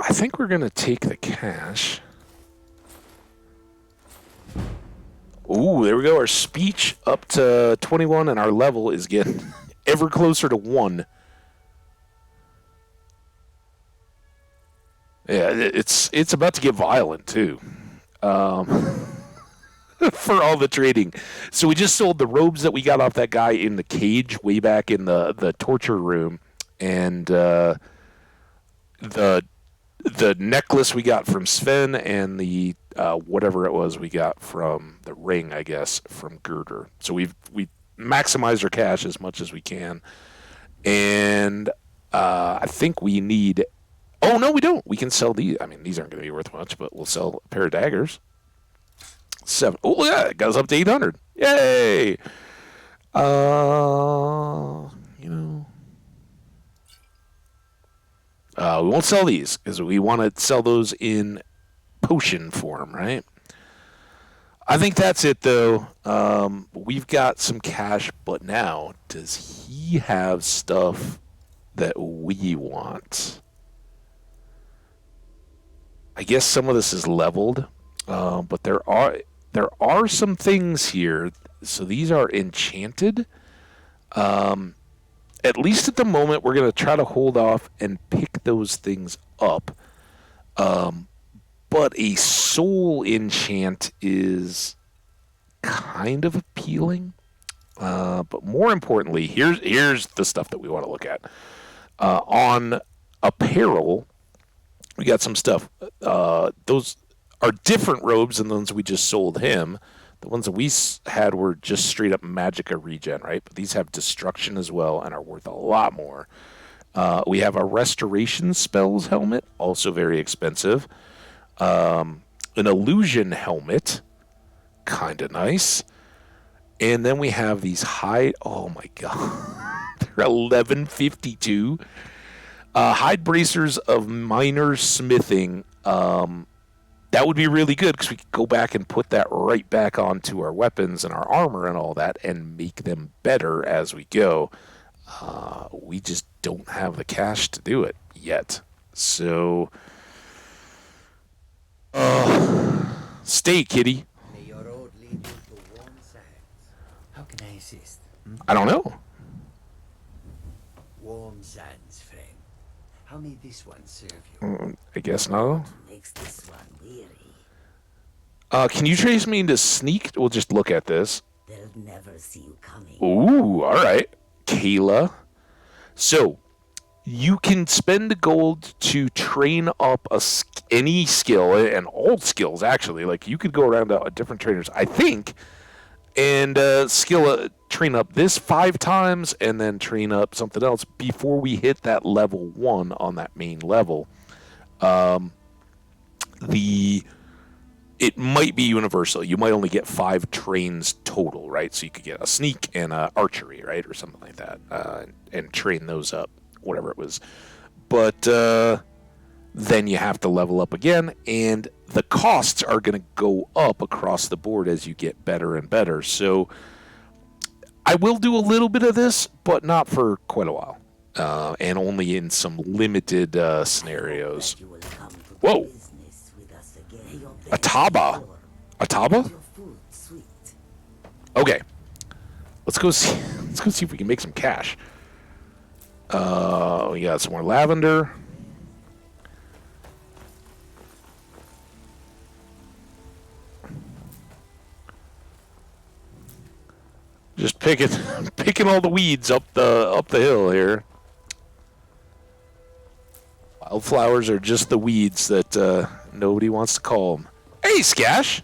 I think we're going to take the cash. Ooh, there we go. Our speech up to 21, and our level is getting ever closer to 1. Yeah, it's about to get violent, too. For all the trading. So we just sold the robes that we got off that guy in the cage way back in the torture room. And the necklace we got from Sven, and the whatever it was we got from the ring, I guess, from Girder. So we maximized our cash as much as we can, and I think we need. Oh no, we don't. We can sell these. I mean, these aren't going to be worth much, but we'll sell a pair of daggers. 7. Oh yeah, it goes up to 800. Yay! You know. We won't sell these because we want to sell those in potion form, right? I think that's it, though. We've got some cash, but now, does he have stuff that we want? I guess some of this is leveled, but there are some things here. So these are enchanted. At least at the moment, we're going to try to hold off and pick those things up. But a soul enchant is kind of appealing. But more importantly, here's the stuff that we want to look at. On apparel, we got some stuff. Those are different robes than the ones we just sold him. The ones that we had were just straight up magicka regen, right? But these have destruction as well and are worth a lot more. We have a restoration spells helmet, also very expensive. An illusion helmet, kind of nice. And then we have these hide. Oh my god, they're 1152. Hide bracers of minor smithing. That would be really good because we could go back and put that right back onto our weapons and our armor and all that and make them better as we go. We just don't have the cash to do it yet. So, stay, kitty. May your road lead you to warm sands. How can I assist? I don't know. Warm sands, friend. How may this one serve you? I guess no. Makes this one weary. Can you trace me into sneak? We'll just look at this. They'll never see you coming. Ooh, all right. Kayla. So, you can spend the gold to train up any skill, and all skills actually. Like you could go around to different trainers, I think, and train up this 5 times, and then train up something else before we hit that level 1 on that main level. It might be universal. You might only get 5 trains total, right? So you could get a sneak and a archery, right, or something like that, and train those up, whatever it was. But then you have to level up again, and the costs are going to go up across the board as you get better and better. So I will do a little bit of this, but not for quite a while, and only in some limited scenarios. Whoa. Ataba? Okay. Let's go see if we can make some cash. We got some more lavender. Just picking all the weeds up the hill here. Wildflowers are just the weeds that nobody wants to call them. Hey, Skash!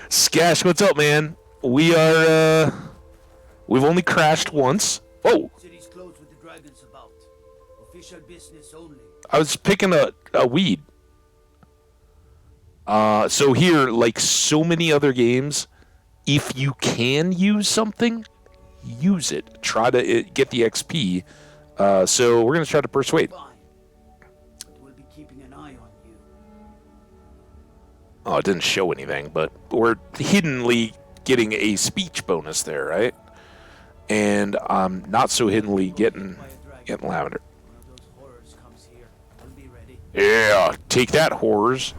Skash, what's up, man? We've only crashed once. Oh! City's closed with the dragons about. Official business only. I was picking a weed. So here, like so many other games, if you can use something, use it. Try to get the XP. So we're going to try to persuade. We'll be keeping an eye on you. Oh, it didn't show anything, but we're hiddenly getting a speech bonus there, right? And I'm not so hiddenly getting lavender. Yeah, take that, horrors.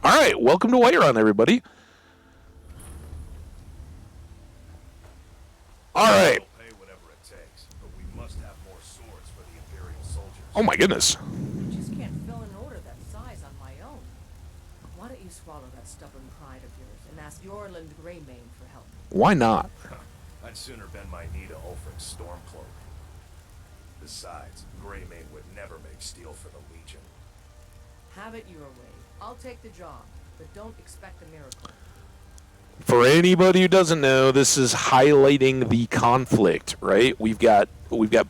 All right, welcome to Whiterun, everybody. All right. Oh my goodness. I just can't fill an order that size on my own. Why don't you swallow that stubborn pride of yours and ask Yorland Greymane for help? Why not? I'd sooner bend my knee to Ulfric's Stormcloak. Besides, Greymane would never make steel for the Legion. Have it your way. I'll take the job, but don't expect a miracle. For anybody who doesn't know, this is highlighting the conflict, right? We've got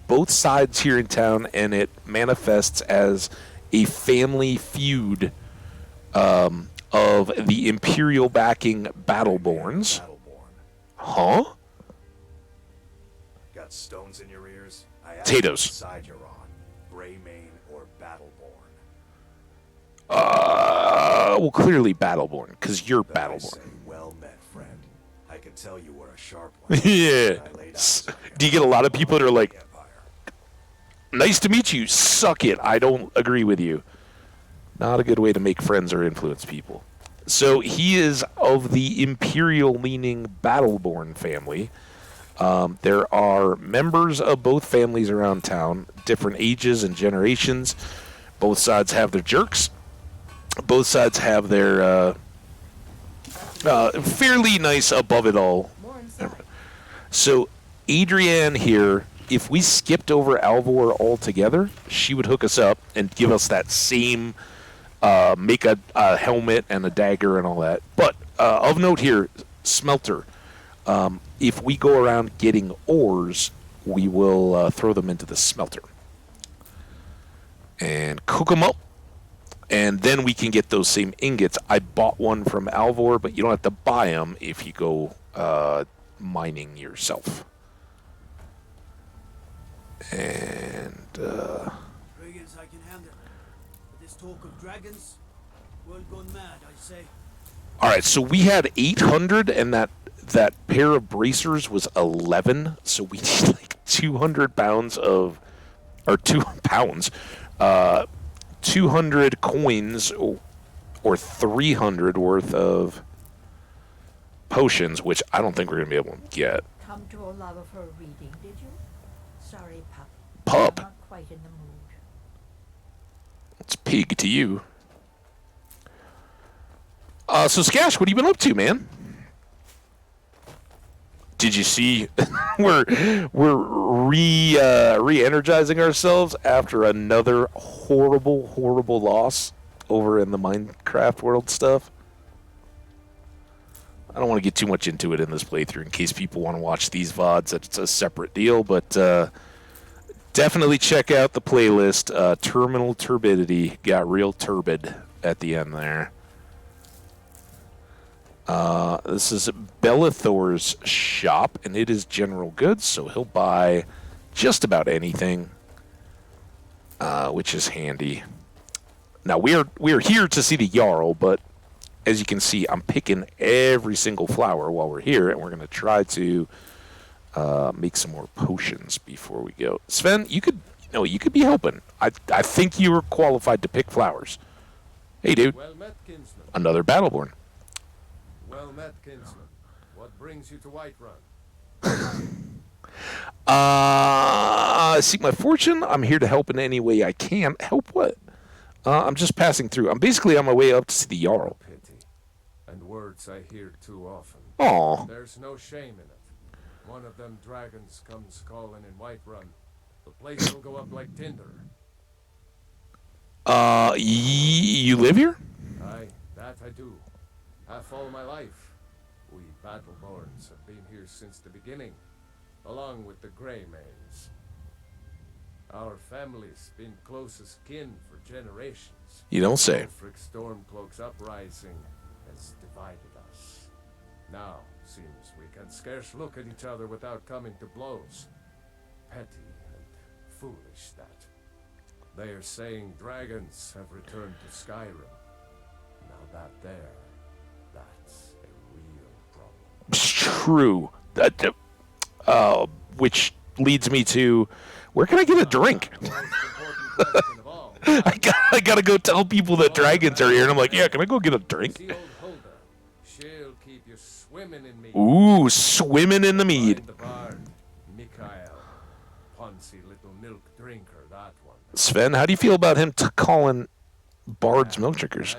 both sides here in town, and it manifests as a family feud of the Imperial backing Battleborns. Huh? Got stones in your ears? Potatoes. Side you're on, Greymane or Battleborn? Well, clearly Battleborn, because you're Battleborn. Well met, friend. I can tell you were a sharp one. Yeah. Do you get a lot of people that are like, nice to meet you, suck it, I don't agree with you? Not a good way to make friends or influence people. So he is of the Imperial-leaning Battleborn family. There are members of both families around town, different ages and generations. Both sides have their jerks. Both sides have their fairly nice above it all. So Adrienne here, if we skipped over Alvor altogether, she would hook us up and give us that same make a helmet and a dagger and all that. But of note here, smelter. If we go around getting ores, we will throw them into the smelter and cook them up. And then we can get those same ingots. I bought one from Alvor, but you don't have to buy them if you go mining yourself. And Dragons I can handle. But this talk of dragons, world gone mad, I say. all right, so we had 800, and that pair of bracers was 11. So we need like 200 pounds of, or 2 pounds. 200 coins or 300 worth of potions, which I don't think we're going to be able to get. Come to a love of her reading, did you? Sorry, pup. Pup? I'm not quite in the mood. It's pig to you. So Skash, what have you been up to, man? Did you see we're re-energizing ourselves after another horrible loss over in the Minecraft world stuff. I don't want to get too much into it in this playthrough in case people want to watch these VODs. It's a separate deal, but definitely check out the playlist. Terminal Turbidity got real turbid at the end there. This is Bellathor's shop, and it is general goods, so he'll buy just about anything, which is handy. Now, we're here to see the Jarl, but as you can see, I'm picking every single flower while we're here, and we're going to try to make some more potions before we go. Sven, you could be helping. I think you were qualified to pick flowers. Hey, dude. Well met, kinsman. Another Battleborn. Well met, kinsman. What brings you to Whiterun? Seek my fortune. I'm here to help in any way I can. Help what? I'm just passing through. I'm basically on my way up to see the Jarl. Pity. And words I hear too often. Aw. There's no shame in it. One of them dragons comes calling in Whiterun. The place will go up like tinder. You live here? Aye, that I do. Half all my life. We Battleborns have been here since the beginning, along with the Greymanes. Our family's been close as kin for generations. You don't say. Ulfric Stormcloak's uprising has divided us. Now, seems we can scarce look at each other without coming to blows. Petty and foolish that. They are saying dragons have returned to Skyrim. Now that's a real problem. It's true. Which leads me to, where can I get a drink? I gotta go tell people that dragons are here, and I'm like, yeah, can I go get a drink? She'll keep you swimming in mead. Ooh, swimming in the mead. The bard, Mikael, Poncy little milk drinker, that one. Sven, how do you feel about him calling bards milk drinkers?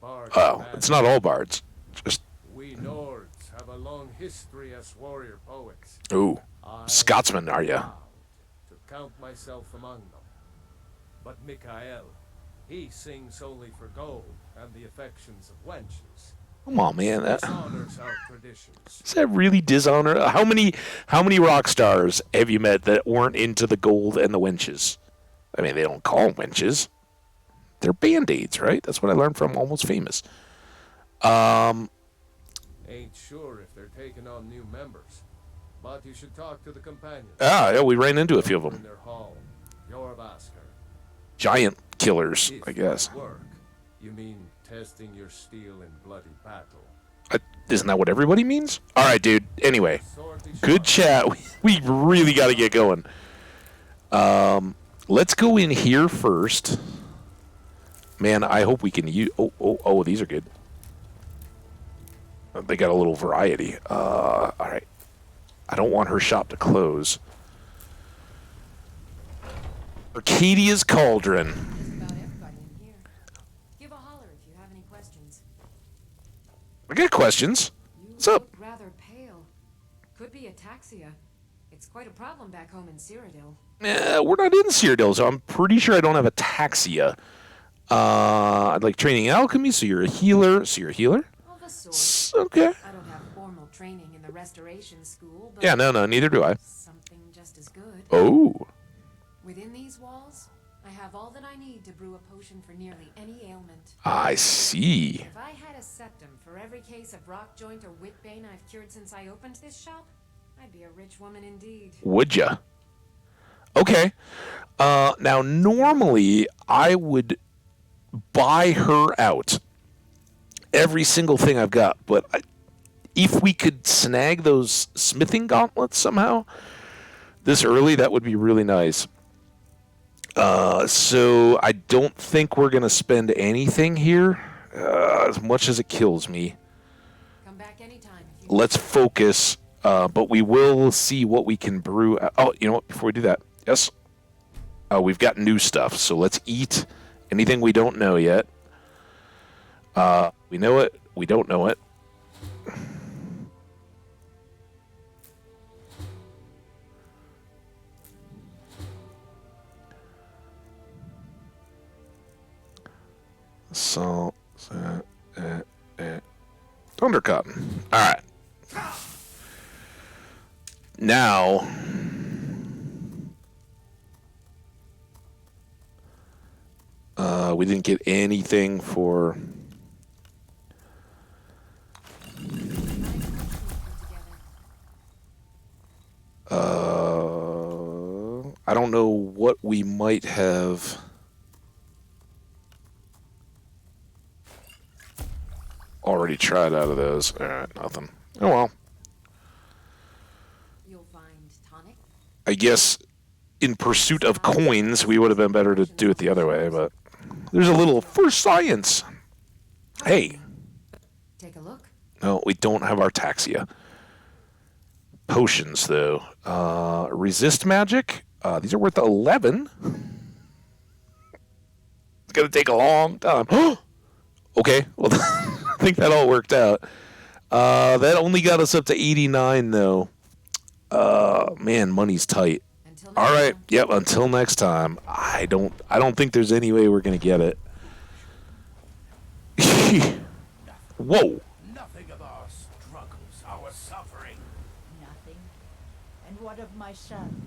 Oh, it's not all bards. Just we Nords have a long history as warrior poets. ooh, Scotsman, are ya? To count myself among them. But Mikael, he sings only for gold and the affections of wenches. Come on, man. Dishonors our traditions. Is that really dishonor? How many rock stars have you met that weren't into the gold and the wenches? I mean, they don't call them wenches. They're band-aids, right? That's what I learned from Almost Famous. Ain't sure if they're taking on new members, but you should talk to the companions. Yeah, we ran into a few of them. In their hall, your Vasker. Giant killers, I guess. Work. You mean testing your steel in bloody battle? Isn't that what everybody means? All right, dude. Anyway, good chat. We really got to get going. Let's go in here first. Man, I hope we can use... Oh, these are good. They got a little variety. All right. I don't want her shop to close. Arcadia's Cauldron. About everybody in here. Give a holler if you have any questions. I got questions. What's up? You look rather pale. Could be ataxia. It's quite a problem back home in Cyrodiil. We're not in Cyrodiil, so I'm pretty sure I don't have ataxia. I'd like training in alchemy, so you're a healer. So you're a healer? Of a sort. Okay. I don't have formal training in the restoration school, but... Yeah, no, neither do I. Something just as good. Oh. Within these walls, I have all that I need to brew a potion for nearly any ailment. I see. If I had a septum for every case of rock joint or whitbane I've cured since I opened this shop, I'd be a rich woman indeed. Would ya? Okay. Now, normally, I would buy her out. Every single thing I've got. But if we could snag those smithing gauntlets somehow this early, that would be really nice. So I don't think we're going to spend anything here, as much as it kills me. Come back anytime. Let's focus, but we will see what we can brew. Oh, you know what? Before we do that, yes, we've got new stuff, so let's eat anything we don't know yet. We know it. We don't know it. Thunder Cotton. All right. Now, we didn't get anything for. I don't know what we might have. Already tried out of those. All right, nothing. Oh well. You'll find tonic. I guess in pursuit of coins, we would have been better to do it the other way, but there's a little for science. Hey. Take a look. No, we don't have Artaxia. Potions, though. Resist magic. These are worth 11. It's going to take a long time. Okay, well, I think that all worked out. That only got us up to 89, though. Man, money's tight. All right, yep. Until next time. I don't think there's any way we're gonna get it. Whoa. Nothing of our struggles, our suffering. Nothing. And what of my son?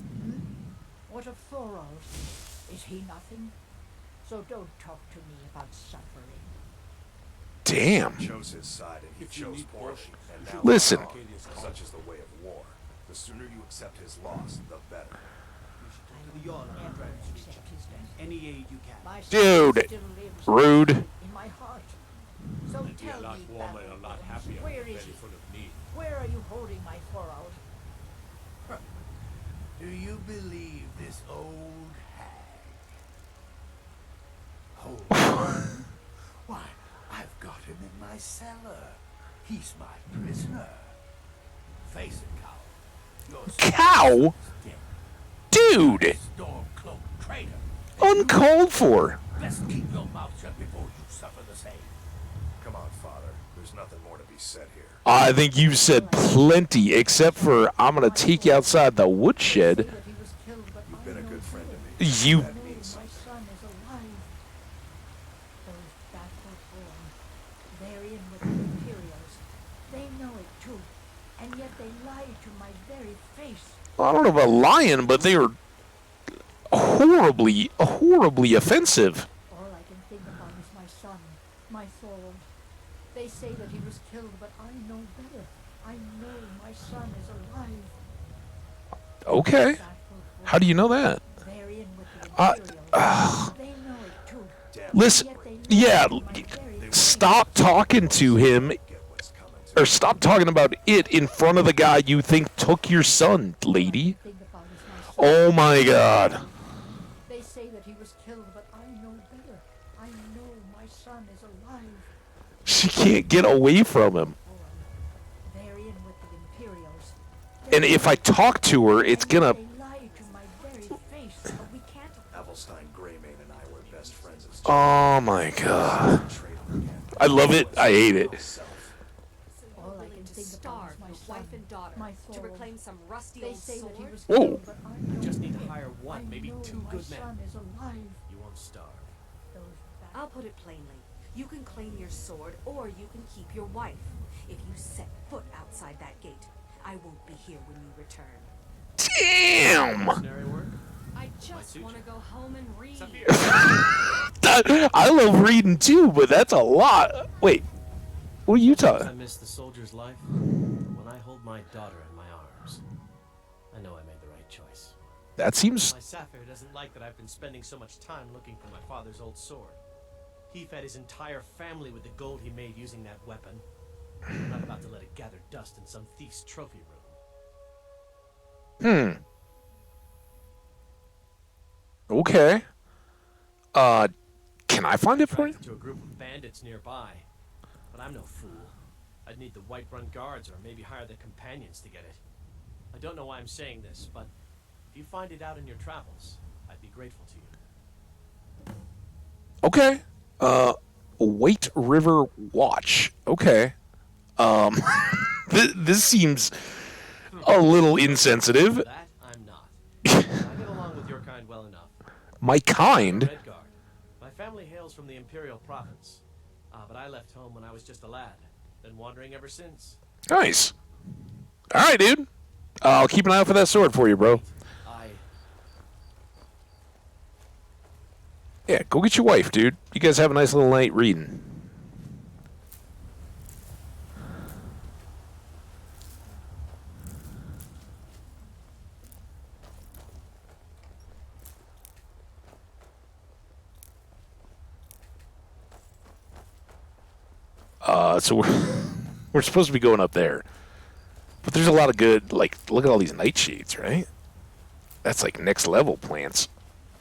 What of Thorald? Is he nothing? So don't talk to me about suffering. Damn. He chose his side and he chose poorly. And now Listen. such is the way of war. The sooner you accept his loss, the better. To the Jarl and Accept his death. any aid you can. My son Dude. still lives Rude. in my heart. So He'd be tell a lot me, warmer and a lot Battleborn, happier where with a is belly he? full of meat. Where are you holding my Thorald? Do you believe this old hag? Hold on. Why, I've got him in my cellar. He's my prisoner. Face it, cow. Your Cow? son is dead. Dude. Stormcloak traitor. Uncalled for. Best keep your mouth shut before you suffer the same. Come on, father. There's nothing more to be said here. I think you've said plenty, except for I'm gonna take you outside the woodshed. That he was killed, but You've I been a know good friend to me. You. That means my something. son is alive. Those Battleborn, they're in with the Imperials. They know it too, and yet they lie to my very face. I don't know about lying, but they were horribly offensive. All I can think about is my son, my Thorald. They say that he was killed, but I know better. I know my son is alive. Okay. How do you know that? They're in with the Imperials. They know it too. Listen, yeah, stop talking to him, or stop talking about it in front of the guy you think took your son, lady. Oh my God. They say that he was killed, but I know better. I know my son is alive. She can't get away from him. They're in with the Imperials. And if I talk to her, it's gonna. They lie to my very face, but we can't. Avelstein, Greymane, and I were best friends as Oh my God. I love it. I hate it. All I can think about is my wife and daughter my to Thorald. reclaim some rusty They old say that he sword. was Whoa. killed, but I know Just need to better. hire one, I maybe know two my good men. son is alive. You won't starve. Those I'll put it plainly. You can claim your sword, or you can keep your wife. If you set foot outside that gate, I won't be here when you return. Damn. Mercenary work? I just want to go home and read. I love reading too, but that's a lot. Wait, what are you I talking? miss the soldier's life. When I hold my daughter in my arms, I know I made the right choice. That seems. My Sapphire doesn't like that I've been spending so much time looking for my father's old sword. He fed his entire family with the gold he made using that weapon. I'm not about to let it gather dust in some thief's trophy room. Okay. Can I find it for you? To a group of bandits nearby. But I'm no fool. I'd need the Whiterun guards or maybe hire the companions to get it. I don't know why I'm saying this, but if you find it out in your travels, I'd be grateful to you. Okay. White River Watch. Okay. This seems a little insensitive. That I'm not. I get along with your kind well enough. My kind? Redguard. My family hails from the Imperial Province. But I left home when I was just a lad. Been wandering ever since. Nice. All right, dude. I'll keep an eye out for that sword for you, bro. Yeah, go get your wife, dude. You guys have a nice little night reading. So we're supposed to be going up there. But there's a lot of good, like, look at all these nightshades, right? That's like next level plants.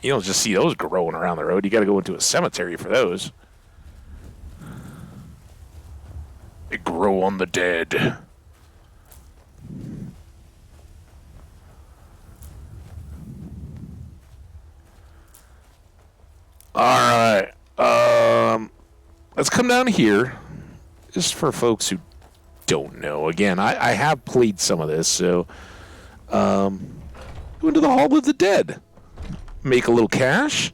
You don't just see those growing around the road. You got to go into a cemetery for those. They grow on the dead. All right. Let's come down here. Just for folks who don't know. Again, I have played some of this, so go into the Hall of the Dead. Make a little cash.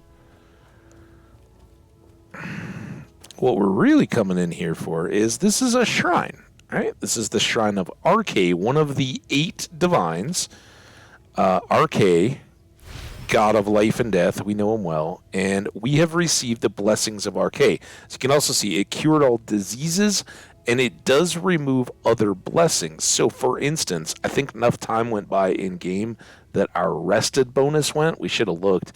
What we're really coming in here for is this is a shrine, right? This is the shrine of Arche, one of the 8 divines. Arche, god of life and death, we know him well, and we have received the blessings of Arche. So you can also see it cured all diseases, and it does remove other blessings. So for instance, I think enough time went by in game that our rested bonus went. We should have looked,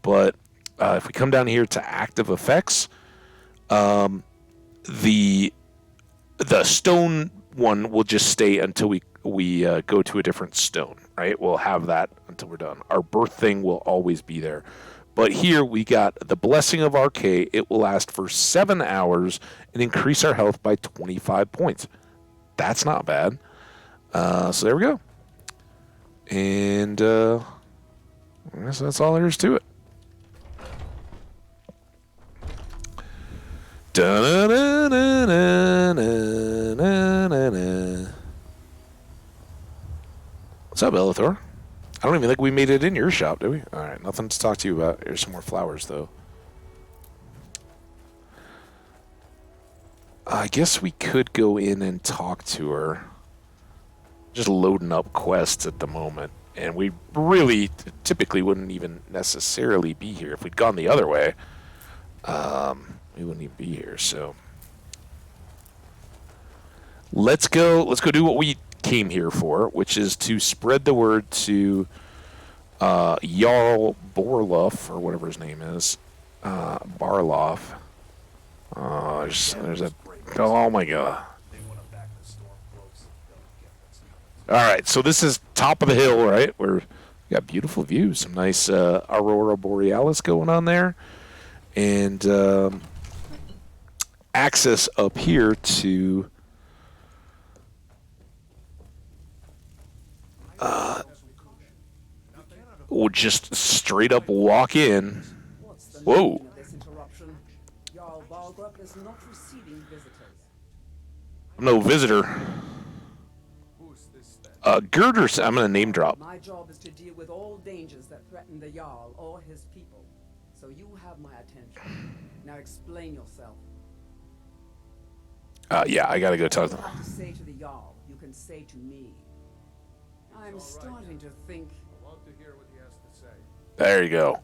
but if we come down here to active effects, the stone one will just stay until we go to a different stone, right? We'll have that until we're done. Our birth thing will always be there. But here we got the blessing of Arche. It will last for 7 hours and increase our health by 25 points. That's not bad. So there we go. And I guess that's all there is to it. What's up, Elithor? I don't even think we made it in your shop, did we? All right, nothing to talk to you about. Here's some more flowers, though. I guess we could go in and talk to her. Just loading up quests at the moment. And we really typically wouldn't even necessarily be here. If we'd gone the other way, we wouldn't even be here. So let's go do what we came here for, which is to spread the word to Jarl Borloff, or whatever his name is. Barloff. There's a... Oh, my God. All right, so this is top of the hill, right? Where we got beautiful views. Some nice Aurora Borealis going on there. And access up here to... we'll just straight up walk in. Whoa. I'm no visitor. Girder, I'm going to name drop. My job is to deal with all dangers that threaten the Jarl or his people. So you have my attention. Now explain yourself. Yeah, I got to go talk to them. What you have to say to the Jarl, you can say to me. I'm starting to think. I want to hear what he has to say. There you go.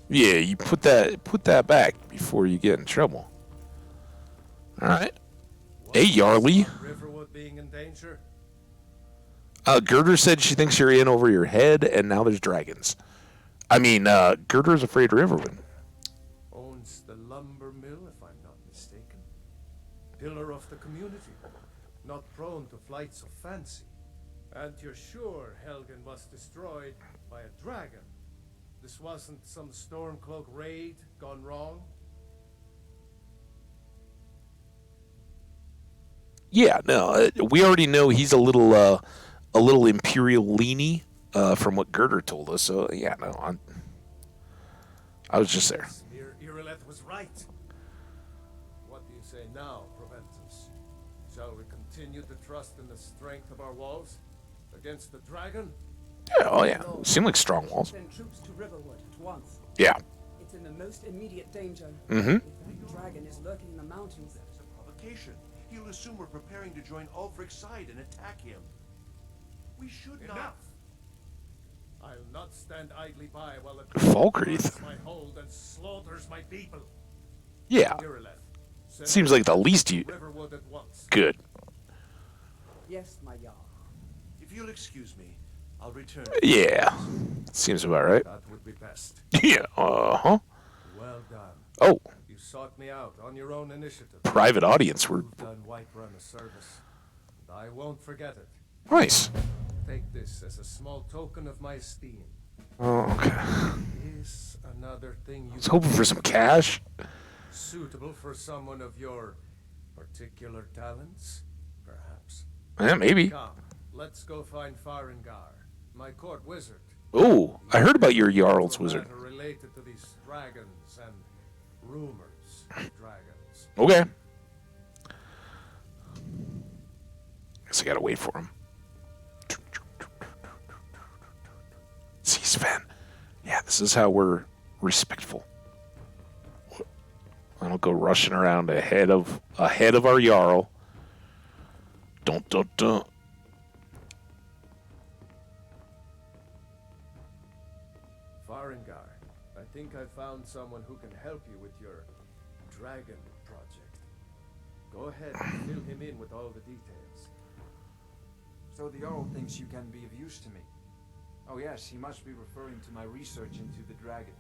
Yeah, you put that back before you get in trouble. All right. Hey, Yarly. Riverwood being in danger? Girder said she thinks you're in over your head, and now there's dragons. I mean, Girder's afraid of Riverwood. Owns the lumber mill, if I'm not mistaken. Pillar of the community. Not prone to flights of fancy. And you're sure Helgen was destroyed by a dragon? This wasn't some Stormcloak raid gone wrong? Yeah, no, we already know he's a little Imperial leany from what Girder told us. So yeah, no, I was just there. Irileth was right. What do you say now, Proventus? Shall we continue to trust in the strength of our walls against the dragon? Yeah, oh yeah, seem like strong walls. Send troops to Riverwood at once. Yeah. It's in the most immediate danger. Mm-hmm. If the dragon is lurking in the mountains, That is a provocation. He'll assume we're preparing to join Ulfric's side and attack him. We should not. Enough! I'll not stand idly by while the Falkreath. my hold and slaughters my people. Yeah. Seems like the least you... Riverwood at once. Good. Yes, my Jarl. If you'll excuse me, I'll return. Yeah. Seems about right. That would be best. Yeah, uh-huh. Well done. Oh. You sought me out on your own initiative. Private audience. We're... You've done Whiterun a service. And I won't forget it. Nice. Take this as a small token of my esteem. Oh, okay. Is another thing you... I was hoping for some cash. Suitable for someone of your particular talents, perhaps. Yeah, maybe. Come, let's go find Farengar, my court wizard. Oh, I heard about your Jarl's wizard. Related to these dragons and rumors of dragons. Okay. Guess I gotta wait for him. See, Sven. Yeah, this is how we're respectful. I don't go rushing around ahead of our Jarl. Don't. Farengar, I think I found someone who can help you with your dragon project. Go ahead and fill him in with all the details. So the Jarl thinks you can be of use to me. Oh yes, he must be referring to my research into the dragons.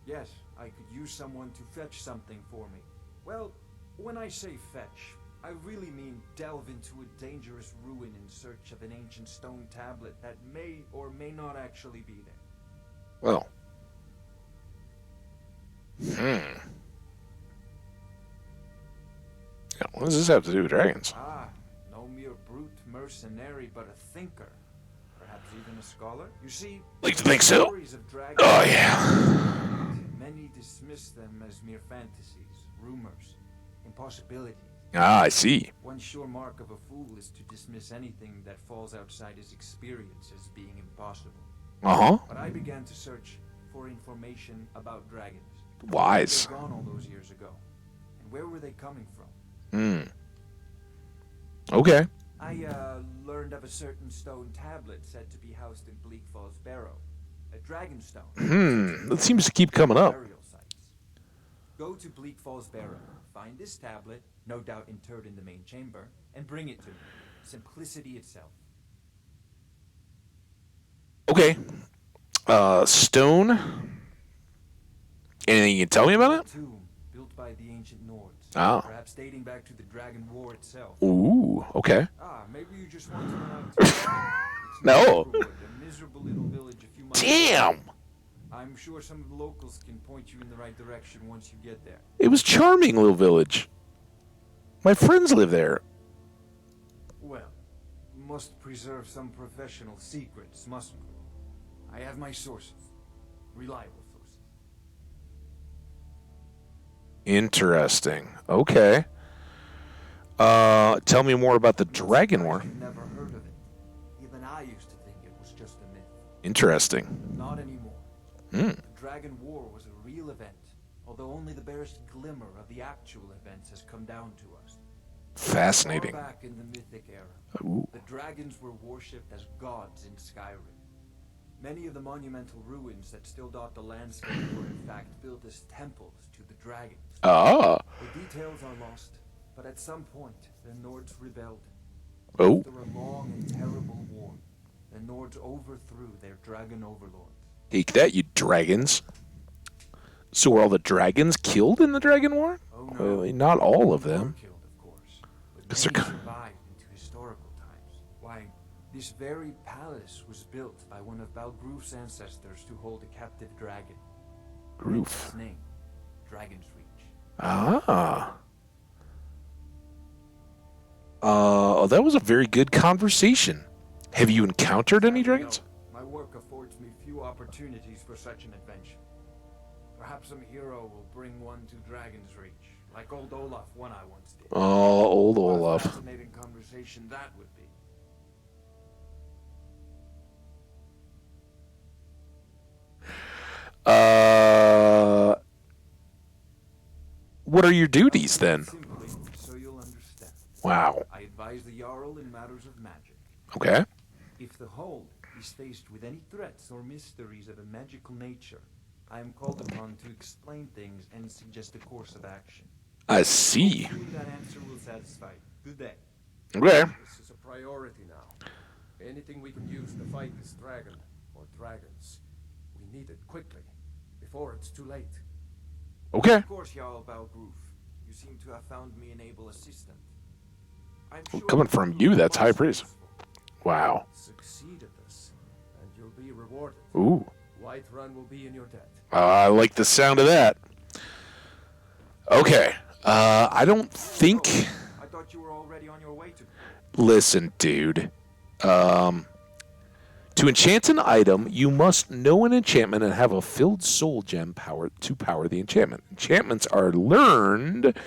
Yes, I could use someone to fetch something for me. Well, when I say fetch, I really mean delve into a dangerous ruin in search of an ancient stone tablet that may or may not actually be there. Well. Yeah, what does this have to do with dragons? Ah, no mere brute mercenary, but a thinker. Perhaps even a scholar? You see, Like to think so. stories of dragons, Oh, yeah. many dismiss them as mere fantasies, rumors, impossibilities. Ah, I see. One sure mark of a fool is to dismiss anything that falls outside his experience as being impossible. Uh-huh. But I began to search for information about dragons. Wise. They were gone all those years ago. And where were they coming from? Okay. I learned of a certain stone tablet said to be housed in Bleak Falls Barrow. A dragon stone. That seems to keep coming up. Burial sites. Go to Bleak Falls Barrow, find this tablet, no doubt interred in the main chamber, and bring it to me. Simplicity itself. Okay. Stone. Anything you can tell me about it? Tomb built by the ancient Nords. Ah. Perhaps dating back to the Dragon War itself. Ooh, okay. Ah, maybe you just want to know. No. A miserable little village a few miles Damn. away. I'm sure some of the locals can point you in the right direction once you get there. It was charming little village. My friends live there. Well, must preserve some professional secrets, mustn't we? I have my sources. Reliable sources. Interesting. Okay. Tell me more about the Dragon War. I've never heard of it. Even I used to think it was just a myth. Interesting. Not anymore. Hmm. The Dragon War was a real event, although only the barest glimmer of the actual events has come down to us. Fascinating. Far back in the Mythic era, Ooh. the dragons were worshipped as gods in Skyrim. Many of the monumental ruins that still dot the landscape were in fact built as temples to the dragons. Ah. The details are lost, but at some point, the Nords rebelled. Oh. After a long and terrible war, the Nords overthrew their dragon overlords. Take that, you dragons. So were all the dragons killed in the Dragon War? Oh, no. Well, not all of them. Killed, of course, but 'Cause many they're survived into historical times. Why, this very palace was built by one of Balgroof's ancestors to hold a captive dragon. Groof. His name, Dragon's Reach. Ah. That was a very good conversation. Have you encountered any dragons? My work affords me few opportunities for such an adventure. Perhaps some hero will bring one to Dragon's Reach, like old Olaf one I once did. Oh, old What a Olaf. fascinating conversation that would be. What are your duties then? Simply, so you'll Wow. I advise the Jarl in matters of magic. Okay. If the hold is faced with any threats or mysteries of a magical nature, I am called upon to explain things and suggest a course of action. I see. Hopefully that answer will satisfy you. Good day. Okay. This is a priority now. Anything we can use to fight this dragon, or dragons, we need it quickly, before it's too late. Okay. Of course, Jarl Balgroof. You seem to have found me an able assistant. I'm sure Coming from you, that's high praise. Wow. Succeed at this, and you'll be rewarded. Ooh. Whiterun will be in your debt. I like the sound of that. Okay. I don't think... I thought you were already on your way to... Listen, dude. To enchant an item, you must know an enchantment and have a filled soul gem to power the enchantment. Enchantments are learned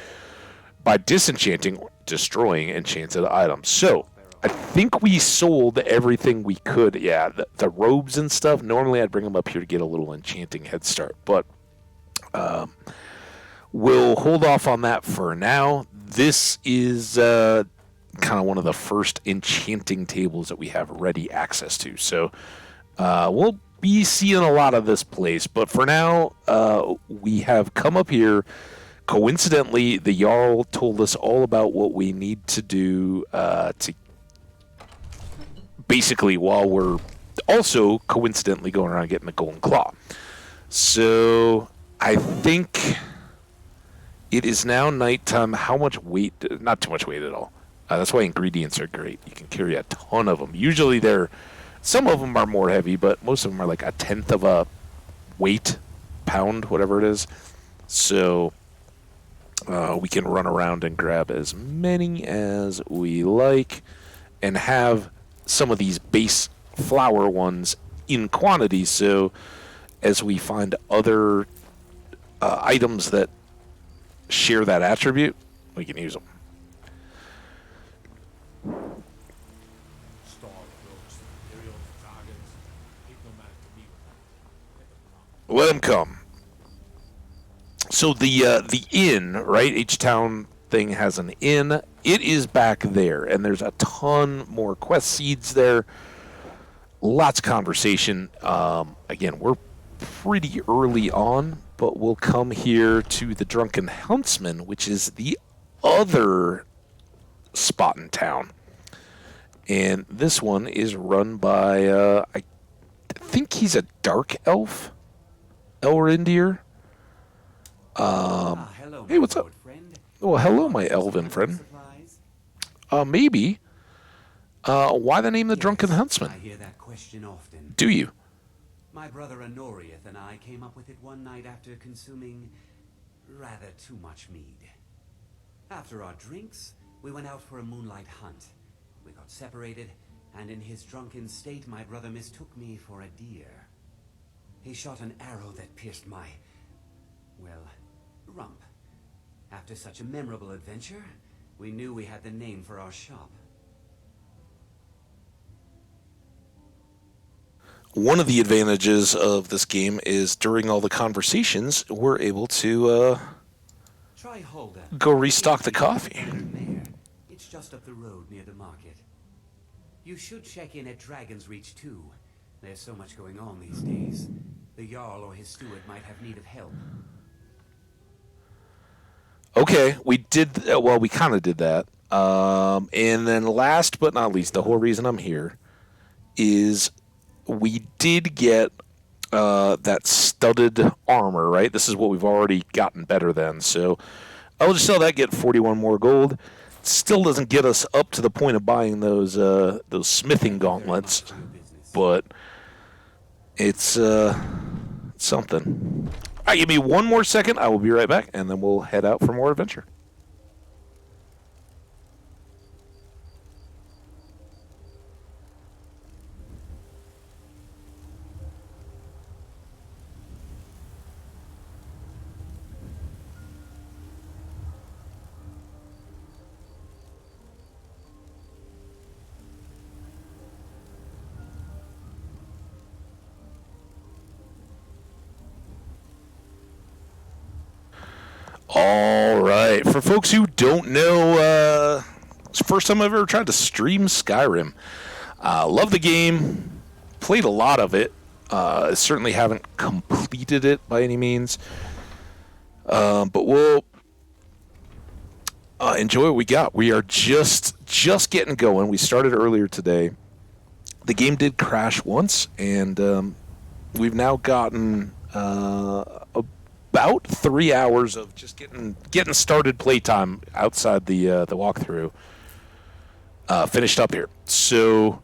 by disenchanting or destroying enchanted items. So, I think we sold everything we could. Yeah, the robes and stuff, normally I'd bring them up here to get a little enchanting head start. But we'll hold off on that for now. This is kind of one of the first enchanting tables that we have ready access to. So we'll be seeing a lot of this place. But for now, we have come up here. Coincidentally, the Jarl told us all about what we need to do to basically while we're also coincidentally going around getting the golden claw. So I think it is now nighttime. How much weight? Not too much weight at all. That's why ingredients are great. You can carry a ton of them. Usually some of them are more heavy, but most of them are like a tenth of a weight, pound, whatever it is. So we can run around and grab as many as we like and have some of these base flour ones in quantity. So as we find other items that share that attribute, we can use them. Let them come. So the inn, right? Each town thing has an inn. It is back there, and there's a ton more quest seeds there. Lots of conversation. Again, we're pretty early on, but we'll come here to the Drunken Huntsman, which is the other spot in town. And this one is run by, I think he's a dark elf, Elrindir. Hello, hey, what's up? Friend. Well, hello, my elven friend. Maybe. Why the name the Drunken Huntsman? I hear that question often. Do you? My brother Honorius and I came up with it one night after consuming rather too much mead. After our drinks, we went out for a moonlight hunt. We got separated, and in his drunken state, my brother mistook me for a deer. He shot an arrow that pierced my, well, rump. After such a memorable adventure, we knew we had the name for our shop. One of the advantages of this game is during all the conversations, we're able to Try Holder. go restock the coffee. It's just up the road near the market. You should check in at Dragon's Reach too. There's so much going on these days. The Jarl or his steward might have need of help. Okay, we did. Well, we kind of did that. And then last but not least, the whole reason I'm here is we did get that studded armor, right? This is what we've already gotten better than. So I'll just sell that, get 41 more gold. Still doesn't get us up to the point of buying those smithing gauntlets, but it's something. All right, give me one more second. I will be right back, and then we'll head out for more adventure. All right. For folks who don't know It's the first time I've ever tried to stream Skyrim. Love the game. Played a lot of it. Certainly haven't completed it by any means. But we'll enjoy what we got. We are just getting going. We started earlier today. The game did crash once, and we've now gotten about 3 hours of just getting started playtime outside the walkthrough. Finished up here. So,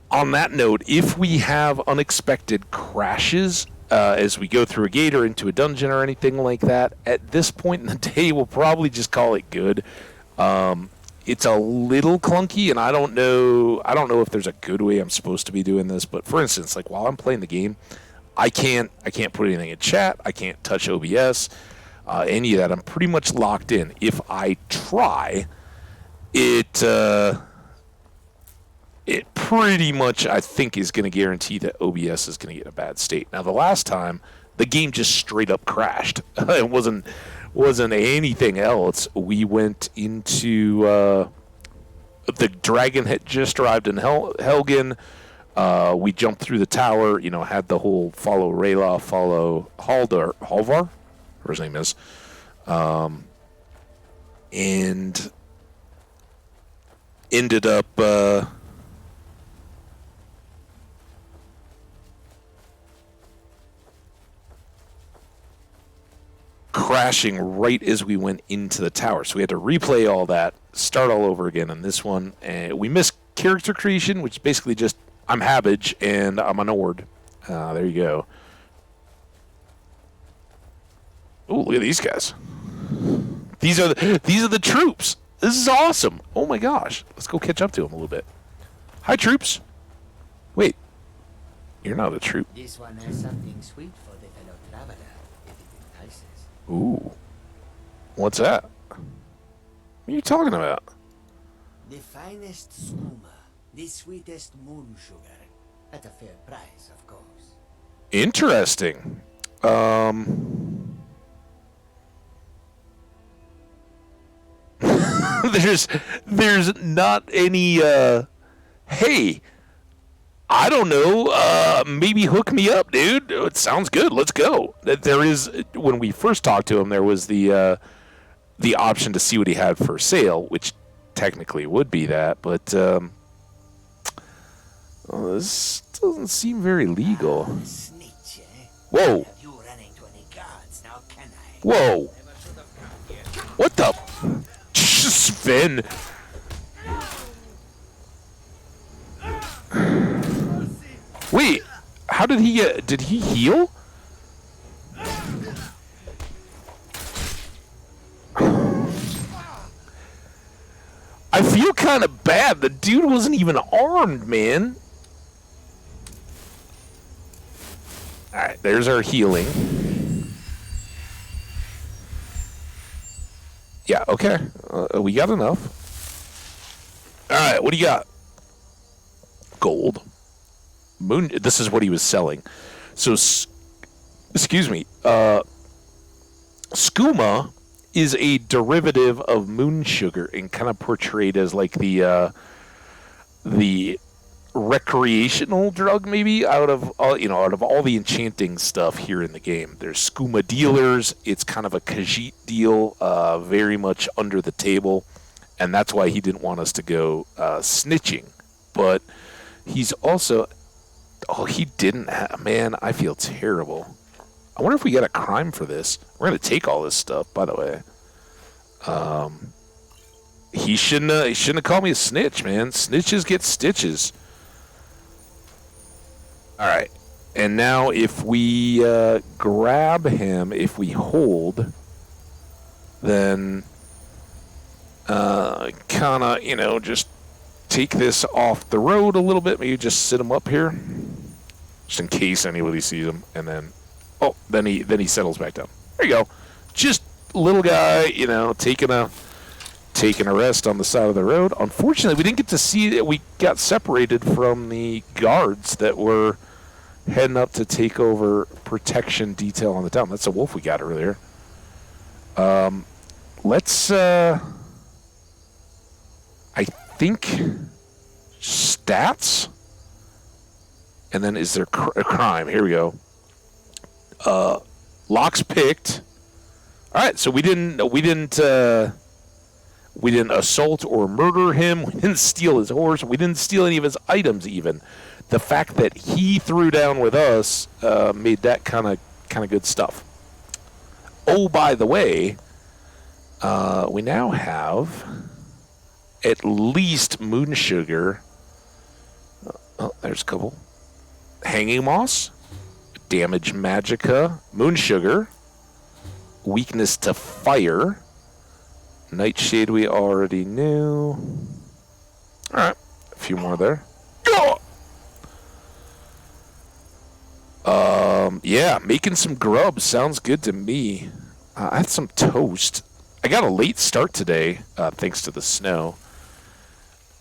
on that note, if we have unexpected crashes as we go through a gate or into a dungeon or anything like that, at this point in the day, we'll probably just call it good. It's a little clunky, and I don't know if there's a good way I'm supposed to be doing this. But for instance, like while I'm playing the game, I can't put anything in chat. I can't touch OBS. Any of that. I'm pretty much locked in. If I try, it pretty much, I think, is going to guarantee that OBS is going to get in a bad state. Now, the last time, the game just straight up crashed. It wasn't anything else. We went into the dragon had just arrived in Helgen. We jumped through the tower. Had the whole follow Rayla, follow Halvar. His name is, and ended up crashing right as we went into the tower. So we had to replay all that, start all over again on this one. And we missed character creation, which is basically just I'm Hambbage and I'm an Ord. There you go. Oh, look at these guys. These are the troops. This is awesome. Oh my gosh. Let's go catch up to them a little bit. Hi, troops. Wait. You're not a troop. This one has something sweet for the fellow traveler, if it entices. Ooh. What's that? What are you talking about? The finest skooma, the sweetest moon sugar, at a fair price, of course. Interesting. There's not any hey, I don't know, maybe hook me up, dude. It sounds good. Let's go. There is, when we first talked to him, there was the option to see what he had for sale, which technically would be that, but this doesn't seem very legal. Snitch, eh? Whoa. Have you run into any guards now, can I? Whoa. What the? Sven. Wait, how did he get? Did he heal? I feel kind of bad. The dude wasn't even armed, man. Alright, there's our healing. Yeah, okay. We got enough. Alright, what do you got? Gold. Moon. This is what he was selling. So, excuse me. Skooma is a derivative of moon sugar and kind of portrayed as like the recreational drug, maybe, out of all the enchanting stuff here in the game. There's skooma dealers. It's kind of a Khajiit deal, very much under the table, and that's why he didn't want us to go snitching. But he's also, he didn't have, man, I feel terrible. I wonder if we got a crime for this. We're gonna take all this stuff, by the way. He shouldn't have called me a snitch, man. Snitches get stitches. All right, and now if we grab him, if we hold, then kind of, just take this off the road a little bit. Maybe just sit him up here, just in case anybody sees him, and then, oh, then he settles back down. There you go. Just little guy, taking a rest on the side of the road. Unfortunately, we didn't get to see it. We got separated from the guards that were heading up to take over protection detail on the town. That's a wolf we got earlier. let's, I think, stats? And then is there a crime? Here we go. Locks picked. All right, so we didn't assault or murder him. We didn't steal his horse. We didn't steal any of his items even. The fact that he threw down with us made that kind of good stuff. Oh, by the way, we now have at least moon sugar. Oh, there's a couple. Hanging moss, damage magica, moon sugar, weakness to fire, nightshade we already knew. All right, a few more there. Go! Yeah, making some grub sounds good to me. I had some toast. I got a late start today, thanks to the snow.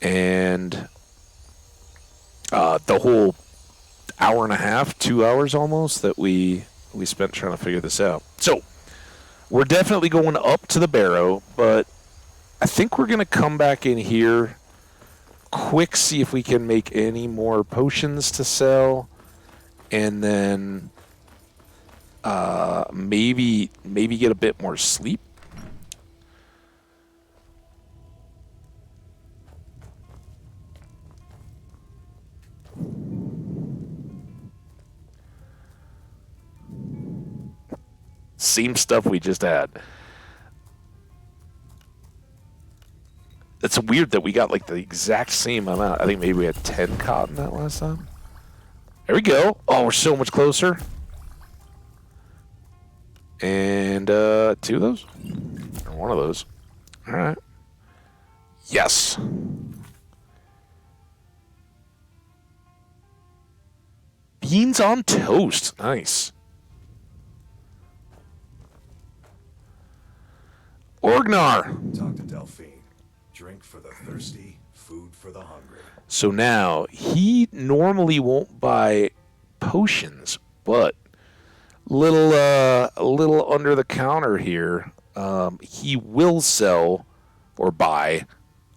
And the whole hour and a half, 2 hours almost, that we spent trying to figure this out. So, we're definitely going up to the barrow, but I think we're going to come back in here quick, see if we can make any more potions to sell, and then maybe get a bit more sleep. Same stuff we just had. It's weird that we got like the exact same amount. I think maybe we had 10 cotton that last time. There we go. Oh, we're so much closer. And 2 of those? Or 1 of those. All right. Yes. Beans on toast. Nice. Orgnar. Talk to Delphine. Drink for the thirsty, food for the hungry. So now, he normally won't buy potions, but a little under the counter here, he will sell or buy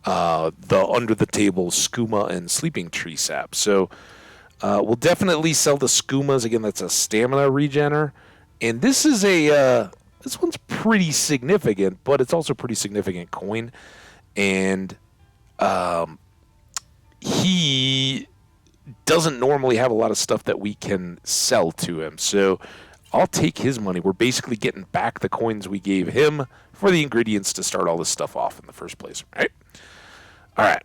the under the table skooma and sleeping tree sap. So we'll definitely sell the skoomas. Again, that's a stamina regener. And this is this one's pretty significant, but it's also a pretty significant coin. And he doesn't normally have a lot of stuff that we can sell to him. So I'll take his money. We're basically getting back the coins we gave him for the ingredients to start all this stuff off in the first place. Right? All right.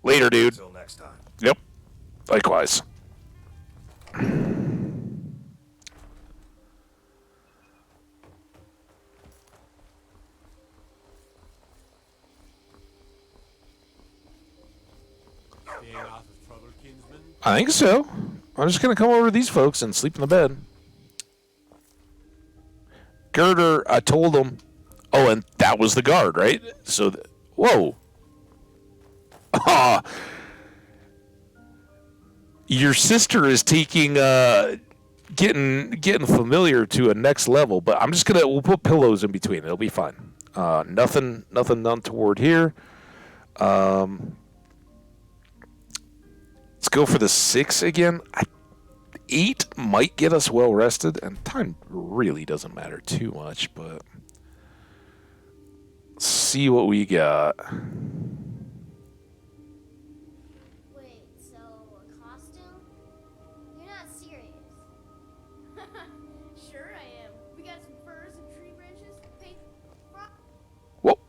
Later, dude. Until next time. Yep. Likewise. I think so. I'm just going to come over to these folks and sleep in the bed. Girder, I told him. Oh, and that was the guard, right? So, whoa. Your sister is taking, getting familiar to a next level, but I'm just going to, we'll put pillows in between. It'll be fine. Nothing untoward here. Let's go for the 6 again. 8 might get us well rested, and time really doesn't matter too much, but let's see what we got. Wait, so a costume? You're not serious. Sure I am. We got some furs and tree branches. Whoa.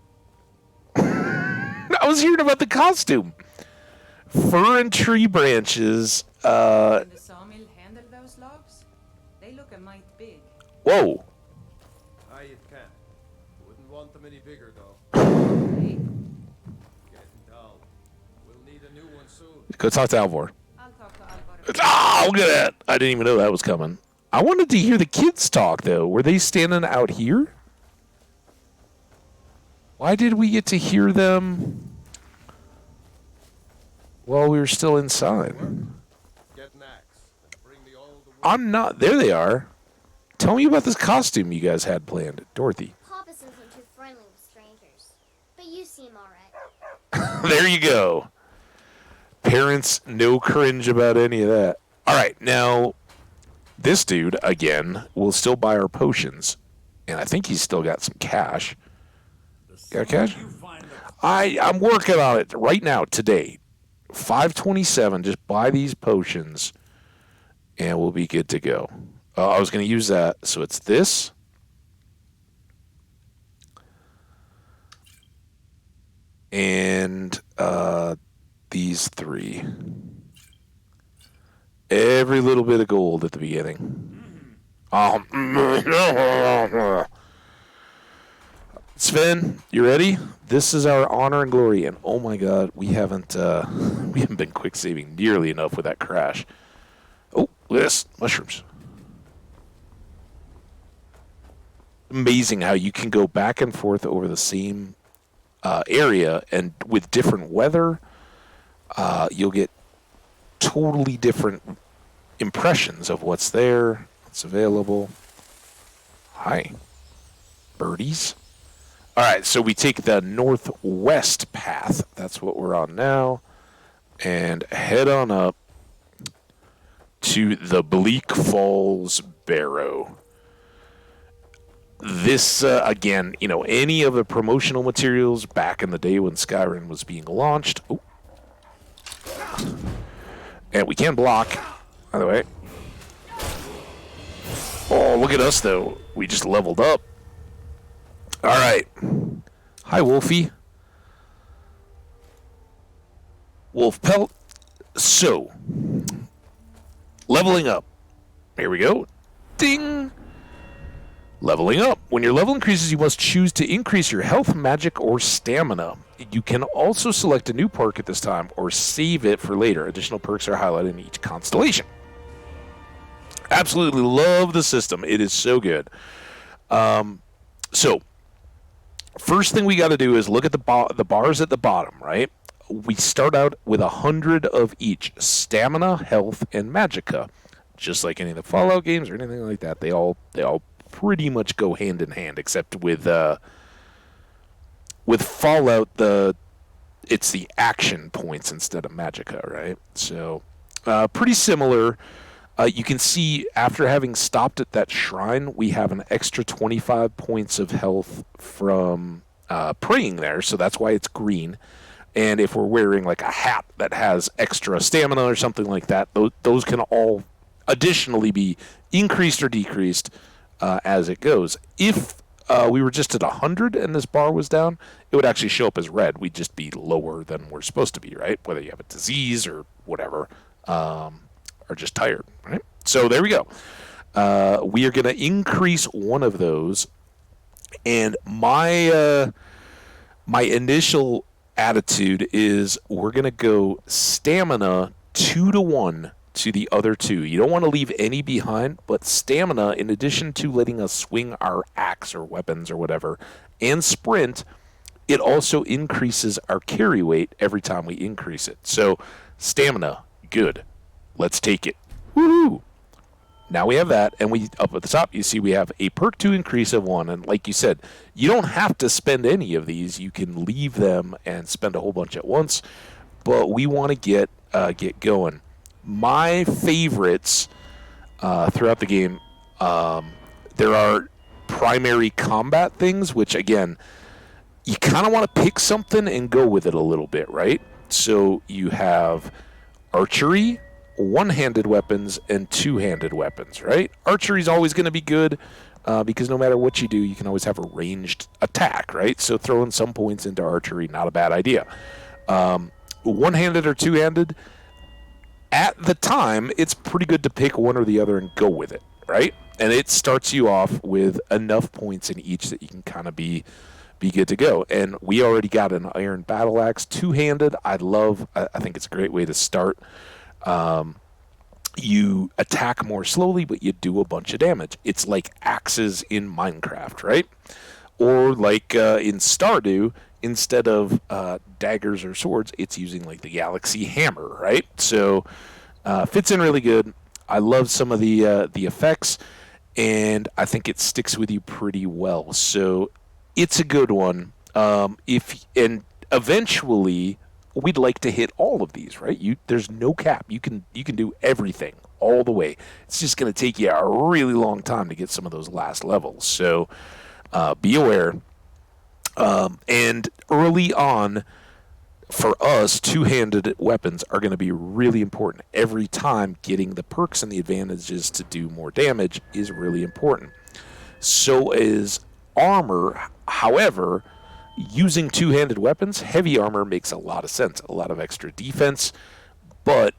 I was hearing about the costume. Fur and tree branches. Can the sawmill handle those logs? They look a mite big. Whoa. Aye, it can. Wouldn't want them any bigger, though. Getting dull. We'll need a new one soon. Go talk to Alvor. I'll talk to Alvor. Ah, look at that. I didn't even know that was coming. I wanted to hear the kids talk, though. Were they standing out here? Why did we get to hear them while we were still inside? I'm not. There they are. Tell me about this costume you guys had planned, Dorothy. Papa isn't too friendly with strangers. seem alright. There you go. Parents, no cringe about any of that. All right, now, this dude, again, will still buy our potions. And I think he's still got some cash. Got cash? I'm working on it right now, today. 527, just buy these potions, and we'll be good to go. I was going to use that, so it's this. And these 3. Every little bit of gold at the beginning. Sven, you ready? This is our honor and glory, and oh my God, we haven't been quick saving nearly enough with that crash. Oh, look at this, mushrooms. Amazing how you can go back and forth over the same area, and with different weather, you'll get totally different impressions of what's there, what's available. Hi, birdies. All right, so we take the northwest path. That's what we're on now. And head on up to the Bleak Falls Barrow. This, again, any of the promotional materials back in the day when Skyrim was being launched. Ooh. And we can block, by the way. Oh, look at us, though. We just leveled up. All right. Hi, Wolfie. Wolf pelt. So, leveling up. Here we go. Ding. Leveling up. When your level increases, you must choose to increase your health, magic, or stamina. You can also select a new perk at this time or save it for later. Additional perks are highlighted in each constellation. Absolutely love the system. It is so good. So, first thing we got to do is look at the bars at the bottom, right? We start out with 100 of each: stamina, health, and magicka. Just like any of the Fallout games or anything like that, they all pretty much go hand in hand, except with Fallout, it's the action points instead of magicka, right? So, pretty similar. You can see after having stopped at that shrine, we have an extra 25 points of health from praying there, so that's why it's green. And if we're wearing like a hat that has extra stamina or something like that, those can all additionally be increased or decreased as it goes. If we were just at 100 and this bar was down, it would actually show up as red. We'd just be lower than we're supposed to be, right? Whether you have a disease or whatever, or just tired, right? So there we go. We are going to increase one of those, and my initial attitude is we're going to go stamina 2-to-1 to the other 2. You don't want to leave any behind, but stamina, in addition to letting us swing our axe or weapons or whatever, and sprint, it also increases our carry weight every time we increase it. So stamina, good. Let's take it. Woohoo! Now we have that, and we up at the top, you see we have a perk to increase of 1. And like you said, you don't have to spend any of these. You can leave them and spend a whole bunch at once. But we want to get going. My favorites throughout the game, there are primary combat things, which again, you kind of want to pick something and go with it a little bit, right? So you have archery, one-handed weapons, and two-handed weapons, right? Archery is always going to be good because no matter what you do, you can always have a ranged attack, right? So throwing some points into archery, not a bad idea. One-handed or two-handed, at the time, it's pretty good to pick one or the other and go with it, right? And it starts you off with enough points in each that you can kind of be good to go. And we already got an iron battle axe, two-handed. I think it's a great way to start. You attack more slowly, but you do a bunch of damage. It's like axes in Minecraft, right? Or like in Stardew, instead of daggers or swords, it's using like the Galaxy Hammer, right? So fits in really good. I love some of the effects, and I think it sticks with you pretty well. So it's a good one. eventually, we'd like to hit all of these, right? There's no cap. You can do everything all the way. It's just going to take you a really long time to get some of those last levels. So be aware. And early on, for us, two-handed weapons are going to be really important. Every time, getting the perks and the advantages to do more damage is really important. So is armor. However, using two-handed weapons, heavy armor makes a lot of sense, a lot of extra defense, but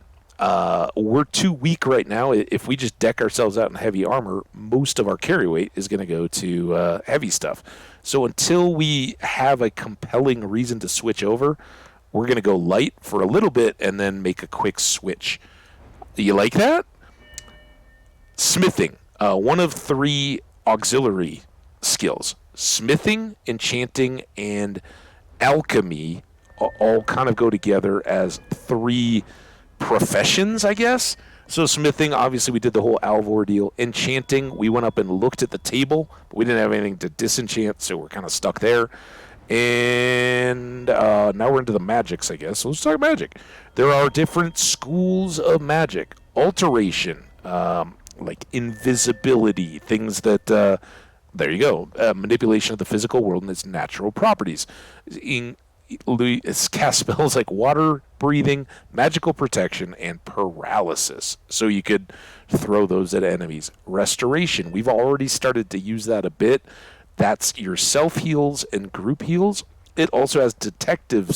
we're too weak right now. If we just deck ourselves out in heavy armor, most of our carry weight is going to go to heavy stuff. So until we have a compelling reason to switch over, we're going to go light for a little bit and then make a quick switch. Do you like that? Smithing, one of 3 auxiliary skills. Smithing, enchanting, and alchemy all kind of go together as 3 professions, I guess. So smithing, obviously we did the whole Alvor deal. Enchanting, we went up and looked at the table, but we didn't have anything to disenchant, so we're kind of stuck there. And now we're into the magics, I guess. So let's talk magic. There are different schools of magic. Alteration, like invisibility, things that, there you go, manipulation of the physical world and its natural properties. It's cast spells like water breathing, magical protection, and paralysis. So you could throw those at enemies. Restoration, we've already started to use that a bit. That's your self-heals and group heals. It also has defensive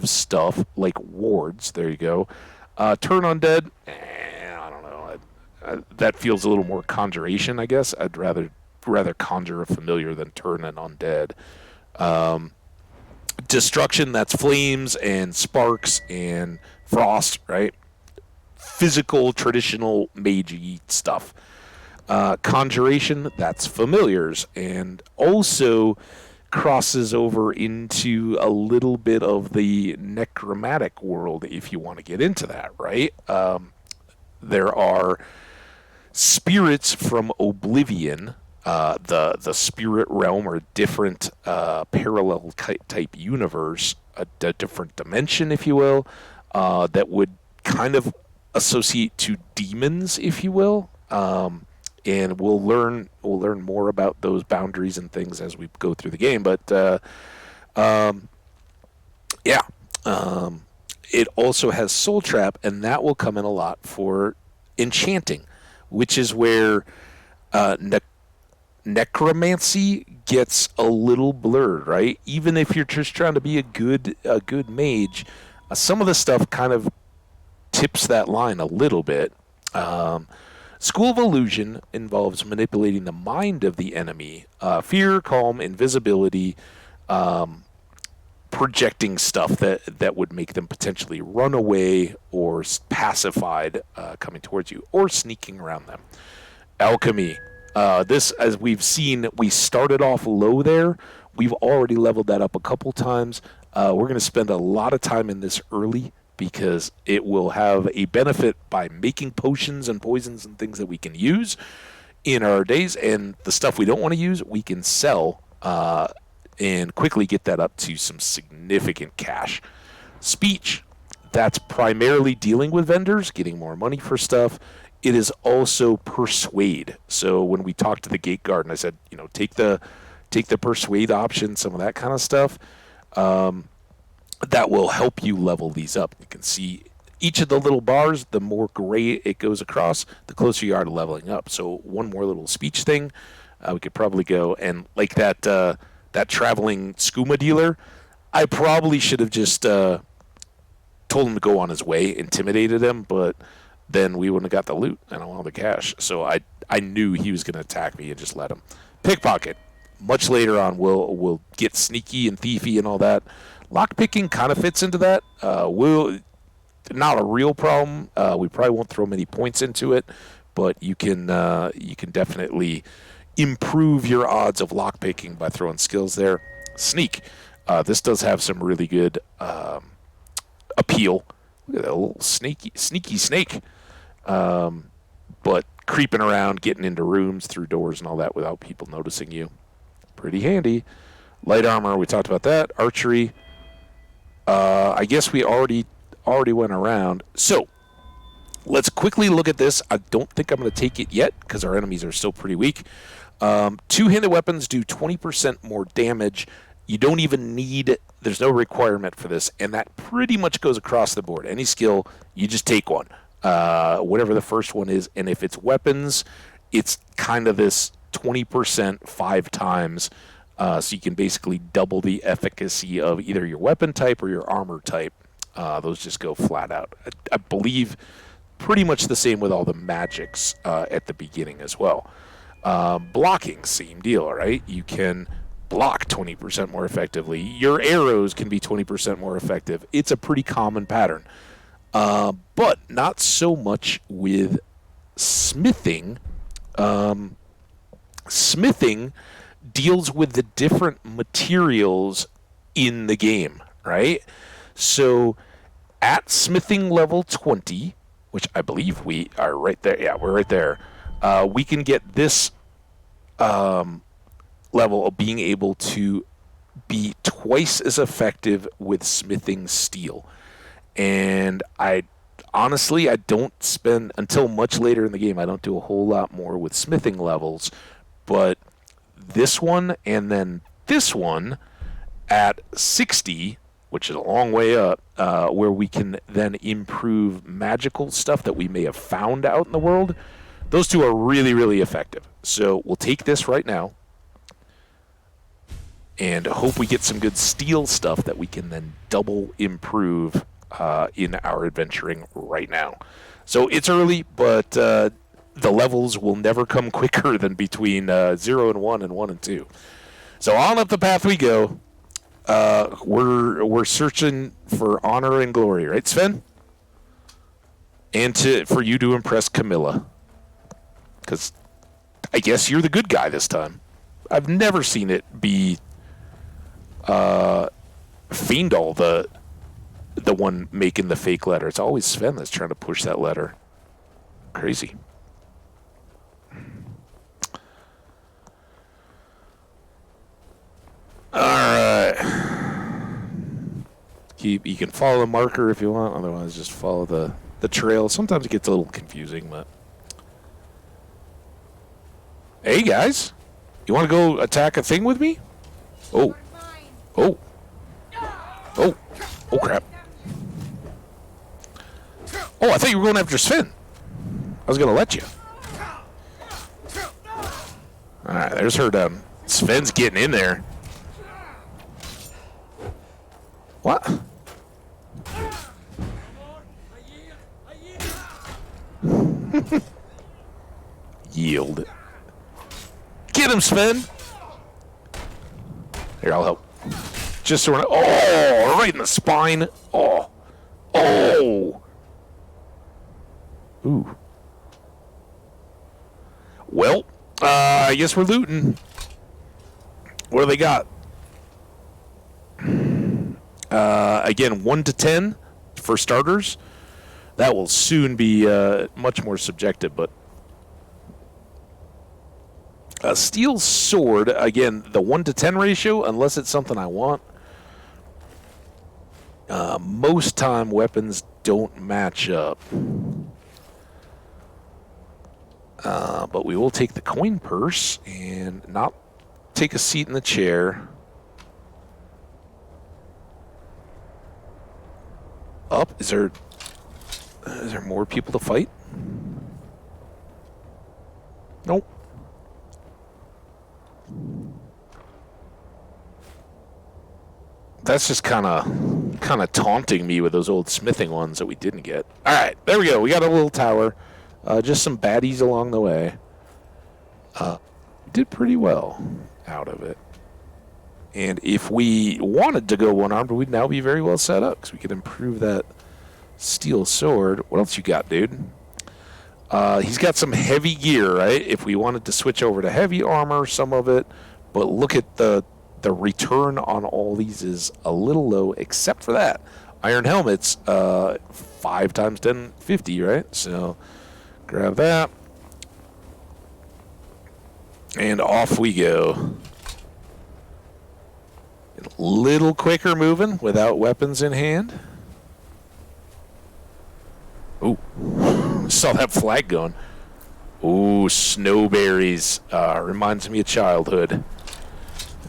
stuff like wards. There you go. Turn undead, I don't know. That feels a little more conjuration, I guess. I'd rather conjure a familiar than turn an undead. Destruction, that's flames and sparks and frost, right? Physical, traditional, mage-y stuff. Conjuration, that's familiars, and also crosses over into a little bit of the necromantic world if you want to get into that, right? There are spirits from Oblivion, the spirit realm, or a different parallel type universe, a different dimension, if you will, that would kind of associate to demons, if you will. And we'll learn more about those boundaries and things as we go through the game. But it also has Soul Trap, and that will come in a lot for enchanting, which is where necromancy gets a little blurred, right? Even if you're just trying to be a good mage, some of the stuff kind of tips that line a little bit. School of Illusion involves manipulating the mind of the enemy. Fear, calm, invisibility, projecting stuff that would make them potentially run away or pacified coming towards you, or sneaking around them. Alchemy. This, as we've seen, we started off low there. We've already leveled that up a couple times. We're going to spend a lot of time in this early, because it will have a benefit by making potions and poisons and things that we can use in our days, and the stuff we don't want to use, we can sell and quickly get that up to some significant cash. Speech, that's primarily dealing with vendors, getting more money for stuff. It is also persuade. So when we talked to the gate guard, and I said, take the persuade option, some of that kind of stuff. That will help you level these up. You can see each of the little bars, the more gray it goes across, the closer you are to leveling up. So one more little speech thing, we could probably go. And like that traveling skooma dealer, I probably should have just told him to go on his way, intimidated him, but then we wouldn't have got the loot and all the cash. So I knew he was going to attack me and just let him. Pickpocket. Much later on, we'll get sneaky and thiefy and all that. Lockpicking kind of fits into that. Not a real problem. We probably won't throw many points into it, but you can definitely improve your odds of lockpicking by throwing skills there. Sneak. This does have some really good appeal. Look at that little sneaky snake. But creeping around, getting into rooms through doors and all that without people noticing you. Pretty handy. Light armor, we talked about that. Archery. I guess we already went around. So, let's quickly look at this. I don't think I'm going to take it yet because our enemies are still pretty weak. Two-handed weapons do 20% more damage. You don't even need, there's no requirement for this, and that pretty much goes across the board. Any skill, you just take one, whatever the first one is, and if it's weapons, it's kind of this 20% 5 times, so you can basically double the efficacy of either your weapon type or your armor type. Those just go flat out. I believe pretty much the same with all the magics at the beginning as well. Blocking, same deal, right? You can block 20% more effectively. Your arrows can be 20% more effective. It's a pretty common pattern. But not so much with smithing. Smithing deals with the different materials in the game, right? So at smithing level 20, which I believe we are right there. Yeah, we're right there. We can get this level of being able to be twice as effective with smithing steel. And I don't spend, until much later in the game, I don't do a whole lot more with smithing levels. But this one and then this one at 60, which is a long way up, where we can then improve magical stuff that we may have found out in the world. Those two are really, really effective. So we'll take this right now and hope we get some good steel stuff that we can then double improve in our adventuring right now. So it's early, but the levels will never come quicker than between 0 and 1 and 1 and 2. So on up the path we go. We're searching for honor and glory, right, Sven? And for you to impress Camilla. Because I guess you're the good guy this time. I've never seen it be Fiendal, the one making the fake letter. It's always Sven that's trying to push that letter. Crazy. All right. You can follow the marker if you want. Otherwise, just follow the trail. Sometimes it gets a little confusing, but... Hey, guys. You want to go attack a thing with me? Oh. Oh. Oh. Oh, crap. Oh, I thought you were going after Sven. I was going to let you. All right, there's her. Sven's getting in there. What? Yield. Get him, Sven. Here, I'll help. Just sort of. Oh, right in the spine. Oh. Oh. Ooh. Well, I guess we're looting. What do they got? Again, 1 to 10 for starters. That will soon be much more subjective, but a steel sword, again, the 1 to 10 ratio, unless it's something I want, most time weapons don't match up. But we will take the coin purse and not take a seat in the chair. Up? Is there more people to fight? Nope. That's just kind of taunting me with those old smithing ones that we didn't get. All right, there we go. We got a little tower. Just some baddies along the way. Did pretty well out of it. And if we wanted to go one-armed, we'd now be very well set up because we could improve that steel sword. What else you got, dude? He's got some heavy gear, right? If we wanted to switch over to heavy armor, some of it. But look at the return on all these is a little low, except for that. Iron helmets, 5 times 10, 50, right? So grab that. And off we go. Little quicker moving without weapons in hand. Ooh. Saw that flag going. Ooh, snowberries. Reminds me of childhood.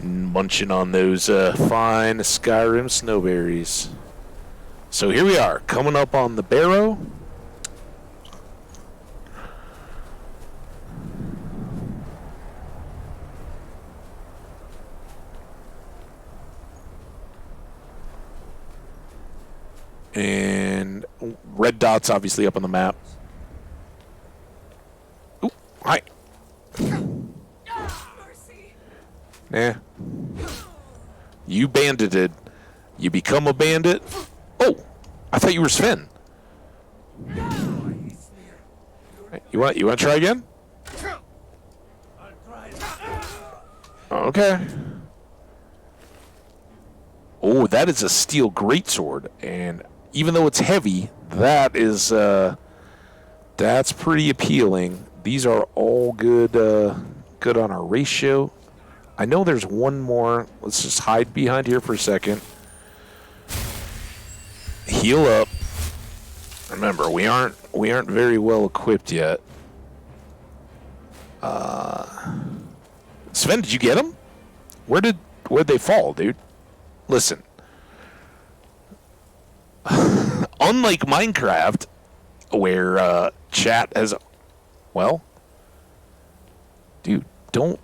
Munching on those fine Skyrim snowberries. So here we are, coming up on the barrow. And red dots obviously up on the map. Ooh, hi. Yeah. You bandited. You become a bandit. Oh, I thought you were Sven. You want to try again? Okay. Oh, that is a steel greatsword, and even though it's heavy, that is that's pretty appealing. These are all good good on our ratio. I know there's one more. Let's just hide behind here for a second. Heal up. Remember, we aren't very well equipped yet. Sven, did you get them? Where'd they fall, dude? Listen. Unlike Minecraft, where chat has, well, dude, don't.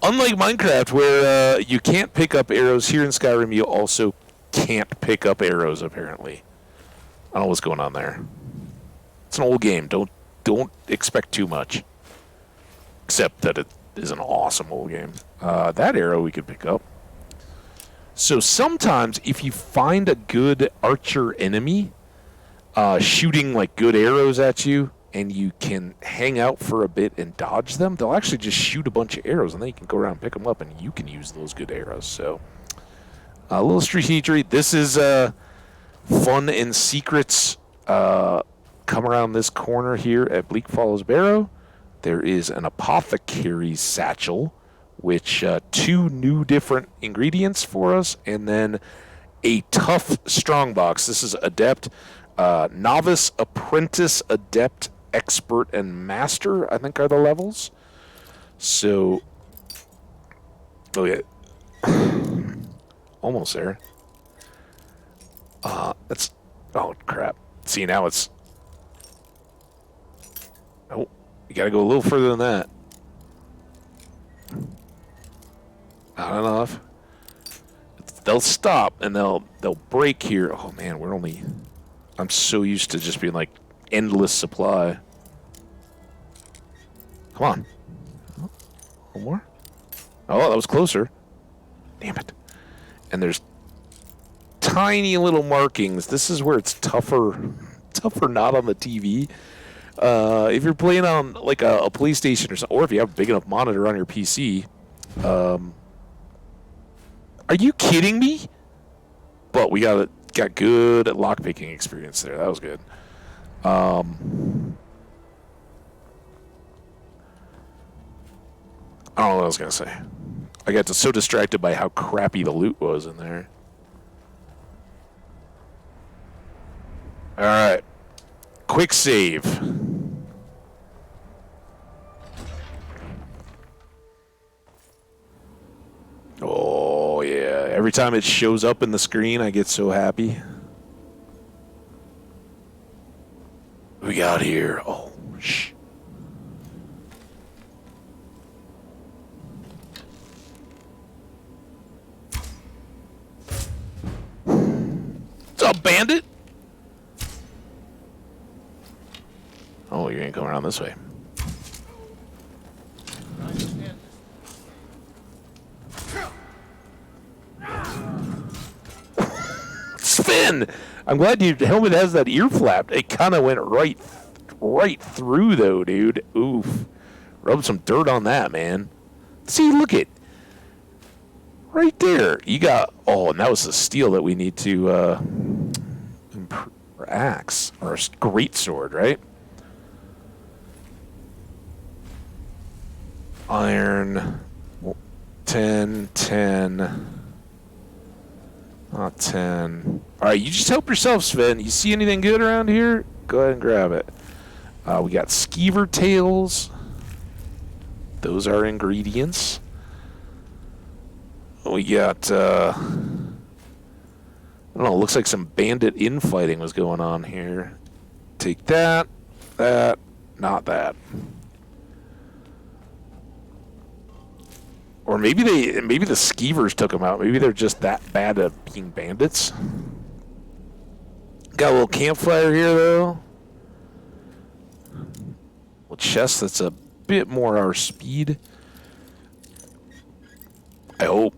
Unlike Minecraft, where you can't pick up arrows, here in Skyrim, you also can't pick up arrows, apparently. I don't know what's going on there. It's an old game. Don't expect too much. Except that it is an awesome old game. That arrow we could pick up. So sometimes, if you find a good archer enemy shooting like good arrows at you, and you can hang out for a bit and dodge them, they'll actually just shoot a bunch of arrows, and then you can go around and pick them up, and you can use those good arrows. So, a little strategery. This is fun and secrets. Come around this corner here at Bleak Falls Barrow. There is an apothecary's satchel, which 2 new different ingredients for us, and then a tough strongbox. This is adept, novice, apprentice, adept, expert, and master, I think are the levels. So, oh yeah, almost there. That's, oh crap. See, now it's, oh, you gotta go a little further than that. Not enough. They'll stop and they'll break here. Oh man, I'm so used to just being like endless supply. Come on. One more. Oh, that was closer. Damn it. And there's tiny little markings. This is where it's tougher not on the TV. If you're playing on like a PlayStation or something, or if you have a big enough monitor on your PC, are you kidding me? But we got good lockpicking experience there. That was good. I don't know what I was going to say. I got so distracted by how crappy the loot was in there. All right. Quick save. Oh, yeah. Every time it shows up in the screen, I get so happy. We got here. Oh, shh. What's up, bandit? Oh, you ain't coming around this way. Sven! I'm glad your helmet has that ear flap. It kind of went right through, though, dude. Oof. Rub some dirt on that, man. See, look it. Right there. You got... Oh, and that was the steel that we need to... or axe. Or a great sword, right? Iron. 10, 10. Not 10. Alright, you just help yourself, Sven. You see anything good around here? Go ahead and grab it. We got skeever tails. Those are ingredients. We got, I don't know, looks like some bandit infighting was going on here. Take that, not that. Or maybe the skeevers took them out. Maybe they're just that bad at being bandits. Got a little campfire here, though. Well, chest that's a bit more our speed. I hope.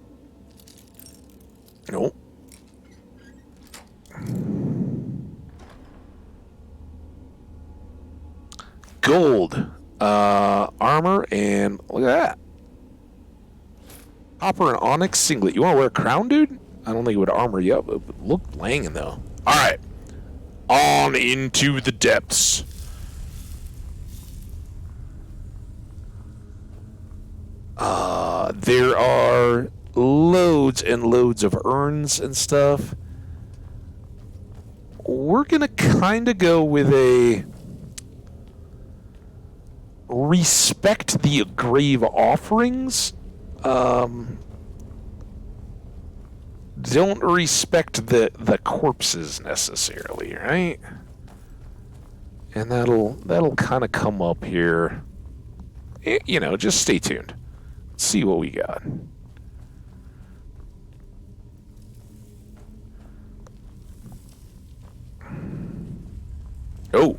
Nope. Gold. Armor, and look at that. Copper and onyx singlet. You want to wear a crown, dude? I don't think it would armor you up. It would look langing, though. Alright. On into the depths. There are loads and loads of urns and stuff. We're going to kind of go with a respect the grave offerings. Don't respect the corpses necessarily, right? And that'll kind of come up here. You know, just stay tuned. Let's see what we got. Oh.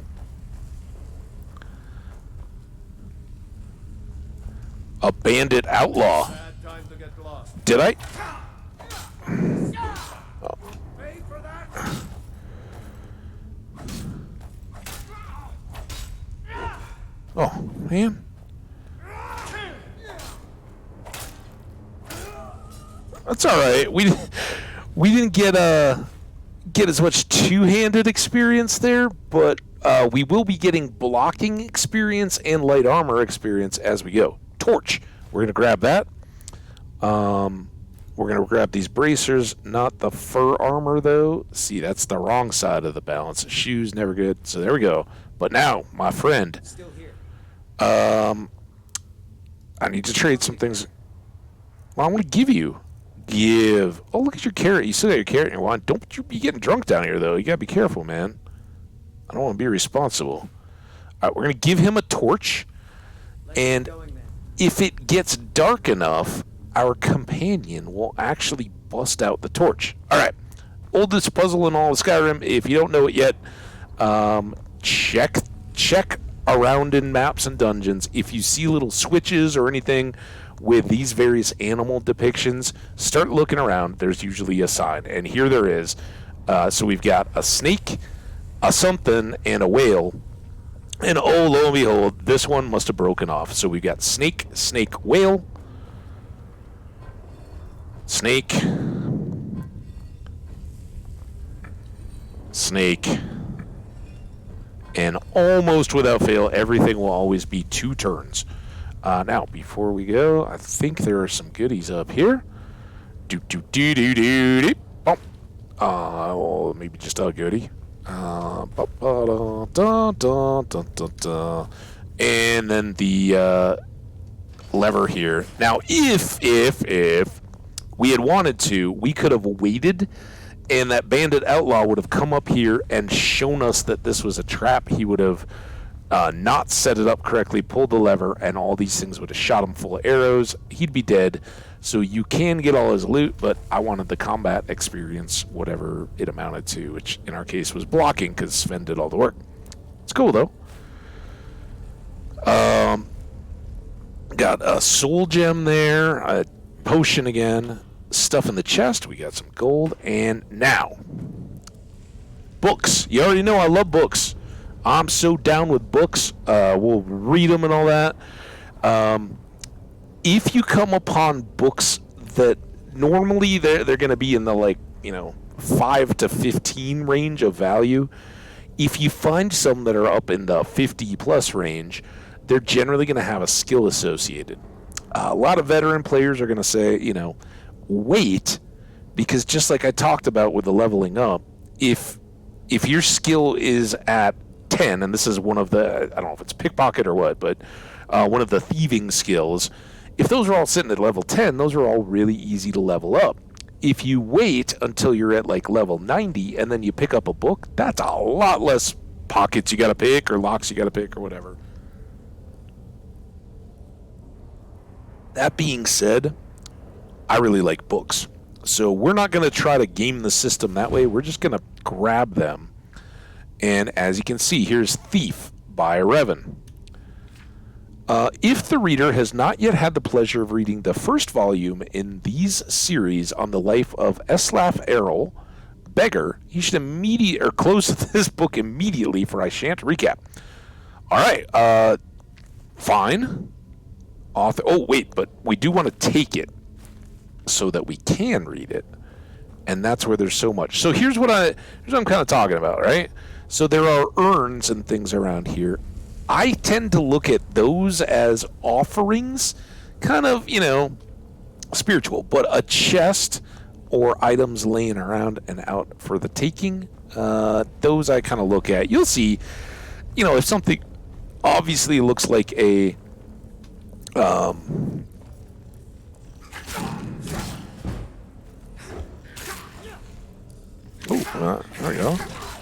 A bandit outlaw. Did I? Oh. Oh, man. That's all right. We didn't get as much two-handed experience there, but we will be getting blocking experience and light armor experience as we go. Torch. We're going to grab that. We're going to grab these bracers, not the fur armor, though. See, that's the wrong side of the balance. Shoes, never good. So there we go. But now, my friend, Still here. I need to trade some things. Well, I want to give you. Oh, look at your carrot. You still got your carrot in your wine. Don't you be getting drunk down here, though. You got to be careful, man. I don't want to be irresponsible. All right, we're going to give him a torch. And if it gets dark enough, our companion will actually bust out the torch. All right. Oldest puzzle in all of Skyrim. If you don't know it yet, check around in maps and dungeons. If you see little switches or anything with these various animal depictions, start looking around. There's usually a sign. And here there is. So we've got a snake, a something, and a whale. And oh, lo and behold, this one must have broken off. So we've got snake, snake, whale, snake, snake, and almost without fail, everything will always be 2 turns. Now, before we go, I think there are some goodies up here. Well, maybe just a goodie. And then the lever here. Now, if we had wanted to, we could have waited, and that bandit outlaw would have come up here and shown us that this was a trap. He would have not set it up correctly, pulled the lever, and all these things would have shot him full of arrows. He'd be dead. So you can get all his loot, but I wanted the combat experience, whatever it amounted to, which in our case was blocking because Sven did all the work. It's cool, though. Got a soul gem there, a potion again, stuff in the chest. We got some gold, and now, books. You already know I love books. I'm so down with books. We'll read them and all that. If you come upon books that normally they're going to be in the 5 to 15 range of value, if you find some that are up in the 50 plus range, they're generally going to have a skill associated. A lot of veteran players are going to say, wait, because just like I talked about with the leveling up, if your skill is at 10, and this is one of the, I don't know if it's pickpocket or what, but one of the thieving skills, if those are all sitting at level 10, those are all really easy to level up. If you wait until you're at like level 90 and then you pick up a book, that's a lot less pockets you got to pick or locks you got to pick or whatever. That being said, I really like books. So we're not going to try to game the system that way. We're just going to grab them. And as you can see, here's Thief by Revan. If the reader has not yet had the pleasure of reading the first volume in these series on the life of Eslaf Errol, Beggar, he should close this book immediately, for I shan't recap. All right, fine. Author. Oh wait, but we do want to take it so that we can read it, and that's where there's so much. So here's what I'm kind of talking about, right? So there are urns and things around here. I tend to look at those as offerings, kind of, spiritual, but a chest or items laying around and out for the taking, those I kind of look at. You'll see, if something obviously looks like a oh, there we go.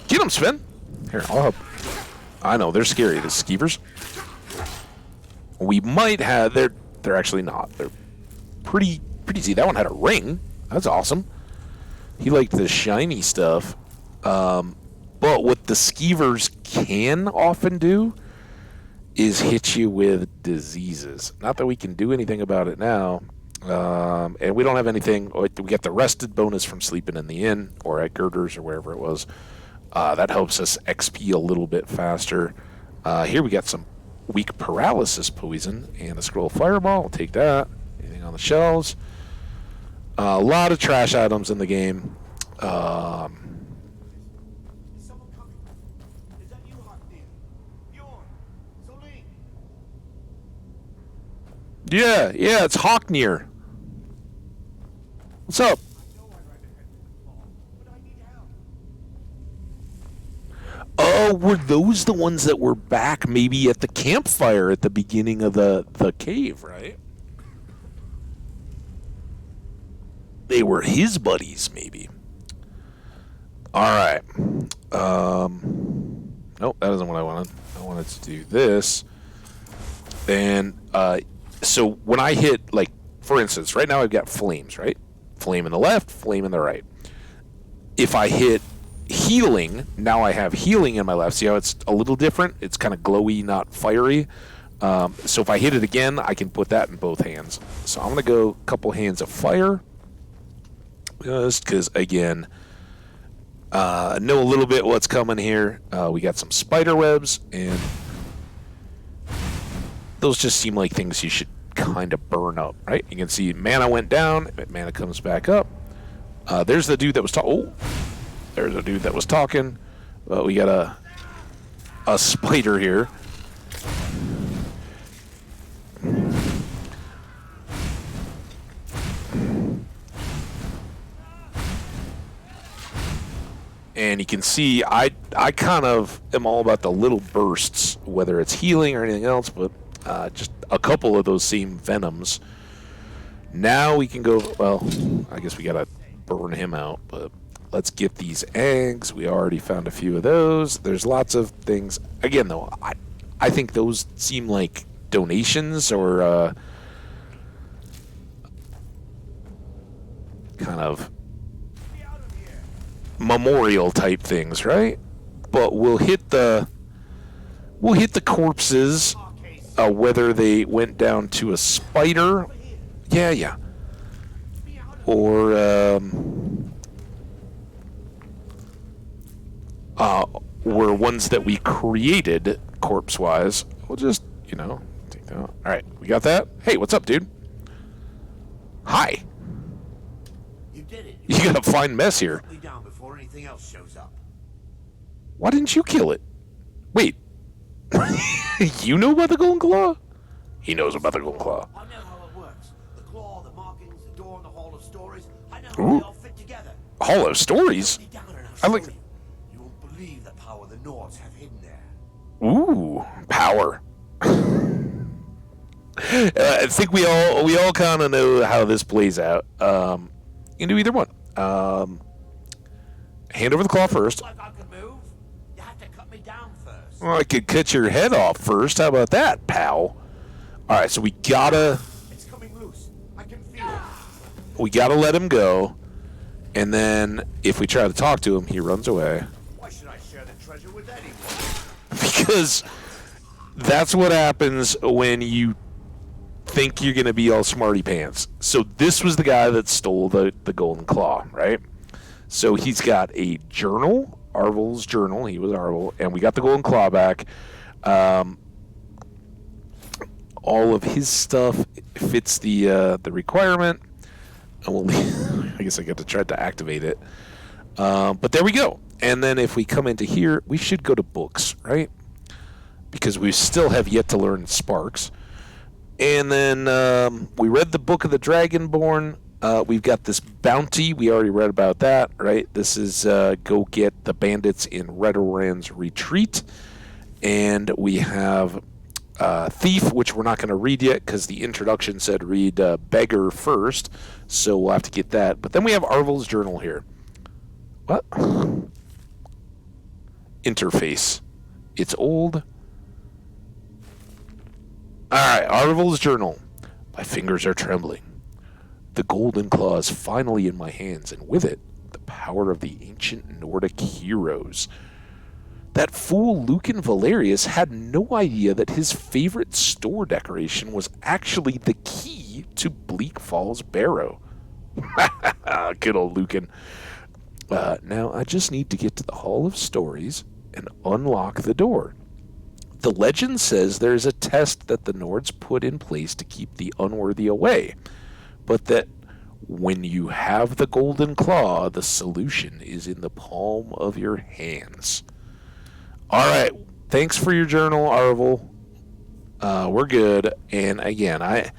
Get him, Sven. Here, I'll help. I know, they're scary, the skeevers. We might have... They're actually not. They're pretty easy. That one had a ring. That's awesome. He liked the shiny stuff. But what the skeevers can often do is hit you with diseases. Not that we can do anything about it now. And we don't have anything... We get the rested bonus from sleeping in the inn or at Girders or wherever it was. That helps us XP a little bit faster. Here we got some weak paralysis poison and a scroll fireball. I'll take that. Anything on the shelves? A lot of trash items in the game. Yeah, it's Hawknir. What's up? Oh, were those the ones that were back maybe at the campfire at the beginning of the cave, right? They were his buddies, maybe. All right. Nope, that isn't what I wanted. I wanted to do this. And so when I hit, like, for instance, right now I've got flames, right? Flame in the left, flame in the right. If I hit healing, now I have healing in my left. See how it's a little different? It's kind of glowy, not fiery. So if I hit it again, I can put that in both hands. So I'm going to go a couple hands of fire. Just because, again, know a little bit what's coming here. We got some spider webs, and those just seem like things you should kind of burn up, right? You can see mana went down, mana comes back up. There's the dude that was talking. Oh, there's a dude that was talking. We got a spider here. And you can see I kind of am all about the little bursts, whether it's healing or anything else, but just a couple of those same venoms. Now we can go, well, I guess we got to burn him out, but let's get these eggs. We already found a few of those. There's lots of things. Again, though, I think those seem like donations or kind of memorial type things, right? But we'll hit the corpses, whether they went down to a spider, yeah, or were ones that we created corpse-wise. We'll just, take that out. All right, we got that. Hey, what's up, dude? Hi. You did it. You got a fine mess here. Down before anything else shows up. Why didn't you kill it? Wait. You know about the Golden Claw? He knows about the Golden Claw. I know how it markings, the door, and the Hall of Stories. I know Ooh. how they all fit together. Hall of Stories? I like. You won't believe the power the Nords have hidden there. Ooh, power. I think we all kind of know how this plays out. You can do either one. Hand over the claw first. Like I can move? You have to cut me down first. Well, I could cut your head off first. How about that, pal? All right, so we gotta It's coming loose. I can feel it. let him go, and then if we try to talk to him, he runs away. Why should I share the treasure with anyone? Because that's what happens when you think you're going to be all smarty pants. So this was the guy that stole the golden claw, right? So he's got a journal, Arvel's journal. He was Arvel, and we got the golden claw back. All of his stuff fits the requirement. And we'll I guess I got to try to activate it. But there we go. And then if we come into here, we should go to books, right? Because we still have yet to learn Sparks. And then we read the Book of the Dragonborn. We've got this bounty. We already read about that, right? This is go get the bandits in Redorand's retreat. And we have Thief, which we're not going to read yet because the introduction said read Beggar first. So we'll have to get that. But then we have Arvel's journal here. What? Interface. It's old. Alright, Arvel's journal. My fingers are trembling. The golden claw is finally in my hands, and with it, the power of the ancient Nordic heroes. That fool Lucan Valerius had no idea that his favorite store decoration was actually the key to Bleak Falls Barrow. Good old Lucan. Now I just need to get to the Hall of Stories and unlock the door. The legend says there's a test that the Nords put in place to keep the unworthy away, but that when you have the golden claw, the solution is in the palm of your hands. All right, thanks for your journal, Arvel. We're good. And again, I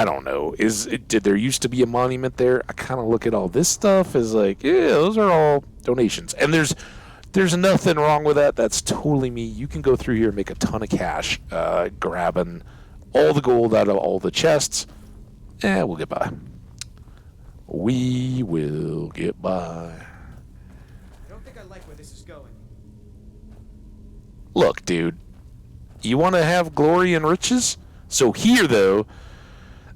don't know. Did there used to be a monument there? I kind of look at all this stuff as like, yeah, those are all donations. And there's nothing wrong with that. That's totally me. You can go through here and make a ton of cash, grabbing all the gold out of all the chests. We'll get by. We will get by. I don't think I like where this is going. Look, dude, you want to have glory and riches? So here, though,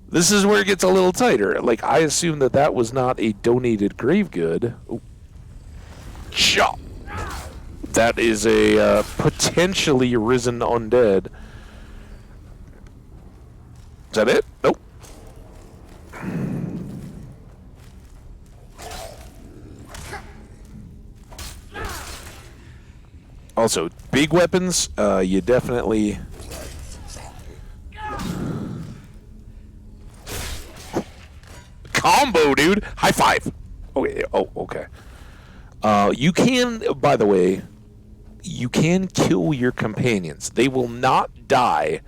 this is where it gets a little tighter. Like, I assume that was not a donated grave good. Oh. Chop. That is a potentially risen undead. Is that it? Nope. Also, big weapons, you definitely... Combo, dude! High five! Okay. Oh, okay. You can, by the way, you can kill your companions. They will not die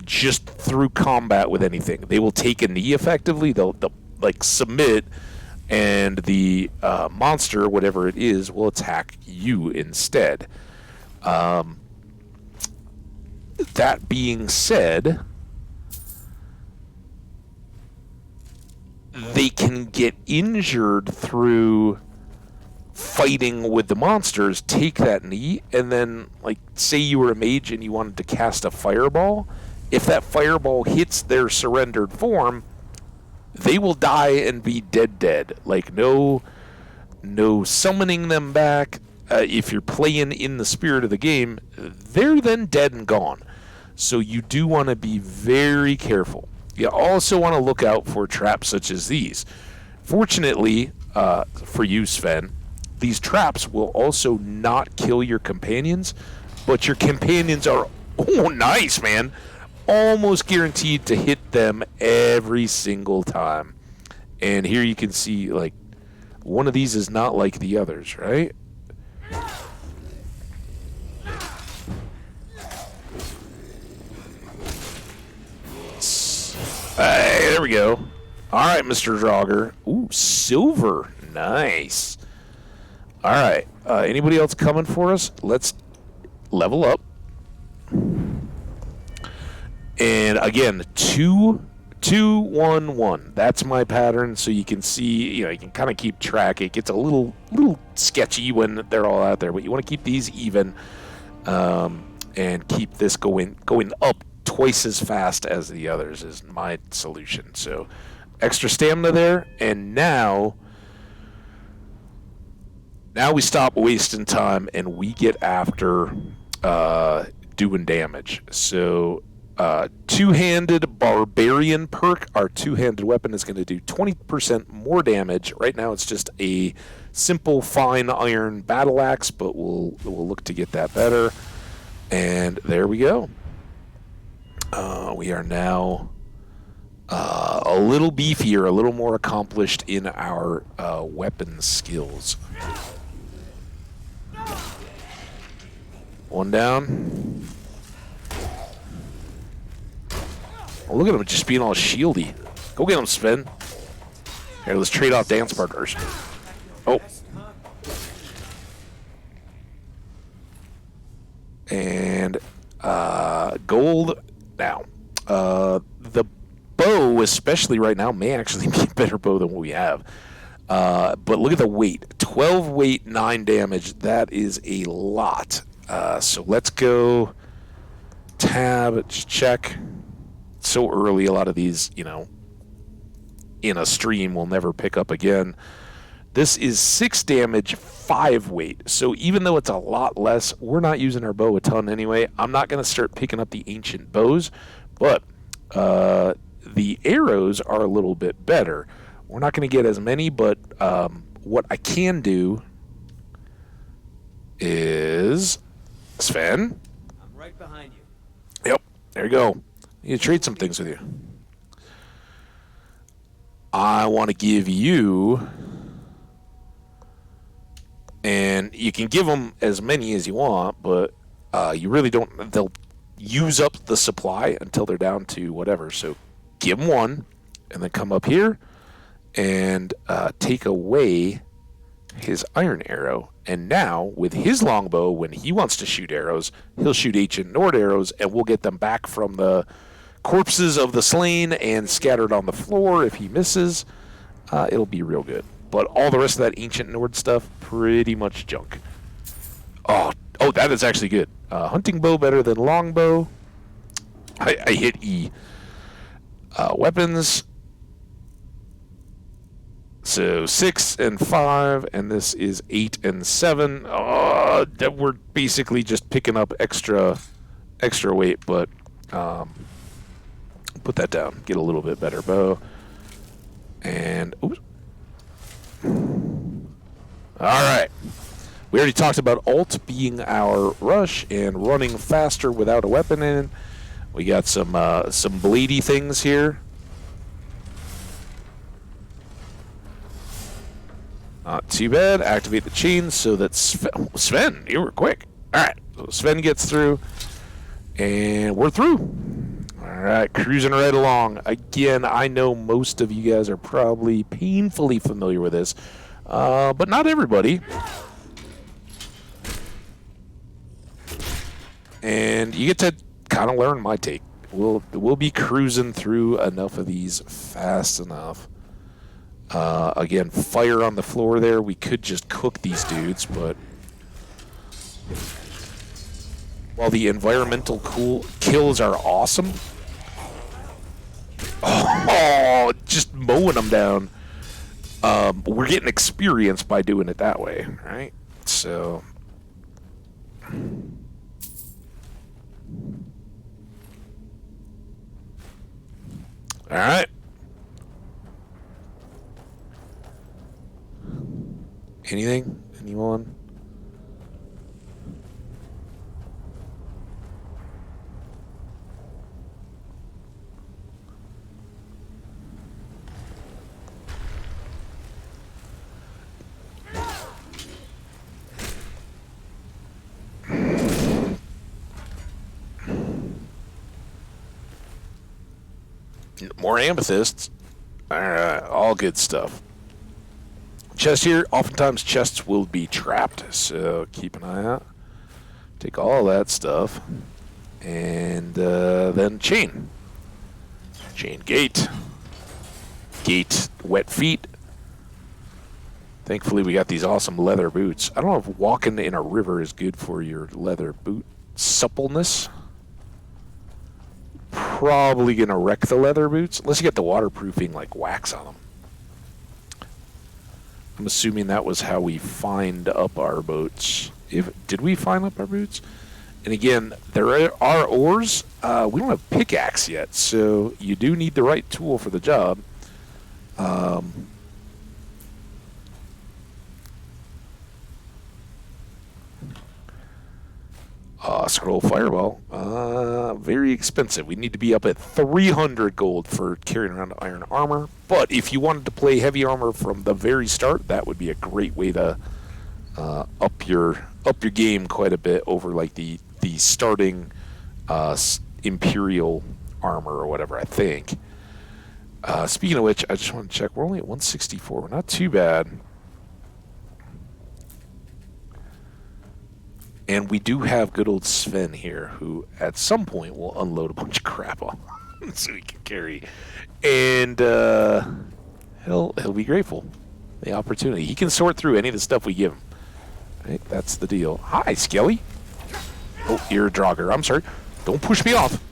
just through combat with anything. They will take a knee effectively. They'll like submit, and the monster, whatever it is, will attack you instead. That being said, they can get injured through fighting with the monsters, take that knee, and then, like, say you were a mage and you wanted to cast a fireball. If that fireball hits their surrendered form, they will die and be dead. Like, no summoning them back. If you're playing in the spirit of the game, they're then dead and gone. So you do want to be very careful. You also want to look out for traps such as these. Fortunately, for you, Sven, these traps will also not kill your companions, but your companions are, oh, nice, man, almost guaranteed to hit them every single time. And here you can see, like, one of these is not like the others, right? Hey, There we go. All right, Mr. Draugr. Ooh, silver. Nice. All right. Anybody else coming for us? Let's level up. And again, 2, 2, 1, 1. That's my pattern. So you can see, you can kind of keep track. It gets a little sketchy when they're all out there, but you want to keep these even, and keep this going up twice as fast as the others is my solution. So extra stamina there, and now we stop wasting time and we get after doing damage. So two-handed barbarian perk, our two-handed weapon is going to do 20% more damage. Right now it's just a simple fine iron battle axe, but we'll look to get that better. And there we go. We are now a little beefier, a little more accomplished in our weapon skills. One down. Oh, look at him just being all shieldy. Go get him, Sven. Here, let's trade off dance partners. Oh. And gold now. The bow, especially right now, may actually be a better bow than what we have. But look at the weight. 12 weight, 9 damage. That is a lot. So let's go tab, just check. So early, a lot of these, in a stream will never pick up again. This is 6 damage, 5 weight. So even though it's a lot less, we're not using our bow a ton anyway. I'm not going to start picking up the ancient bows, but the arrows are a little bit better. We're not going to get as many, but what I can do is... Sven? I'm right behind you. Yep, there you go. I need to trade some things with you. I want to give you... And you can give them as many as you want, but you really don't... They'll use up the supply until they're down to whatever. So give him one, and then come up here and take away his iron arrow. And now, with his longbow, when he wants to shoot arrows, he'll shoot ancient Nord arrows, and we'll get them back from the corpses of the slain and scattered on the floor. If he misses, it'll be real good. But all the rest of that ancient Nord stuff, pretty much junk. Oh, that is actually good. Hunting bow better than longbow. I hit E. Weapons. So 6 and 5, and this is 8 and 7. That we're basically just picking up extra weight, but put that down. Get a little bit better bow. And oops. All right. We already talked about ult being our rush and running faster without a weapon in. We got some bladey things here. Not too bad. Activate the chains so that Sven, you were quick. All right, so Sven gets through, and we're through. All right, cruising right along. Again, I know most of you guys are probably painfully familiar with this, but not everybody. And you get to kind of learn my take. We'll be cruising through enough of these fast enough. Again, fire on the floor there. We could just cook these dudes, but while the environmental kills are awesome, just mowing them down, we're getting experience by doing it that way, right? So, all right. Anything? Anyone? More amethysts. Alright, all good stuff. Chest here. Oftentimes chests will be trapped, so keep an eye out. Take all that stuff. And then chain. Chain gate. Gate wet feet. Thankfully we got these awesome leather boots. I don't know if walking in a river is good for your leather boot suppleness. Probably gonna wreck the leather boots unless you get the waterproofing like wax on them. I'm assuming that was how we find up our boats. Did we find up our boots? And again, there are ores. We don't have pickaxe yet, so you do need the right tool for the job. Scroll fireball. Very expensive. We need to be up at 300 gold for carrying around iron armor. But if you wanted to play heavy armor from the very start, that would be a great way to up your game quite a bit over like the starting Imperial armor or whatever, I think. Speaking of which, I just want to check. We're only at 164. We're not too bad. And we do have good old Sven here, who at some point will unload a bunch of crap on so he can carry. And he'll be grateful. The opportunity. He can sort through any of the stuff we give him. Right? That's the deal. Hi, Skelly. Oh, you're a Draugr. I'm sorry. Don't push me off.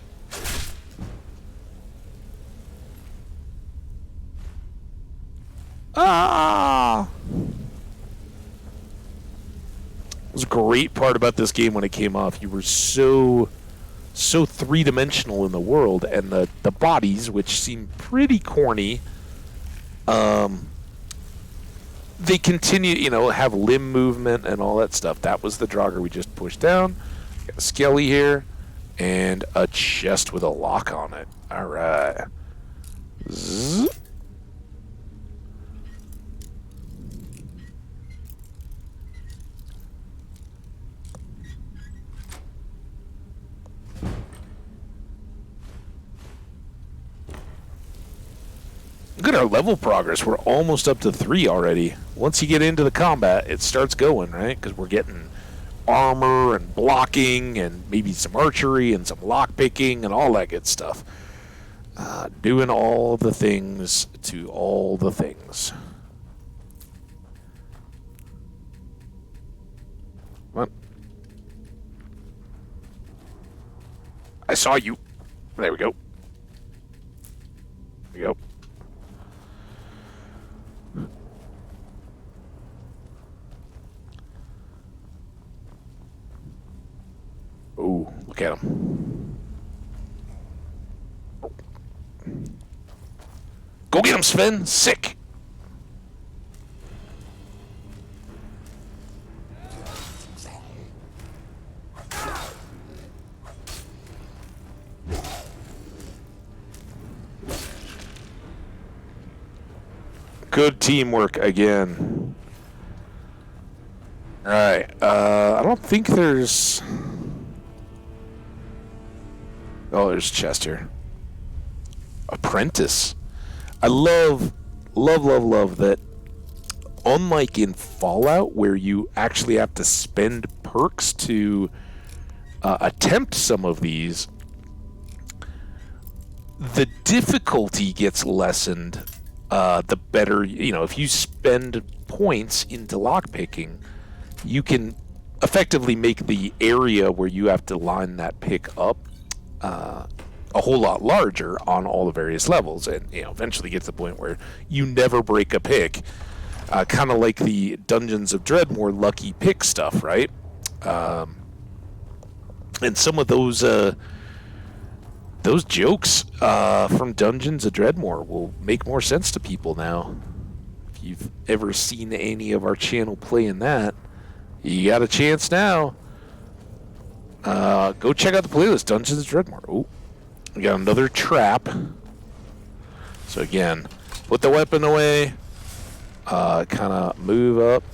Ah! It was a great part about this game when it came off. You were so three-dimensional in the world, and the bodies, which seem pretty corny, they continue, have limb movement and all that stuff. That was the Draugr we just pushed down. Got a Skelly here, and a chest with a lock on it. All right. Zzz. Look at our level progress. We're almost up to 3 already. Once you get into the combat, it starts going, right? Because we're getting armor and blocking and maybe some archery and some lockpicking and all that good stuff. Doing all the things to all the things. Come on. I saw you. There we go. There we go. Ooh, look at him. Go get him, Sven. Sick. Good teamwork again. All right. I don't think there's... Oh, there's a chest here. Apprentice. I love that. Unlike in Fallout, where you actually have to spend perks to attempt some of these, the difficulty gets lessened. The better, if you spend points into lockpicking, you can effectively make the area where you have to line that pick up a whole lot larger on all the various levels, and eventually get to the point where you never break a pick, kind of like the Dungeons of Dreadmore lucky pick stuff, right? And some of those jokes from Dungeons of Dreadmore will make more sense to people now. If you've ever seen any of our channel playing that, you got a chance now. Go check out the playlist, Dungeons of Dreadmore. Oh, we got another trap. So again, put the weapon away. Kind of move up.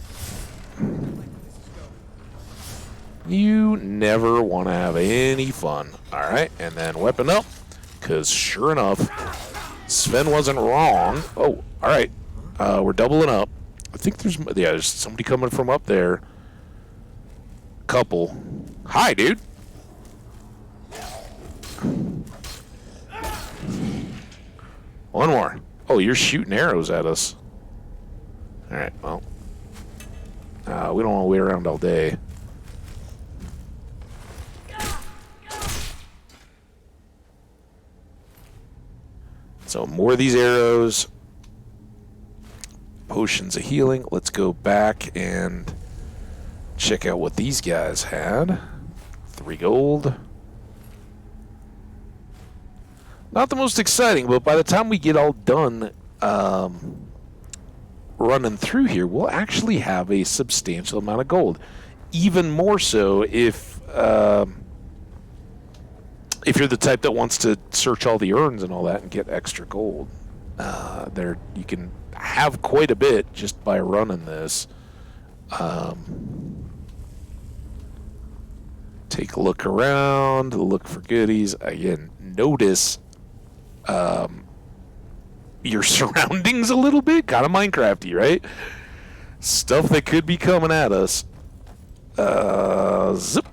You never want to have any fun. All right, and then weapon up, because sure enough, Sven wasn't wrong. Oh, all right. We're doubling up. I think there's somebody coming from up there. Couple. Hi, dude. One more. Oh, you're shooting arrows at us. All right, well. We don't want to wait around all day. So more of these arrows. Potions of healing. Let's go back and check out what these guys had. 3 gold. Not the most exciting, but by the time we get all done running through here, we'll actually have a substantial amount of gold. Even more so if you're the type that wants to search all the urns and all that and get extra gold. There you can have quite a bit just by running this. Take a look around, look for goodies. Again, notice your surroundings a little bit. Kind of Minecrafty, right? Stuff that could be coming at us. Zip.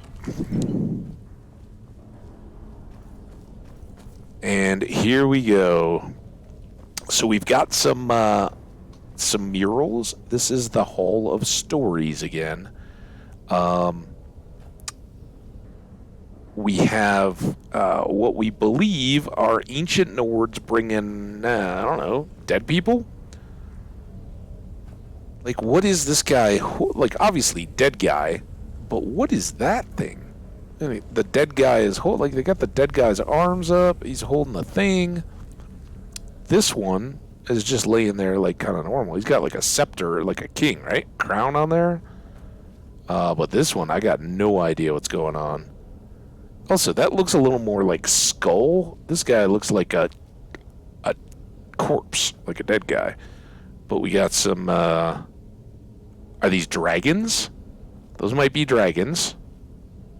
And here we go. So we've got some murals. This is the Hall of Stories again. We have what we believe are ancient Nords bringing, I don't know, dead people? Like, what is this guy? Like, obviously, dead guy. But what is that thing? I mean, the dead guy is like they got the dead guy's arms up. He's holding the thing. This one is just laying there like kind of normal. He's got like a scepter, like a king, right? Crown on there. But this one, I got no idea what's going on. Also, that looks a little more like skull. This guy looks like a corpse, like a dead guy. But we got some. Are these dragons? Those might be dragons.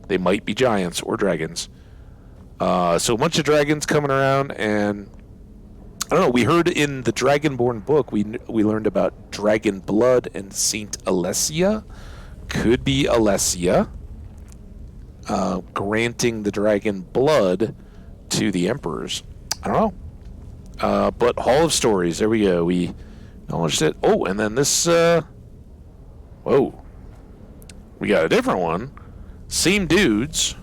They might be giants or dragons. So a bunch of dragons coming around, and I don't know. We heard in the Dragonborn book, we learned about dragon blood and Saint Alessia. Could be Alessia granting the dragon blood to the emperors. I don't know. But Hall of Stories. There we go. We acknowledged it. Oh, and then this. Whoa. We got a different one. Same dudes,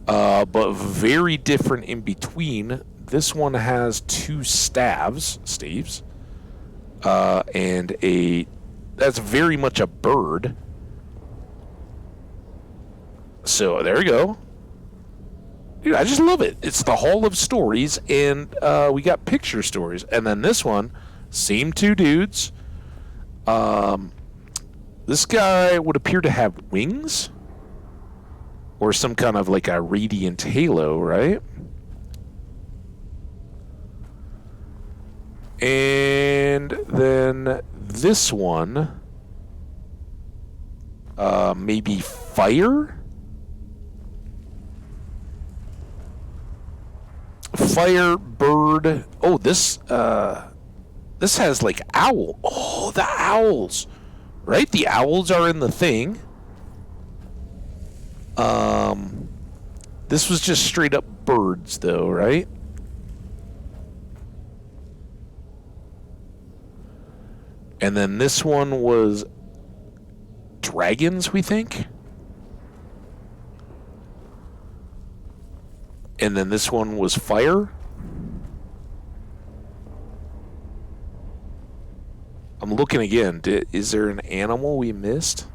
but very different in between. This one has 2 staves, and that's very much a bird. So there we go. Dude, I just love it. It's the Hall of Stories, and we got picture stories. And then this one, same 2 dudes. This guy would appear to have wings or some kind of like a radiant halo, right? And then this one, maybe fire? Fire, bird. Oh, this has like owl. Oh, the owls. Right? The owls are in the thing. This was just straight up birds, though, right? And then this one was dragons, we think. And then this one was fire. I'm looking again. Is there an animal we missed?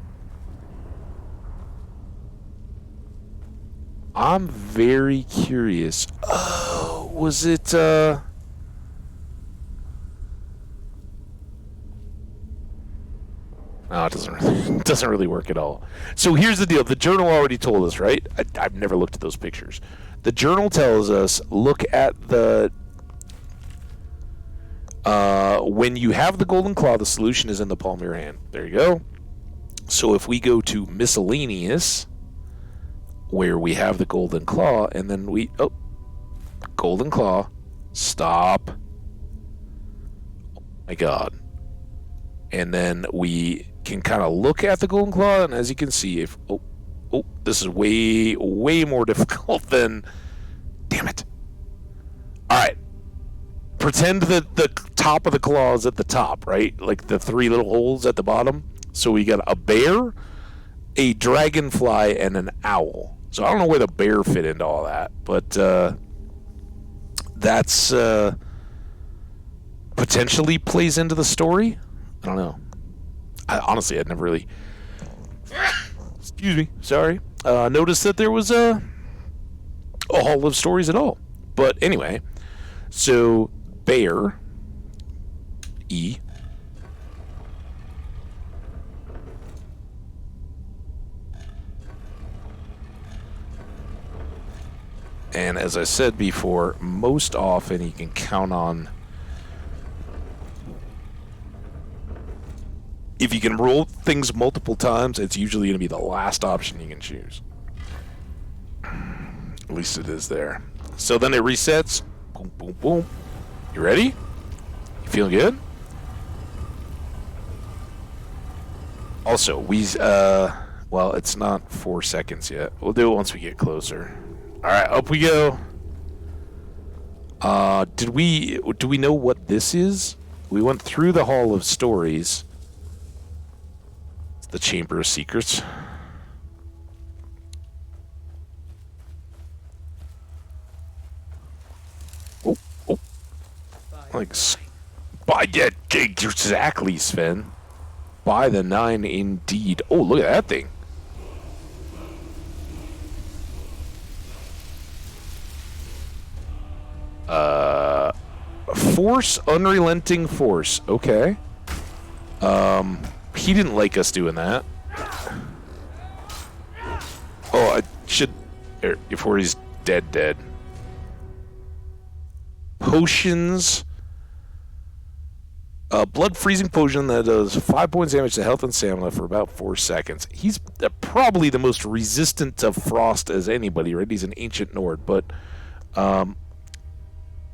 I'm very curious. Oh, was it, No, it doesn't really work at all. So here's the deal. The journal already told us, right? I've never looked at those pictures. The journal tells us, look at the... when you have the golden claw, the solution is in the palm of your hand. There you go. So if we go to miscellaneous, where we have the golden claw, and then golden claw, Stop. Oh my god. And then we can kind of look at the golden claw, and as you can see, if this is way more difficult than. Damn it! All right, pretend that the top of the claw is at the top, right? Like the 3 little holes at the bottom. So we got a bear, a dragonfly, and an owl. So I don't know where the bear fit into all that, but that's potentially plays into the story. I don't know. Honestly, I'd never really. Excuse me. Sorry. Noticed that there was a hall of stories at all. But anyway, so bear, E. And as I said before, most often you can count on. If you can roll things multiple times, it's usually going to be the last option you can choose. At least it is there. So then it resets. Boom, boom, boom. You ready? You feeling good? Also, well, it's not 4 seconds yet. We'll do it once we get closer. All right, up we go. Do we know what this is? We went through the Hall of Stories. It's the Chamber of Secrets. Exactly, Sven. By the 9, indeed. Oh, look at that thing. Force, unrelenting force. Okay. He didn't like us doing that. Oh, I should. Before he's dead. Potions. Blood freezing potion that does 5 points damage to health and stamina for about 4 seconds. He's probably the most resistant to frost as anybody, right? He's an ancient Nord, but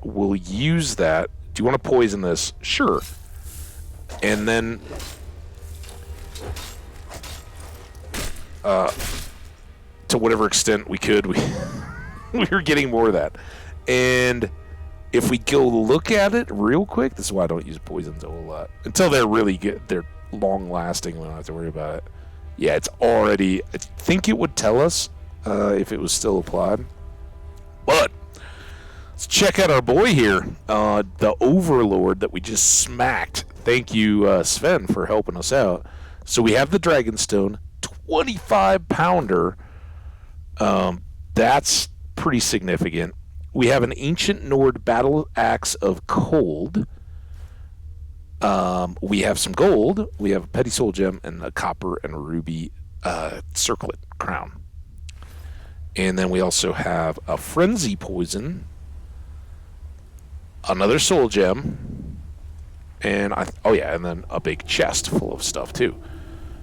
we'll use that. Do you want to poison this? Sure. And then to whatever extent we could, we were getting more of that. And if we go look at it real quick, this is why I don't use poisons a whole lot. Until they're really good, they're long-lasting, we don't have to worry about it. Yeah, it's already. I think it would tell us if it was still applied. But let's check out our boy here, the Overlord that we just smacked. Thank you, Sven, for helping us out. So we have the Dragonstone, 25-pounder. That's pretty significant. We have an Ancient Nord Battle Axe of Cold. We have some gold. We have a Petty Soul Gem and a copper and ruby circlet crown. And then we also have a Frenzy Poison, another Soul Gem, and and then a big chest full of stuff too.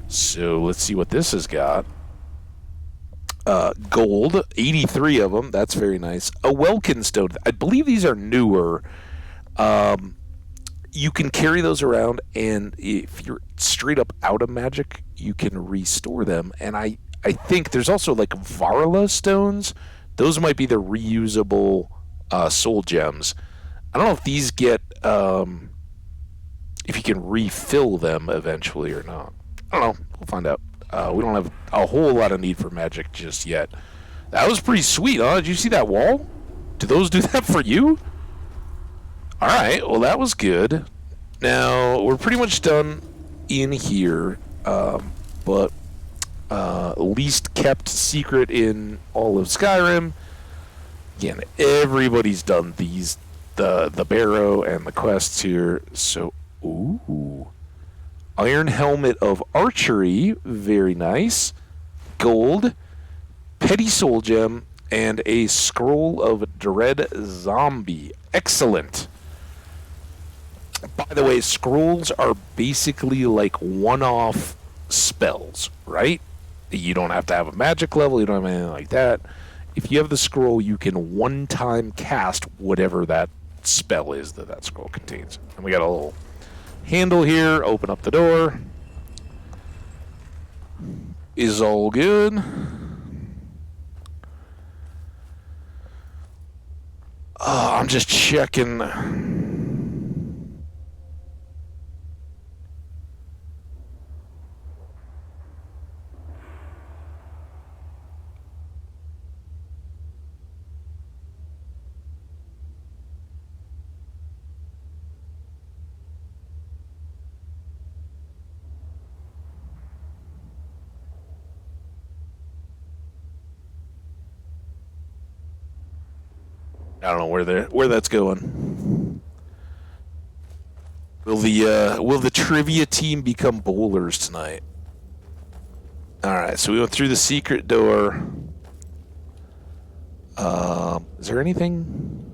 So let's see what this has got. Gold, 83 of them. That's very nice. A Welkin Stone. I believe these are newer. You can carry those around, and if you're straight up out of magic, you can restore them. And I think there's also like Varla stones. Those might be the reusable soul gems. I don't know if these get if you can refill them eventually or not. I don't know. We'll find out. We don't have a whole lot of need for magic just yet. That was pretty sweet, huh? Did you see that wall? Do those do that for you? Alright, well that was good. Now, we're pretty much done in here. But least kept secret in all of Skyrim. Again, everybody's done these. The Barrow and the quests here. So, ooh. Iron Helmet of Archery, very nice. Gold, Petty Soul Gem, and a Scroll of Dread Zombie. Excellent. By the way, scrolls are basically like one-off spells, right? You don't have to have a magic level, you don't have anything like that. If you have the scroll, you can one-time cast whatever that what spell is that scroll contains. And we got a little handle here. Open up the door. Is all good. I'm just checking. I don't know where that's going. Will the trivia team become bowlers tonight? All right, so we went through the secret door. Is there anything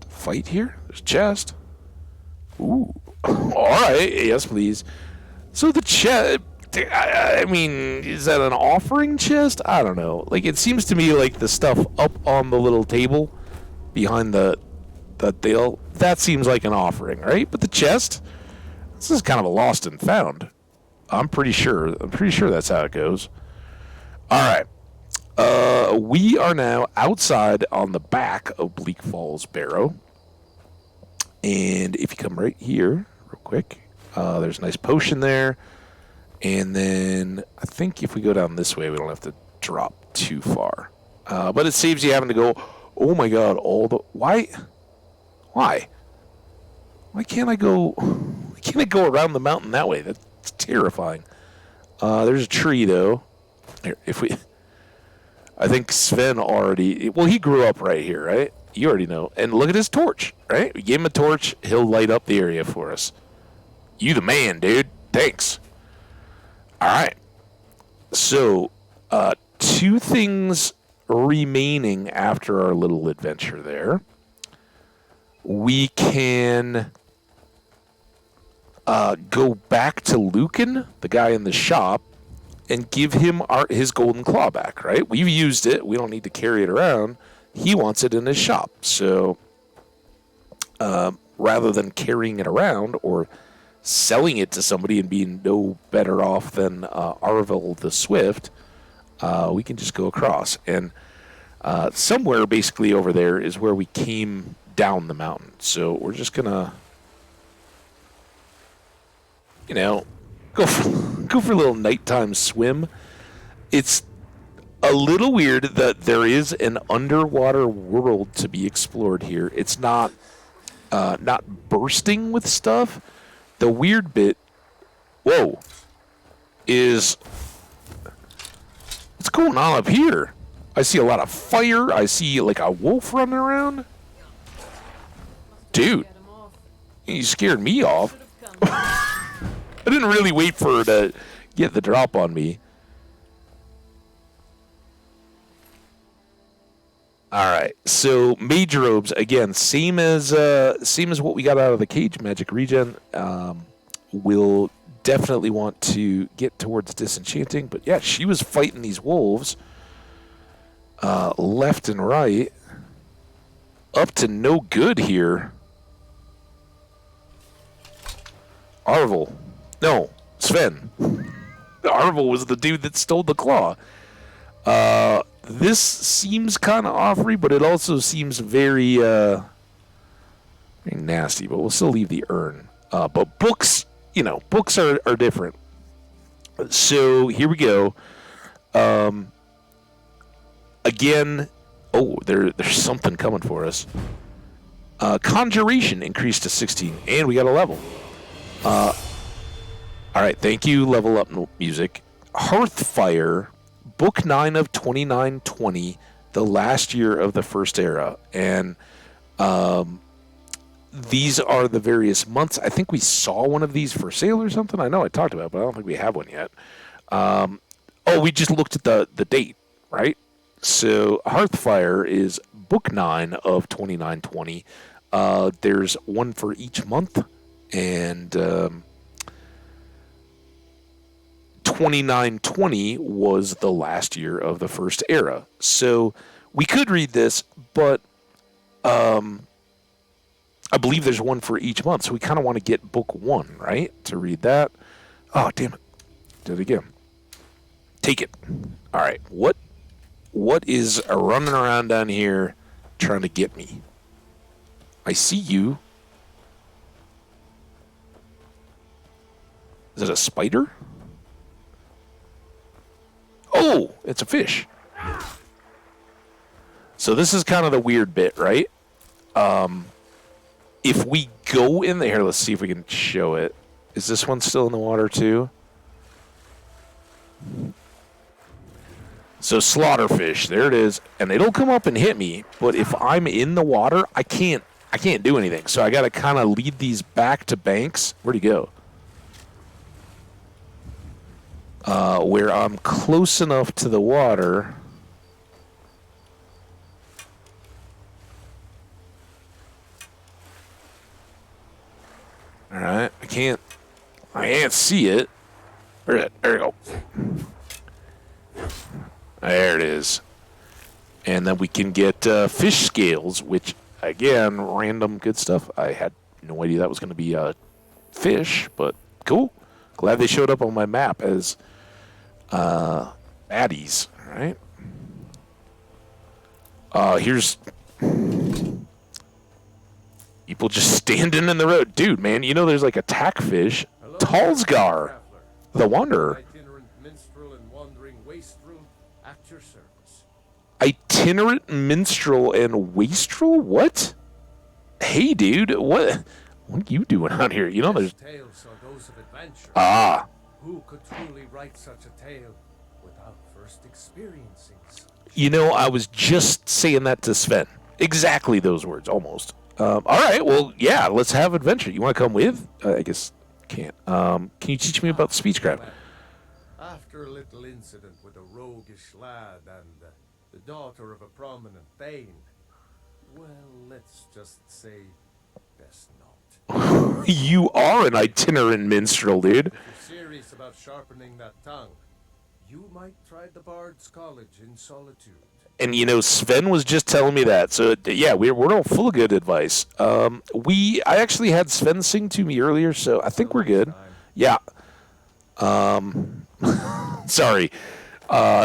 to fight here? There's a chest. Ooh. All right. Yes, please. So the chest. I mean, is that an offering chest? I don't know. Like, it seems to me like the stuff up on the little table behind the deal, that seems like an offering, right? But the chest, this is kind of a lost and found. I'm pretty sure that's how it goes. All right. We are now outside on the back of Bleak Falls Barrow. And if you come right here, real quick, there's a nice potion there. And then I think if we go down this way, we don't have to drop too far. But it saves you having to go, oh my god, why can't I go around the mountain that way? That's terrifying. There's a tree though. Here, I think Sven he grew up right here, right? You already know. And look at his torch, right? We gave him a torch, he'll light up the area for us. You the man, dude. Thanks. All right, so 2 things remaining after our little adventure there. We can go back to Lucan, the guy in the shop, and give him his golden claw back, right? We've used it. We don't need to carry it around. He wants it in his shop. So rather than carrying it around or selling it to somebody and being no better off than Arvel the Swift, we can just go across. And somewhere basically over there is where we came down the mountain. So we're just going to, go for a little nighttime swim. It's a little weird that there is an underwater world to be explored here. It's not bursting with stuff. The weird bit, is what's going on up here? I see a lot of fire. I see like a wolf running around. Dude, you scared me off. I didn't really wait for her to get the drop on me. All right, so mage robes again, same as what we got out of the cage magic regen. We'll definitely want to get towards disenchanting, but yeah, she was fighting these wolves left and right, up to no good here. Sven. Arvel was the dude that stole the claw. This seems kind of offery, but it also seems very nasty, but we'll still leave the urn. But books, books are different. So here we go. Again, there's something coming for us. Conjuration increased to 16, and we got a level. All right, thank you, level up music. Hearthfire, book 9 of 2920, the last year of the first era. And these are the various months. I think we saw one of these for sale or something. I know I talked about it, but I don't think we have one yet. We just looked at the date, right? So Hearthfire is book 9 of 2920. There's one for each month, and 2920 was the last year of the first era. So We could read this, but I believe there's one for each month, so we kind of want to get book 1, right? To read that. Oh, damn it. Did it again. Take it. All right. What is running around down here trying to get me? I see you. Is it a spider? Oh, it's a fish. So this is kind of the weird bit, right? If we go in there, let's see if we can show it. Is this one still in the water too? So slaughterfish, there it is, and it'll come up and hit me. But if I'm in the water, I can't do anything. So I got to kind of lead these back to banks. Where'd he go? Where I'm close enough to the water. All right, I can't see it. Where is it? There we go. There it is. And then we can get fish scales, which, again, random good stuff. I had no idea that was going to be a fish, but cool. Glad they showed up on my map as baddies, right? Here's people just standing in the road. Dude, man, you know there's like a tackfish. Talsgar, the Wanderer. Itinerant minstrel and wandering wastrel at your service. Itinerant minstrel and wastrel? What? Hey, dude, what are you doing out here? You know there's... Tales are those of adventure. Ah. Who could truly write such a tale without first experiencing such? You know, I was just saying that to Sven. Exactly those words, almost. All right, well, yeah, let's have adventure. You want to come with? I guess can't. Can you teach me about speechcraft? After a little incident with a roguish lad and the daughter of a prominent thane, well, let's just say best not. You are an itinerant minstrel, dude. If you're serious about sharpening that tongue, you might try the Bard's College in solitude. And, you know, Sven was just telling me that. So, yeah, we're all full of good advice. I actually had Sven sing to me earlier, so I think we're good. Yeah. Sorry.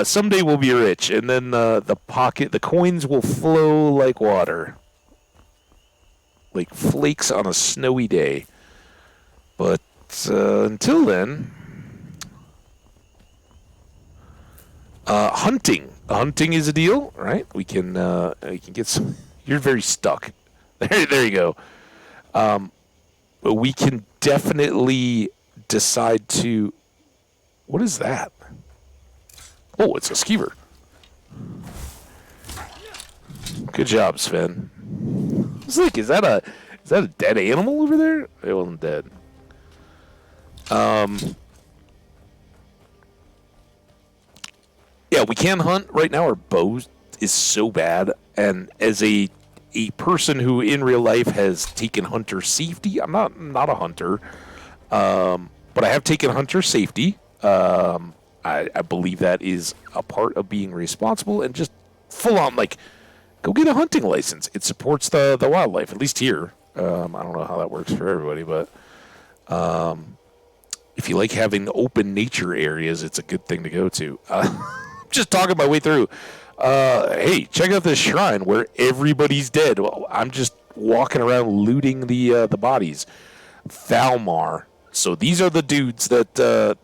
Someday we'll be rich, and then the coins will flow like water. Like flakes on a snowy day. But until then... hunting. Hunting is a deal, right? We can get some. You're very stuck. There you go. But we can definitely decide to. What is that? Oh, it's a skeever. Good job, Sven. I was like, is that a dead animal over there? It wasn't dead. Yeah, we can hunt. Right now our bow is so bad, and as a person who in real life has taken hunter safety, I'm not a hunter, but I have taken hunter safety. I believe that is a part of being responsible and just full on, like, go get a hunting license. It supports the wildlife, at least here. I don't know how that works for everybody, but if you like having open nature areas, it's a good thing to go to. Just talking my way through. Hey, check out this shrine where everybody's dead. Well, I'm just walking around looting the bodies. Thalmar. So these are the dudes that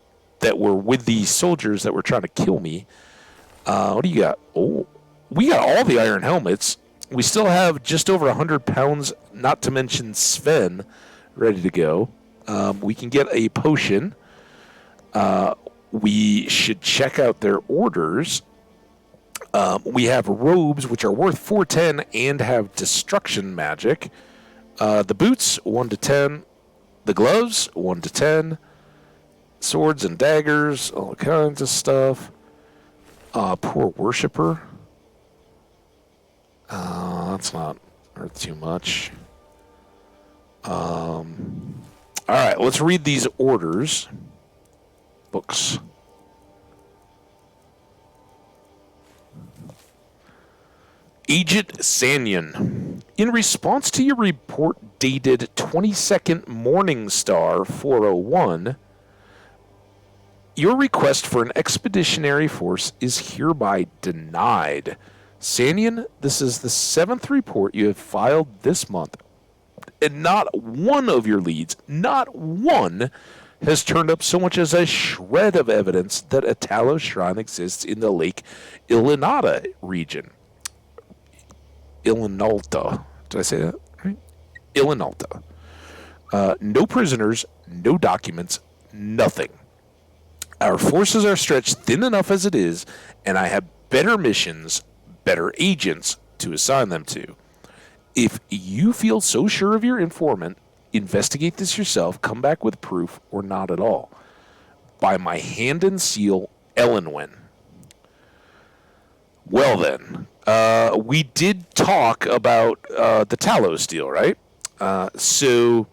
were with the soldiers that were trying to kill me. What do you got? Oh, we got all the iron helmets. We still have just over 100 pounds, not to mention Sven, ready to go. We can get a potion. We should check out their orders. We have robes, which are worth 410 and have destruction magic. The boots, 1 to 10. The gloves, 1 to 10. Swords and daggers, all kinds of stuff. Poor worshiper. That's not worth too much. All right, let's read these orders. Books. Agent Sanyon, in response to your report dated 22nd Morningstar 401, your request for an expeditionary force is hereby denied. Sanyon, this is the 7th report you have filed this month, and not one of your leads, not one, has turned up so much as a shred of evidence that a Talos shrine exists in the Lake Ilinata region. Ilinalta. Did I say that right? Ilinalta. No prisoners, no documents, nothing. Our forces are stretched thin enough as it is, and I have better missions, better agents to assign them to. If you feel so sure of your informant, investigate this yourself, come back with proof, or not at all. By my hand and seal, Ellenwen. Well then, we did talk about the Talos deal, right? So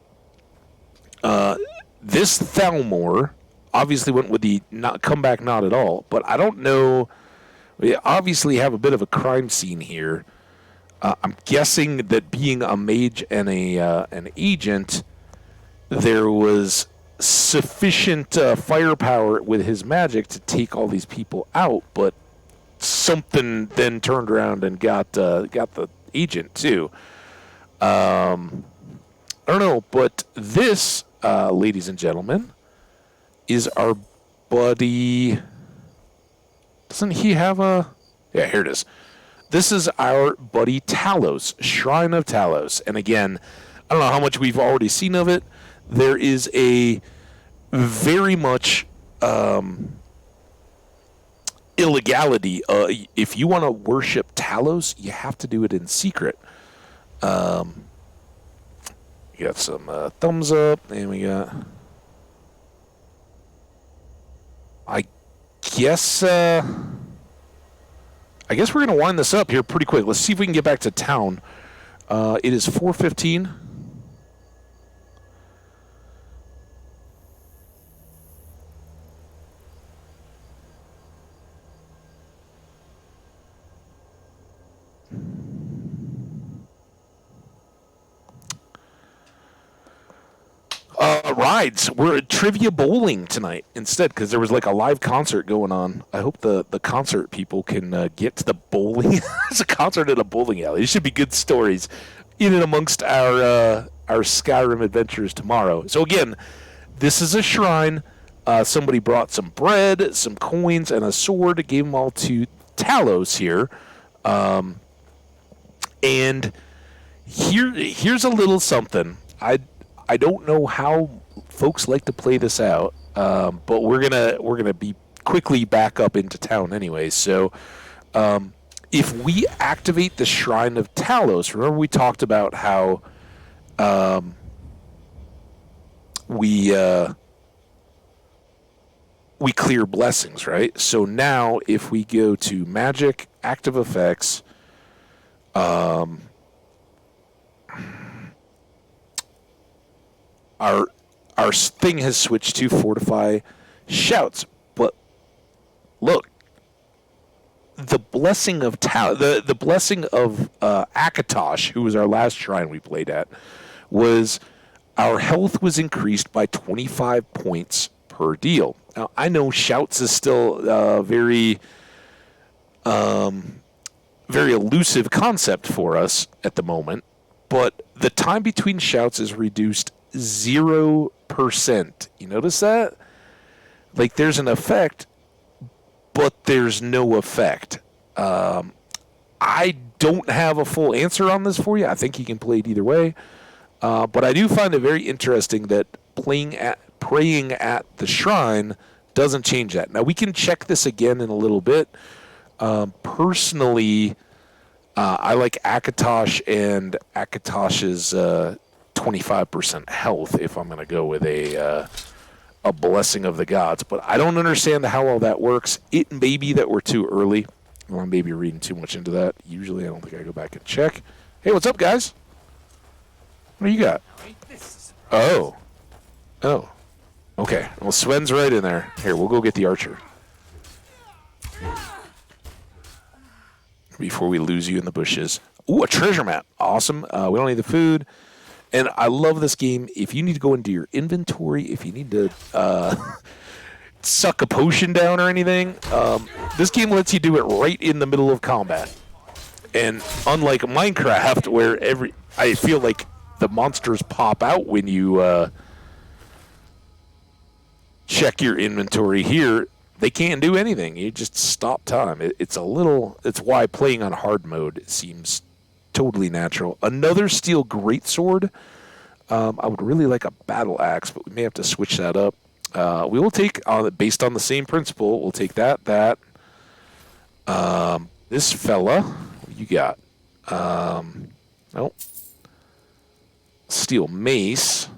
this Thalmor obviously went with the not come back, not at all. But I don't know. We obviously have a bit of a crime scene here. I'm guessing that being a mage and an agent, there was sufficient firepower with his magic to take all these people out, but something then turned around and got the agent too. I don't know, but this, ladies and gentlemen, is our buddy. Doesn't he have a? Yeah, here it is. This is our buddy Talos, Shrine of Talos, and again, I don't know how much we've already seen of it. There is a very much illegality. If you want to worship Talos, you have to do it in secret. You got some thumbs up, and we got. I guess we're going to wind this up here pretty quick. Let's see if we can get back to town. It is 4:15. Rides. We're at Trivia Bowling tonight instead because there was like a live concert going on. I hope the concert people can get to the bowling. There's a concert at a bowling alley. There should be good stories in and amongst our Skyrim adventures tomorrow. So again, this is a shrine. Somebody brought some bread, some coins, and a sword. Gave them all to Talos here. And here's a little something. I don't know how folks like to play this out, but we're gonna be quickly back up into town anyway. So, if we activate the Shrine of Talos, remember we talked about how we clear blessings, right? So now, if we go to Magic, Active Effects, our thing has switched to Fortify Shouts, but look, the blessing of the blessing of Akatosh, who was our last shrine we played at, was our health was increased by 25 points per deal. Now I know Shouts is still very elusive concept for us at the moment, but the time between shouts is reduced 0%. You notice that? Like there's an effect, but there's no effect. I don't have a full answer on this for you. I think you can play it either way. But I do find it very interesting that praying at the shrine doesn't change that. Now we can check this again in a little bit. Personally, I like Akatosh and Akatosh's 25% health if I'm going to go with a blessing of the gods. But I don't understand how all that works. It may be that we're too early. Or maybe reading too much into that. Usually I don't think I go back and check. Hey, what's up, guys? What do you got? Oh. Okay. Well, Sven's right in there. Here, we'll go get the archer. before we lose you in the bushes. Ooh, a treasure map. Awesome. We don't need the food. And I love this game. If you need to go into your inventory, if you need to suck a potion down or anything, this game lets you do it right in the middle of combat. And unlike Minecraft, where I feel like the monsters pop out when you check your inventory, here they can't do anything. You just stop time. It's why playing on hard mode seems totally natural. Another steel greatsword. I would really like a battle axe, but we may have to switch that up. We will take, based on the same principle, we'll take that. This fella, what do you got? Nope. Steel mace.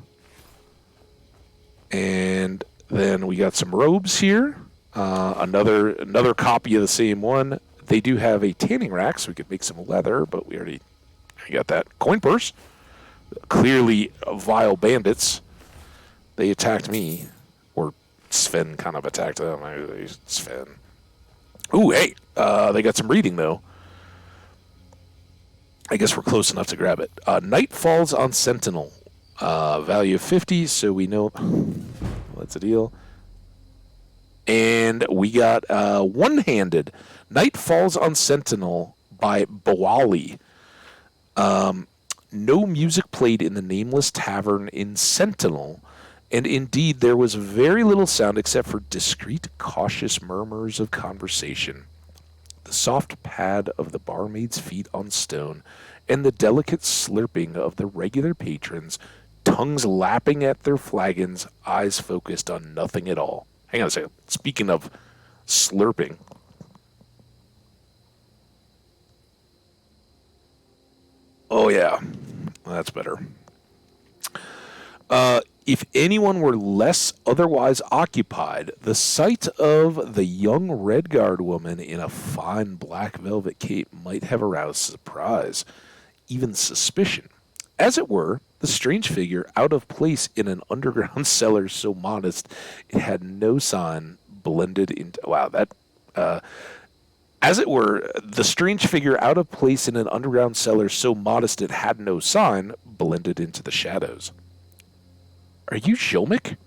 And then we got some robes here. Another copy of the same one. They do have a tanning rack, so we could make some leather, but we already got that. Coin purse. Clearly vile bandits. They attacked me. Or Sven kind of attacked them. Sven. Ooh, hey. They got some reading, though. I guess we're close enough to grab it. Night falls on Sentinel. Value of 50, so we know what's the deal. And we got one-handed. Night falls on Sentinel by Bawali. No music played in the nameless tavern in Sentinel, and indeed there was very little sound except for discreet, cautious murmurs of conversation, the soft pad of the barmaid's feet on stone, and the delicate slurping of the regular patrons, tongues lapping at their flagons, eyes focused on nothing at all. Hang on a second. Speaking of slurping. Oh, yeah. That's better. If anyone were less otherwise occupied, the sight of the young Redguard woman in a fine black velvet cape might have aroused surprise, even suspicion. As it were, the strange figure out of place in an underground cellar so modest it had no sign blended into... Wow, that... As it were, the strange figure out of place in an underground cellar so modest it had no sign blended into the shadows. Are you Jomek?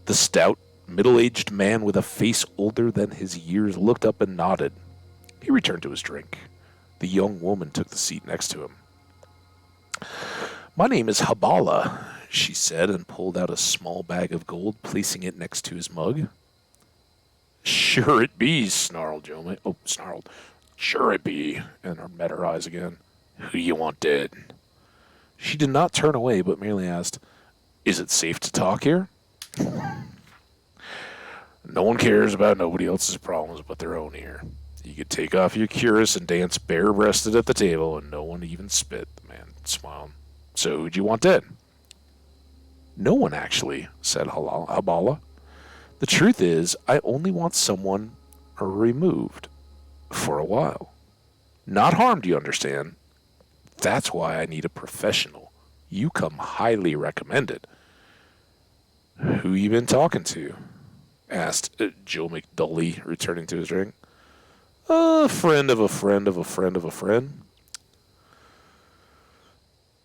The stout, middle-aged man with a face older than his years looked up and nodded. He returned to his drink. The young woman took the seat next to him. My name is Habala, she said, and pulled out a small bag of gold, placing it next to his mug. Sure it be, snarled Jomek. Oh, snarled. Sure it be, and met her eyes again. Who you want dead? She did not turn away, but merely asked, Is it safe to talk here? No one cares about nobody else's problems but their own here. You could take off your cuirass and dance bare-breasted at the table, and no one even spit, the man smiled. So who'd you want dead? No one, actually, said Habala. The truth is, I only want someone removed for a while. Not harmed, you understand. That's why I need a professional. You come highly recommended. Who you been talking to? Asked Jomek dully, returning to his drink. A friend of a friend of a friend of a friend.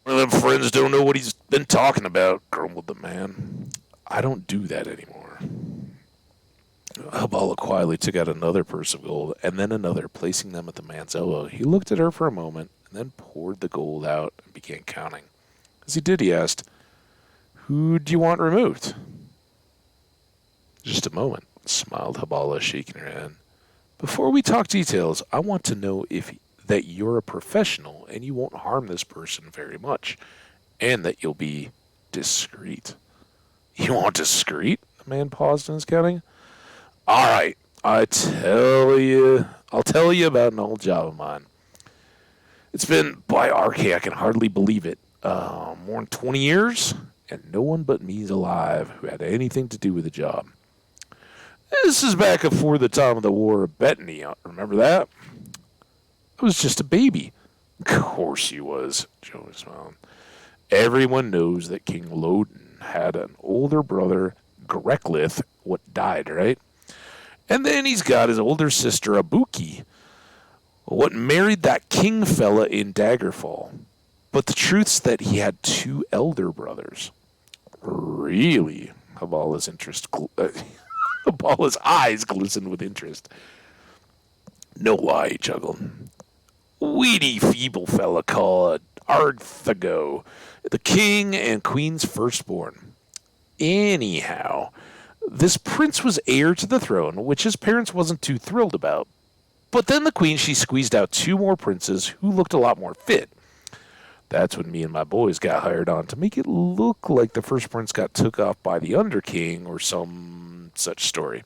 One of them friends don't know what he's been talking about, grumbled the man. I don't do that anymore. Habala quietly took out another purse of gold, and then another, placing them at the man's elbow. He looked at her for a moment, and then poured the gold out and began counting. As he did, he asked, Who do you want removed? Just a moment, smiled Habala, shaking her head. Before we talk details, I want to know that you're a professional and you won't harm this person very much, and that you'll be discreet. You want discreet? The man paused in his counting. All right, I'll tell you about an old job of mine. It's been, by arcade, I can hardly believe it, more than 20 years, and no one but me is alive who had anything to do with the job. This is back before the time of the War of Bettany. Remember that? I was just a baby. Of course he was, Joe smiled. Everyone knows that King Loden had an older brother, Greklith, what died, right? And then he's got his older sister, Abuki. what married that king fella in Daggerfall. But the truth's that he had 2 elder brothers. Really? Habala's Habala's eyes glistened with interest. No lie, he chuckled. Weedy feeble fella called Arthago, the king and queen's firstborn. Anyhow, this prince was heir to the throne, which his parents wasn't too thrilled about. But then the queen, she squeezed out 2 more princes who looked a lot more fit. That's when me and my boys got hired on to make it look like the first prince got took off by the Underking or some such story.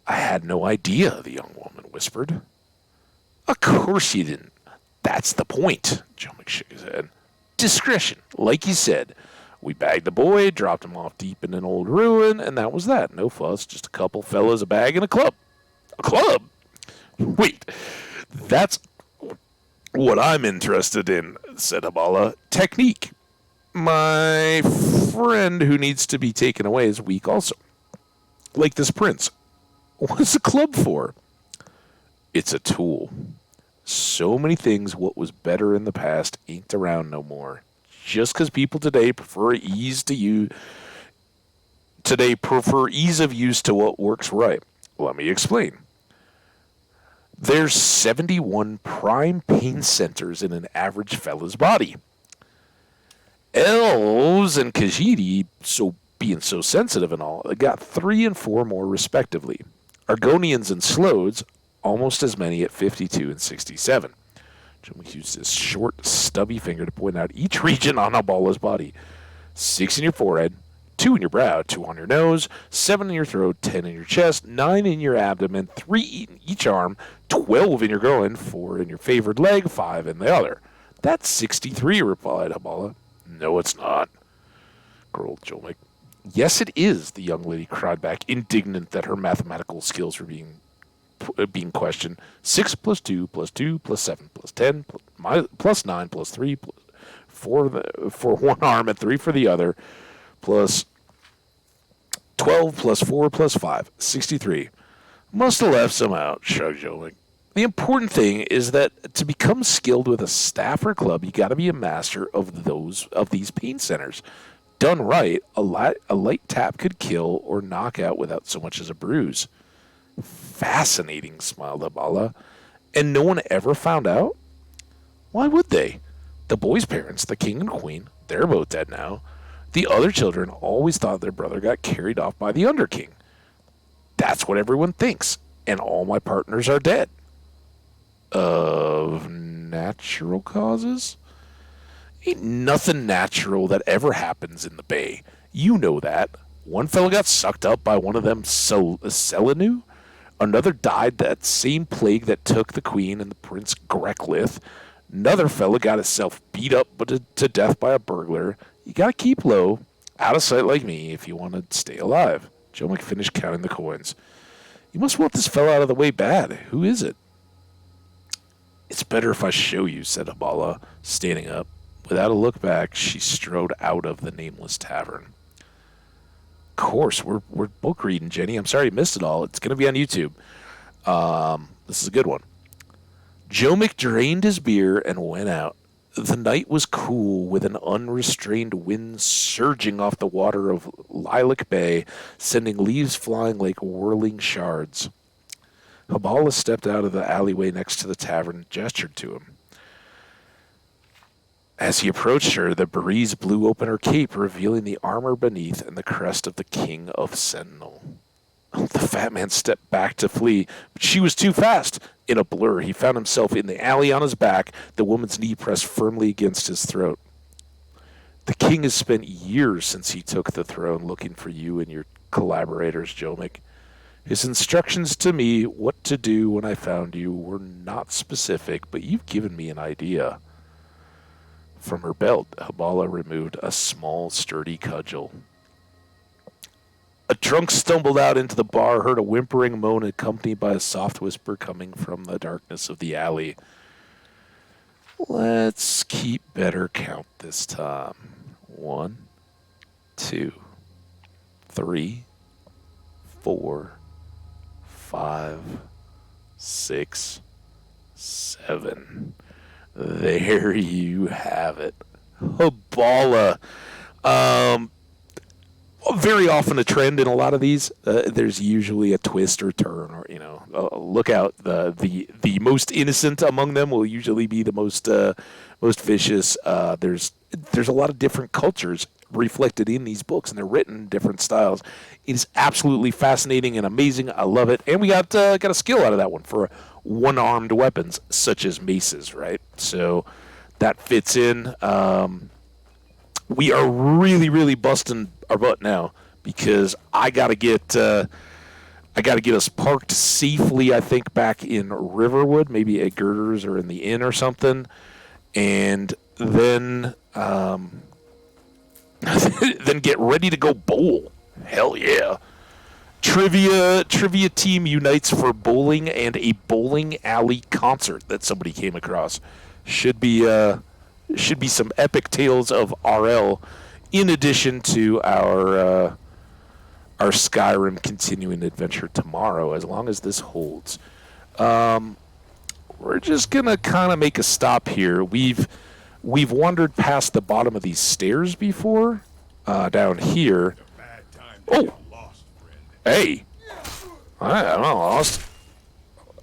I had no idea, the young woman whispered. Of course you didn't. That's the point, Jomick shook his head. Discretion, like you said. We bagged the boy, dropped him off deep in an old ruin, and that was that. No fuss, just a couple fellas, a bag, and a club. A club? Wait, that's what I'm interested in, said Habala. Technique. My friend who needs to be taken away is weak also. Like this prince. What's a club for? It's a tool. So many things what was better in the past ain't around no more. Just because people today prefer ease of use to what works right. Let me explain. There's 71 prime pain centers in an average fella's body. Elves and Khajiit, being so sensitive and all, got 3 and 4 more respectively. Argonians and Slodes, almost as many at 52 and 67. Jim used his short, stubby finger to point out each region on Habala's body. 6 in your forehead, 2 in your brow, 2 on your nose, 7 in your throat, 10 in your chest, 9 in your abdomen, 3 in each arm, 12 in your groin, 4 in your favored leg, 5 in the other. That's 63, replied Habala. No, it's not, growled Jomick. Yes, it is, the young lady cried back, indignant that her mathematical skills were being questioned. 6 plus 2 plus 2 plus 7 plus 10 plus 9 plus 3 plus 4 for one arm and 3 for the other plus 12 plus 4 plus 5, 63. Must have left some out, shrugged Jomick. The important thing is that to become skilled with a staff or club, you got to be a master of these pain centers. Done right, a light tap could kill or knock out without so much as a bruise. Fascinating, smiled Habala. And no one ever found out? Why would they? The boy's parents, the king and queen, they're both dead now. The other children always thought their brother got carried off by the Underking. That's what everyone thinks, and all my partners are dead. Of natural causes? Ain't nothing natural that ever happens in the Bay. You know that. One fellow got sucked up by one of them Selenu. Another died that same plague that took the queen and the Prince Greklith. Another fella got himself beat up to death by a burglar. You gotta keep low, out of sight like me, if you want to stay alive. Jomick finished counting the coins. You must want this fella out of the way bad. Who is it? It's better if I show you, said Habala, standing up. Without a look back, she strode out of the nameless tavern. Of course, we're book reading, Jenny. I'm sorry you missed it all. It's going to be on YouTube. This is a good one. Jomick drained his beer and went out. The night was cool, with an unrestrained wind surging off the water of Lilac Bay, sending leaves flying like whirling shards. Habala stepped out of the alleyway next to the tavern and gestured to him. As he approached her, the breeze blew open her cape, revealing the armor beneath and the crest of the King of Sentinel. The fat man stepped back to flee, but she was too fast. In a blur, he found himself in the alley on his back, the woman's knee pressed firmly against his throat. The king has spent years since he took the throne looking for you and your collaborators, Jomick. His instructions to me what to do when I found you were not specific, but you've given me an idea. From her belt, Habala removed a small, sturdy cudgel. A drunk stumbled out into the bar, heard a whimpering moan accompanied by a soft whisper coming from the darkness of the alley. Let's keep better count this time. 1, 2, 3, 4, 5, 6, 7. There you have it. Habala. Very often a trend in a lot of these. There's usually a twist or turn, or look out. The most innocent among them will usually be the most vicious. There's a lot of different cultures reflected in these books, and they're written in different styles. It is absolutely fascinating and amazing. I love it, and we got a skill out of that one for one-armed weapons such as maces, right? So that fits in. We are really, really busting our butt now because I gotta get us parked safely. I think back in Riverwood, maybe at Girders or in the inn or something, and then then get ready to go bowl. Hell yeah! Trivia team unites for bowling and a bowling alley concert that somebody came across. Should be some epic tales of RL, in addition to our Skyrim continuing adventure tomorrow, as long as this holds. We're just gonna kind of make a stop here. We've wandered past the bottom of these stairs before, down here. Oh, hey, I'm not lost.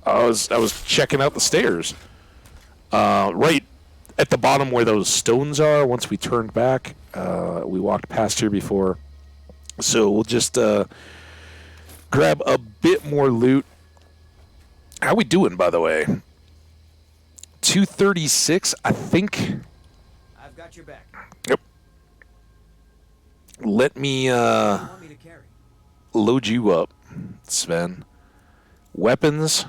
I was checking out the stairs. Right at the bottom where those stones are, once we turned back, we walked past here before. So we'll just grab a bit more loot. How we doing, by the way? 236, I think. I've got your back. Yep. Let me load you up, Sven. Weapons.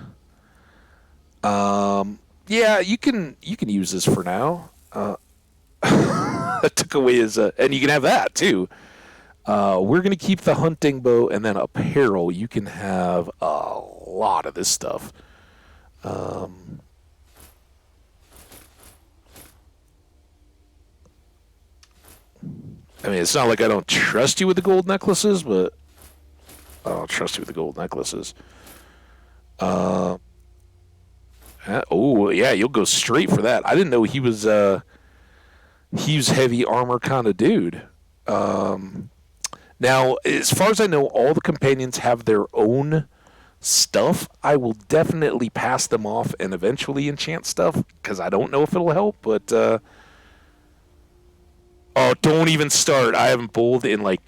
Yeah, you can use this for now. That took away his, and you can have that too. We're gonna keep the hunting bow, and then apparel. You can have a lot of this stuff. I mean, it's not like I don't trust you with the gold necklaces, but I don't trust you with the gold necklaces. Oh, yeah, you'll go straight for that. I didn't know he was heavy armor kind of dude. Now, as far as I know, all the companions have their own stuff. I will definitely pass them off and eventually enchant stuff, because I don't know if it'll help, but... Oh, don't even start. I haven't bowled in, like,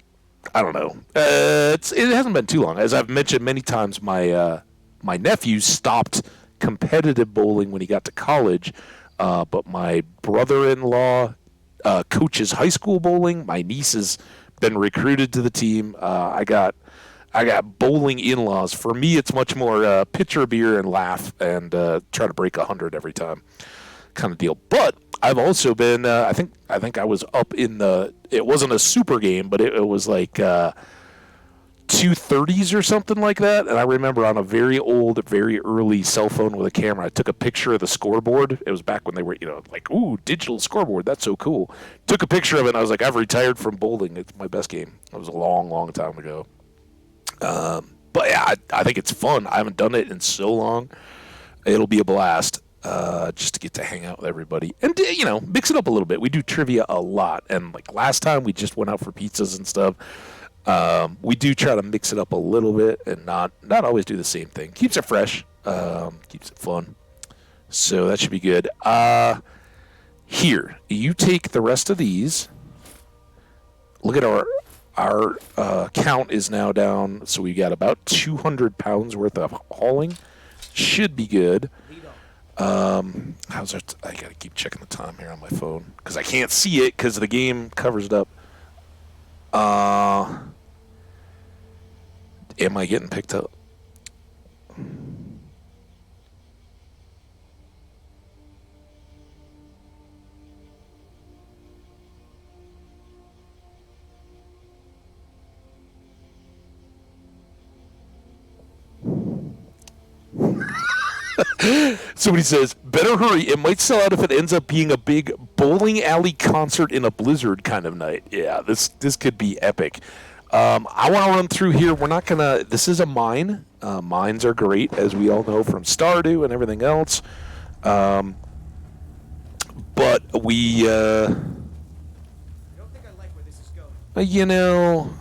I don't know. It hasn't been too long. As I've mentioned many times, my nephew stopped competitive bowling when he got to college, but my brother-in-law coaches high school bowling. My niece has been recruited to the team. I got bowling in-laws. For me, it's much more pitcher a beer and laugh and try to break 100 every time kind of deal. But I've also been, I think I was up in the, it wasn't a super game, but it was like 230s or something like that. And I remember on a very old, very early cell phone with a camera, I took a picture of the scoreboard. It was back when they were, like, ooh, digital scoreboard. That's so cool. Took a picture of it, and I was like, I've retired from bowling. It's my best game. It was a long, long time ago. But yeah, I think it's fun. I haven't done it in so long. It'll be a blast. Just to get to hang out with everybody and mix it up a little bit. We do trivia a lot, and like last time we just went out for pizzas and stuff. We do try to mix it up a little bit and not always do the same thing. Keeps it fresh, keeps it fun. So that should be good. Here, you take the rest of these. Look at our count is now down, so we got about 200 pounds worth of hauling. Should be good. How's it? I gotta keep checking the time here on my phone because I can't see it because the game covers it up. Am I getting picked up? Somebody says, better hurry. It might sell out if it ends up being a big bowling alley concert in a blizzard kind of night. Yeah, this could be epic. I want to run through here. We're not going to... This is a mine. Mines are great, as we all know from Stardew and everything else. But we, you know,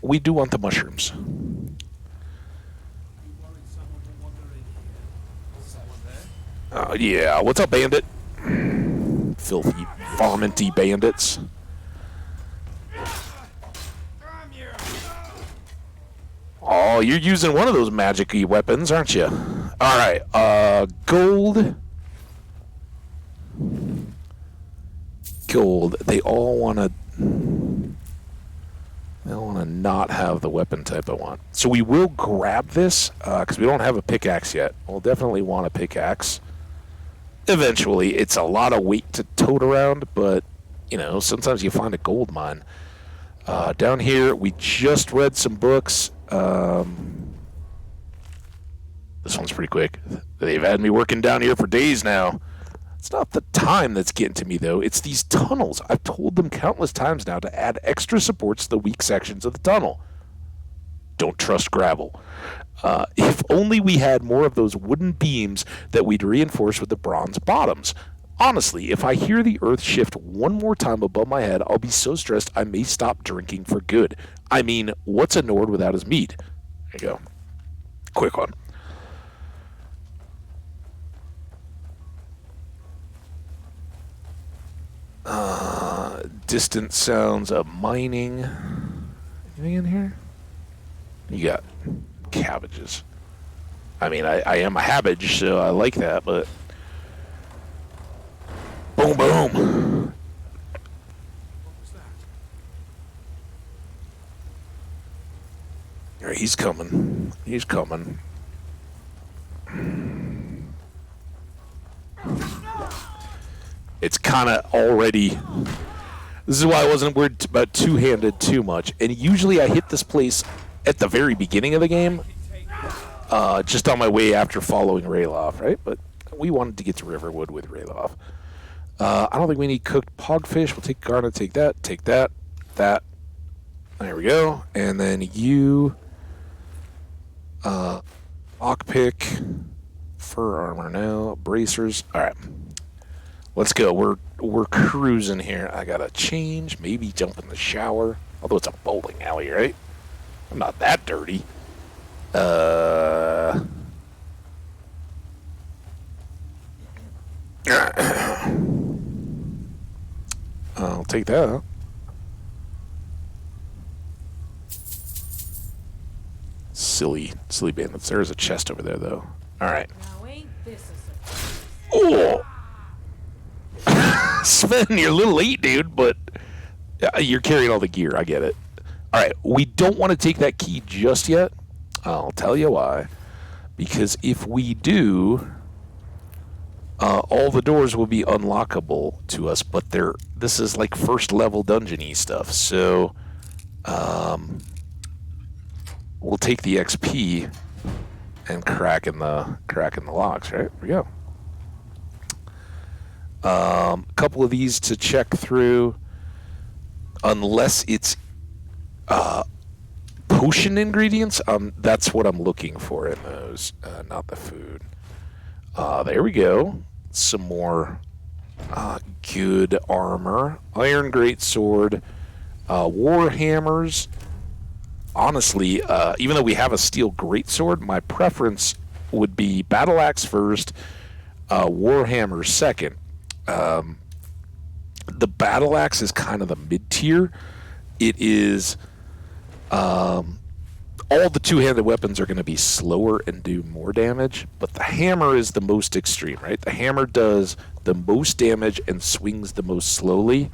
we do want the mushrooms. Yeah. What's up, bandit? Filthy, varminty bandits. Oh, you're using one of those magic-y weapons, aren't you? All right. Gold. Gold. They all want to not have the weapon type I want. So we will grab this because we don't have a pickaxe yet. We'll definitely want a pickaxe. Eventually, it's a lot of weight to tote around, but, you know, sometimes you find a gold mine. Down here, we just read some books. This one's pretty quick. They've had me working down here for days now. It's not the time that's getting to me, though. It's these tunnels. I've told them countless times now to add extra supports to the weak sections of the tunnel. Don't trust gravel. If only we had more of those wooden beams that we'd reinforce with the bronze bottoms. Honestly, if I hear the earth shift one more time above my head, I'll be so stressed I may stop drinking for good. I mean, what's a Nord without his mead? There you go. Quick one. Distant sounds of mining. Anything in here? You got cabbages. I mean, I am a Hambbage, so I like that, but... Boom, boom. All right, he's coming. He's coming. It's kind of already... This is why I wasn't worried about two-handed too much. And usually I hit this place at the very beginning of the game, just on my way after following Rayloff, right? But we wanted to get to Riverwood with Rayloff. I don't think we need cooked pogfish. We'll take garnet, take that, that. There we go. And then you, lockpick, fur armor now, bracers. All right, let's go. We're cruising here. I gotta change, maybe jump in the shower. Although it's a bowling alley, right? I'm not that dirty. I'll take that. Silly bandits. There's a chest over there, though. All right. Now ain't this a surprise? Oh! Sven, you're a little late, dude, but you're carrying all the gear. I get it. All right, we don't want to take that key just yet. I'll tell you why. Because if we do, all the doors will be unlockable to us, but this is like first level dungeon-y stuff. So we'll take the XP and crack in the locks, right? Here we go. A couple of these to check through, unless it's potion ingredients. That's what I'm looking for in those, not the food. There we go. Some more good armor, iron greatsword, war hammers. Honestly, even though we have a steel greatsword, my preference would be battle axe first, war hammer second. The battle axe is kind of the mid tier. It is all the two-handed weapons are going to be slower and do more damage, but the hammer is the most extreme, right? The hammer does the most damage and swings the most slowly.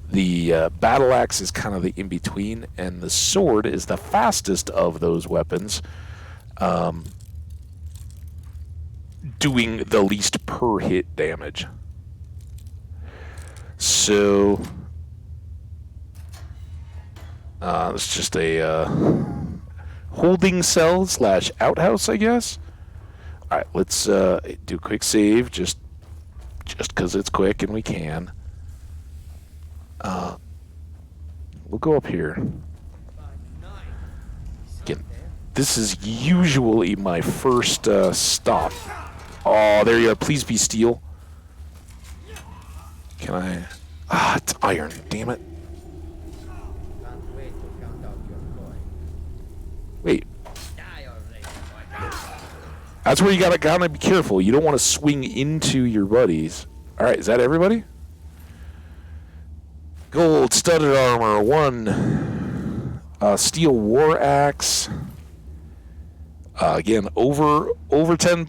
The battle axe is kind of the in-between, and the sword is the fastest of those weapons, doing the least per hit damage. So it's just a holding cell / outhouse, I guess. All right, let's do a quick save, just because it's quick and we can. We'll go up here. Again, this is usually my first stop Oh, there you are. Please be steel. Can I? Ah, it's iron. Damn it. Can't wait to count out your coin. Wait. Die already. That's where you gotta be careful. You don't want to swing into your buddies. All right, is that everybody? Gold studded armor 1. Steel war axe. Again, over 10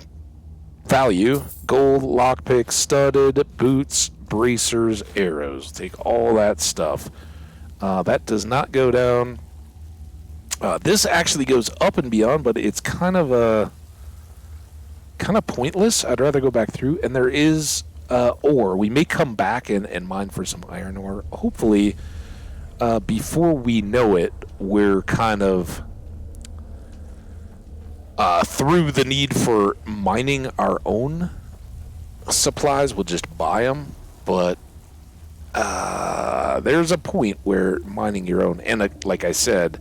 value. Gold lockpick, studded boots, bracers, arrows. Take all that stuff. That does not go down. This actually goes up and beyond, but it's kind of pointless. I'd rather go back through. And there is ore. We may come back and mine for some iron ore. Hopefully, before we know it, we're kind of through the need for mining our own supplies. We'll just buy them. But there's a point where mining your own, and like I said,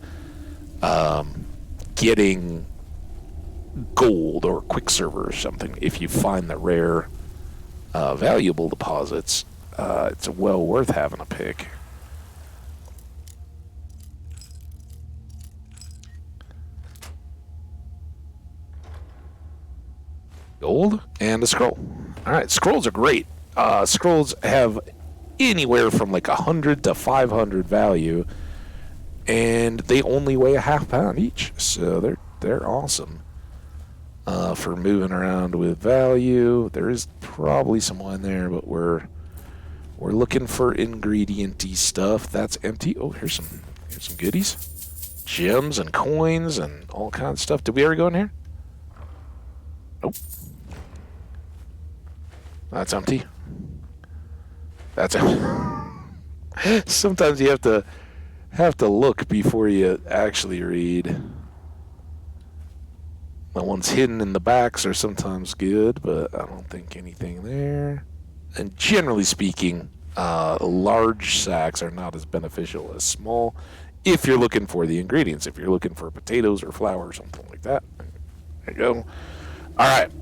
getting gold or quicksilver or something, if you find the rare valuable deposits, it's well worth having a pick. Gold and a scroll. All right, scrolls are great. Scrolls have anywhere from like 100 to 500 value, and they only weigh a half pound each, so they're awesome for moving around with value. There is probably some wine there, but we're looking for ingredient-y stuff. That's empty. Oh, here's some goodies, gems and coins and all kinds of stuff. Did we ever go in here? Nope. That's empty. That's empty. Sometimes you have to look before you actually read. The ones hidden in the backs are sometimes good, but I don't think anything there. And generally speaking, large sacks are not as beneficial as small if you're looking for the ingredients. If you're looking for potatoes or flour or something like that. There you go. All right.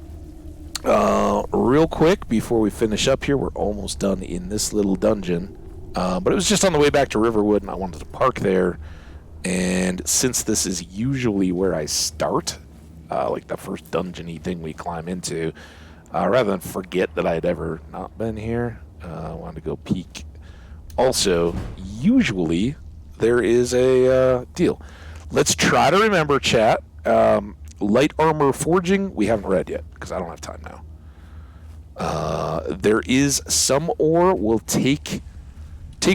Real quick, before we finish up here, we're almost done in this little dungeon. But it was just on the way back to Riverwood, and I wanted to park there. And since this is usually where I start, like the first dungeon-y thing we climb into, rather than forget that I had ever not been here, I wanted to go peek. Also, usually there is a deal. Let's try to remember, chat. Light armor forging, we haven't read yet, because I don't have time now. There is some ore. We'll take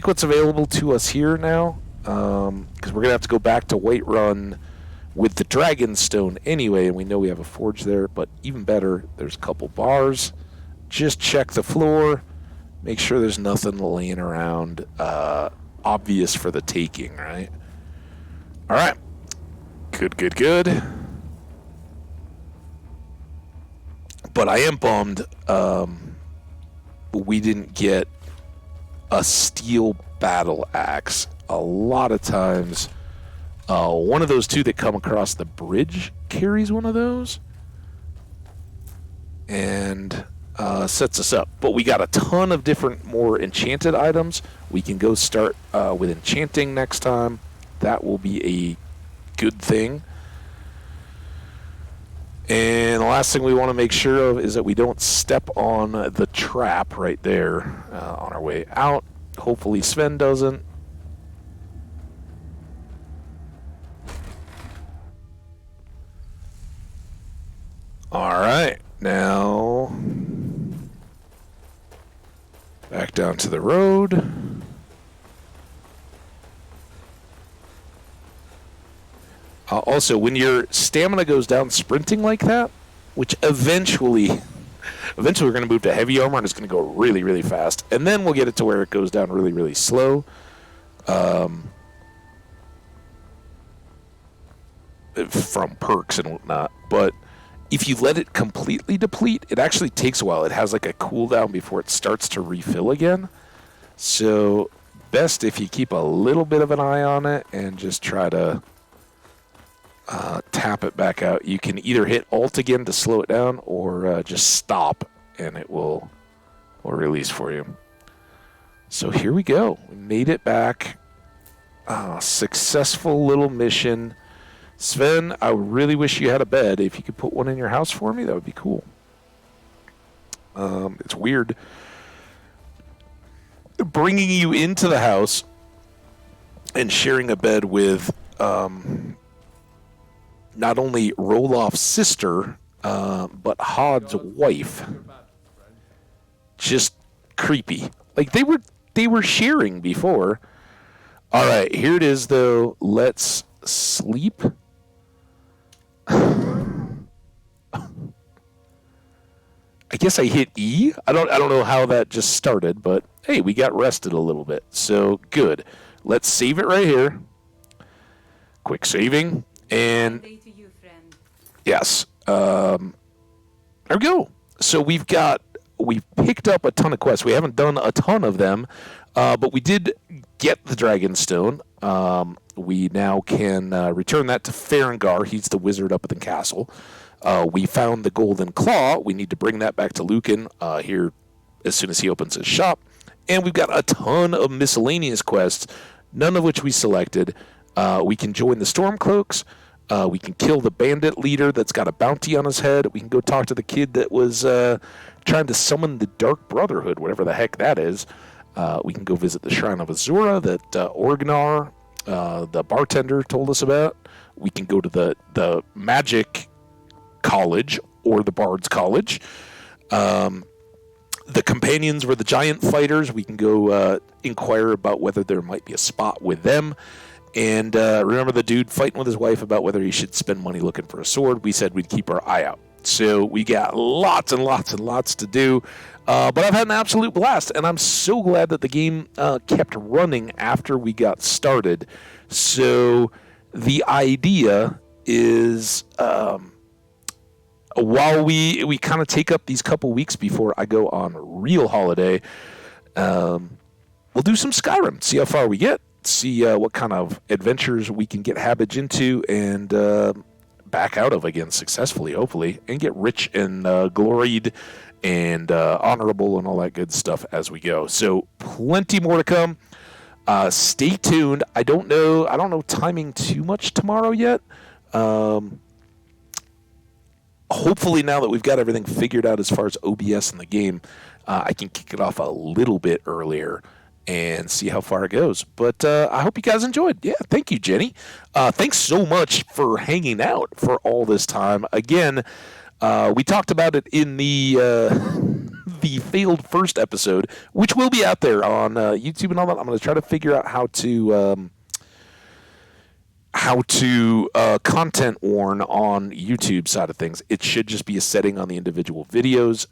what's available to us here now, because we're going to have to go back to Whiterun with the Dragonstone anyway, and we know we have a forge there, but even better, there's a couple bars. Just check the floor, make sure there's nothing laying around obvious for the taking, right? All right. Good. But I am bummed we didn't get a steel battle axe. A lot of times, one of those two that come across the bridge carries one of those and sets us up. But we got a ton of different, more enchanted items. We can go start with enchanting next time. That will be a good thing. And the last thing we want to make sure of is that we don't step on the trap right there on our way out. Hopefully Sven doesn't. All right, now back down to the road. Also, when your stamina goes down sprinting like that, which eventually we're going to move to heavy armor and it's going to go really, really fast. And then we'll get it to where it goes down really, really slow. From perks and whatnot. But if you let it completely deplete, it actually takes a while. It has like a cooldown before it starts to refill again. So best if you keep a little bit of an eye on it and just try to tap it back out. You can either hit Alt again to slow it down, or just stop, and it will release for you. So here we go. We made it back. Successful little mission. Sven, I really wish you had a bed. If you could put one in your house for me, that would be cool. It's weird bringing you into the house and sharing a bed with not only Roloff's sister, but Hod's wife. Just creepy. Like they were sharing before. All right, here it is though. Let's sleep. I guess I hit E. I don't know how that just started, but hey, we got rested a little bit. So good. Let's save it right here. Quick saving. And yes. There we go. So we've picked up a ton of quests. We haven't done a ton of them, but we did get the Dragonstone. We now can return that to Farengar. He's the wizard up at the castle. We found the Golden Claw. We need to bring that back to Lucan here as soon as he opens his shop. And we've got a ton of miscellaneous quests, none of which we selected. We can join the Stormcloaks. We can kill the bandit leader that's got a bounty on his head. We can go talk to the kid that was trying to summon the Dark Brotherhood, whatever the heck that is. We can go visit the Shrine of Azura that Orgnar, the bartender, told us about. We can go to the Magic College or the Bard's College. The companions were the giant fighters. We can go inquire about whether there might be a spot with them. And remember the dude fighting with his wife about whether he should spend money looking for a sword? We said we'd keep our eye out. So we got lots and lots and lots to do. But I've had an absolute blast, and I'm so glad that the game kept running after we got started. So the idea is... while we kind of take up these couple weeks before I go on real holiday, we'll do some Skyrim, see how far we get, see what kind of adventures we can get Hambbage into and back out of again successfully, hopefully, and get rich and gloried and honorable and all that good stuff as we go. So plenty more to come. Stay tuned. I don't know timing too much tomorrow yet. Hopefully now that we've got everything figured out as far as OBS in the game, I can kick it off a little bit earlier and see how far it goes. But I hope you guys enjoyed. Yeah, thank you, Jenny. Thanks so much for hanging out for all this time. Again, we talked about it in the the failed first episode, which will be out there on YouTube and all that. I'm going to try to figure out how to content warn on YouTube side of things. It should just be a setting on the individual videos.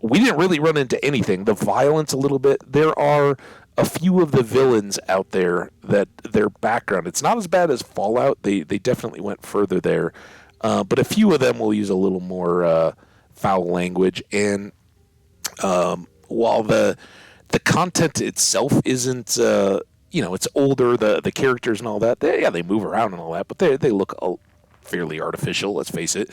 We didn't really run into anything. The violence a little bit. There are a few of the villains out there that their background, it's not as bad as Fallout. They definitely went further there. But a few of them will use a little more foul language. And while the content itself isn't... it's older, the characters and all that. They move around and all that, but they look fairly artificial, let's face it.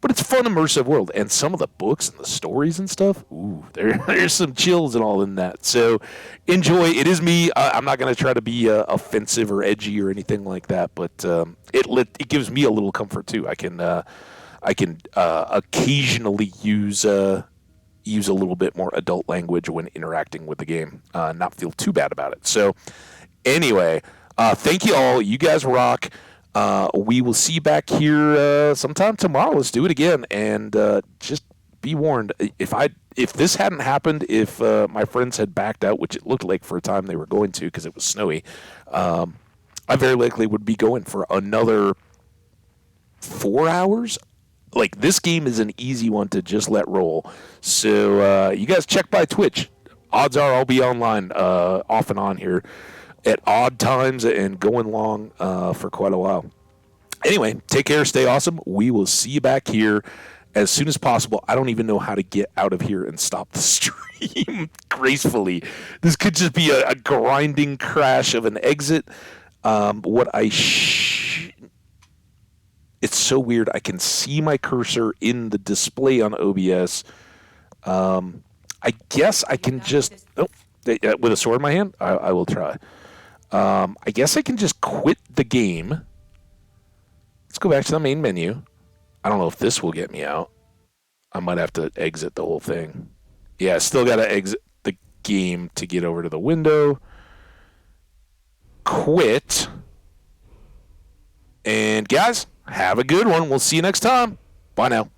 But it's a fun, immersive world. And some of the books and the stories and stuff, there's some chills and all in that. So enjoy. It is me. I'm not going to try to be offensive or edgy or anything like that, but it gives me a little comfort, too. I can occasionally use a little bit more adult language when interacting with the game, not feel too bad about it. So anyway, thank you all. You guys rock. We will see you back here sometime tomorrow. Let's do it again. And just be warned, if this hadn't happened, if my friends had backed out, which it looked like for a time they were going to because it was snowy, I very likely would be going for another 4 hours. Like, this game is an easy one to just let roll. So you guys check by Twitch. Odds are I'll be online off and on here at odd times and going long for quite a while. Anyway, take care, stay awesome. We will see you back here as soon as possible. I don't even know how to get out of here and stop the stream gracefully. This could just be a grinding crash of an exit. What I It's so weird. I can see my cursor in the display on OBS. I guess I can just... Oh, with a sword in my hand? I will try. I guess I can just quit the game. Let's go back to the main menu. I don't know if this will get me out. I might have to exit the whole thing. Yeah, still got to exit the game to get over to the window. Quit. And guys, have a good one. We'll see you next time. Bye now.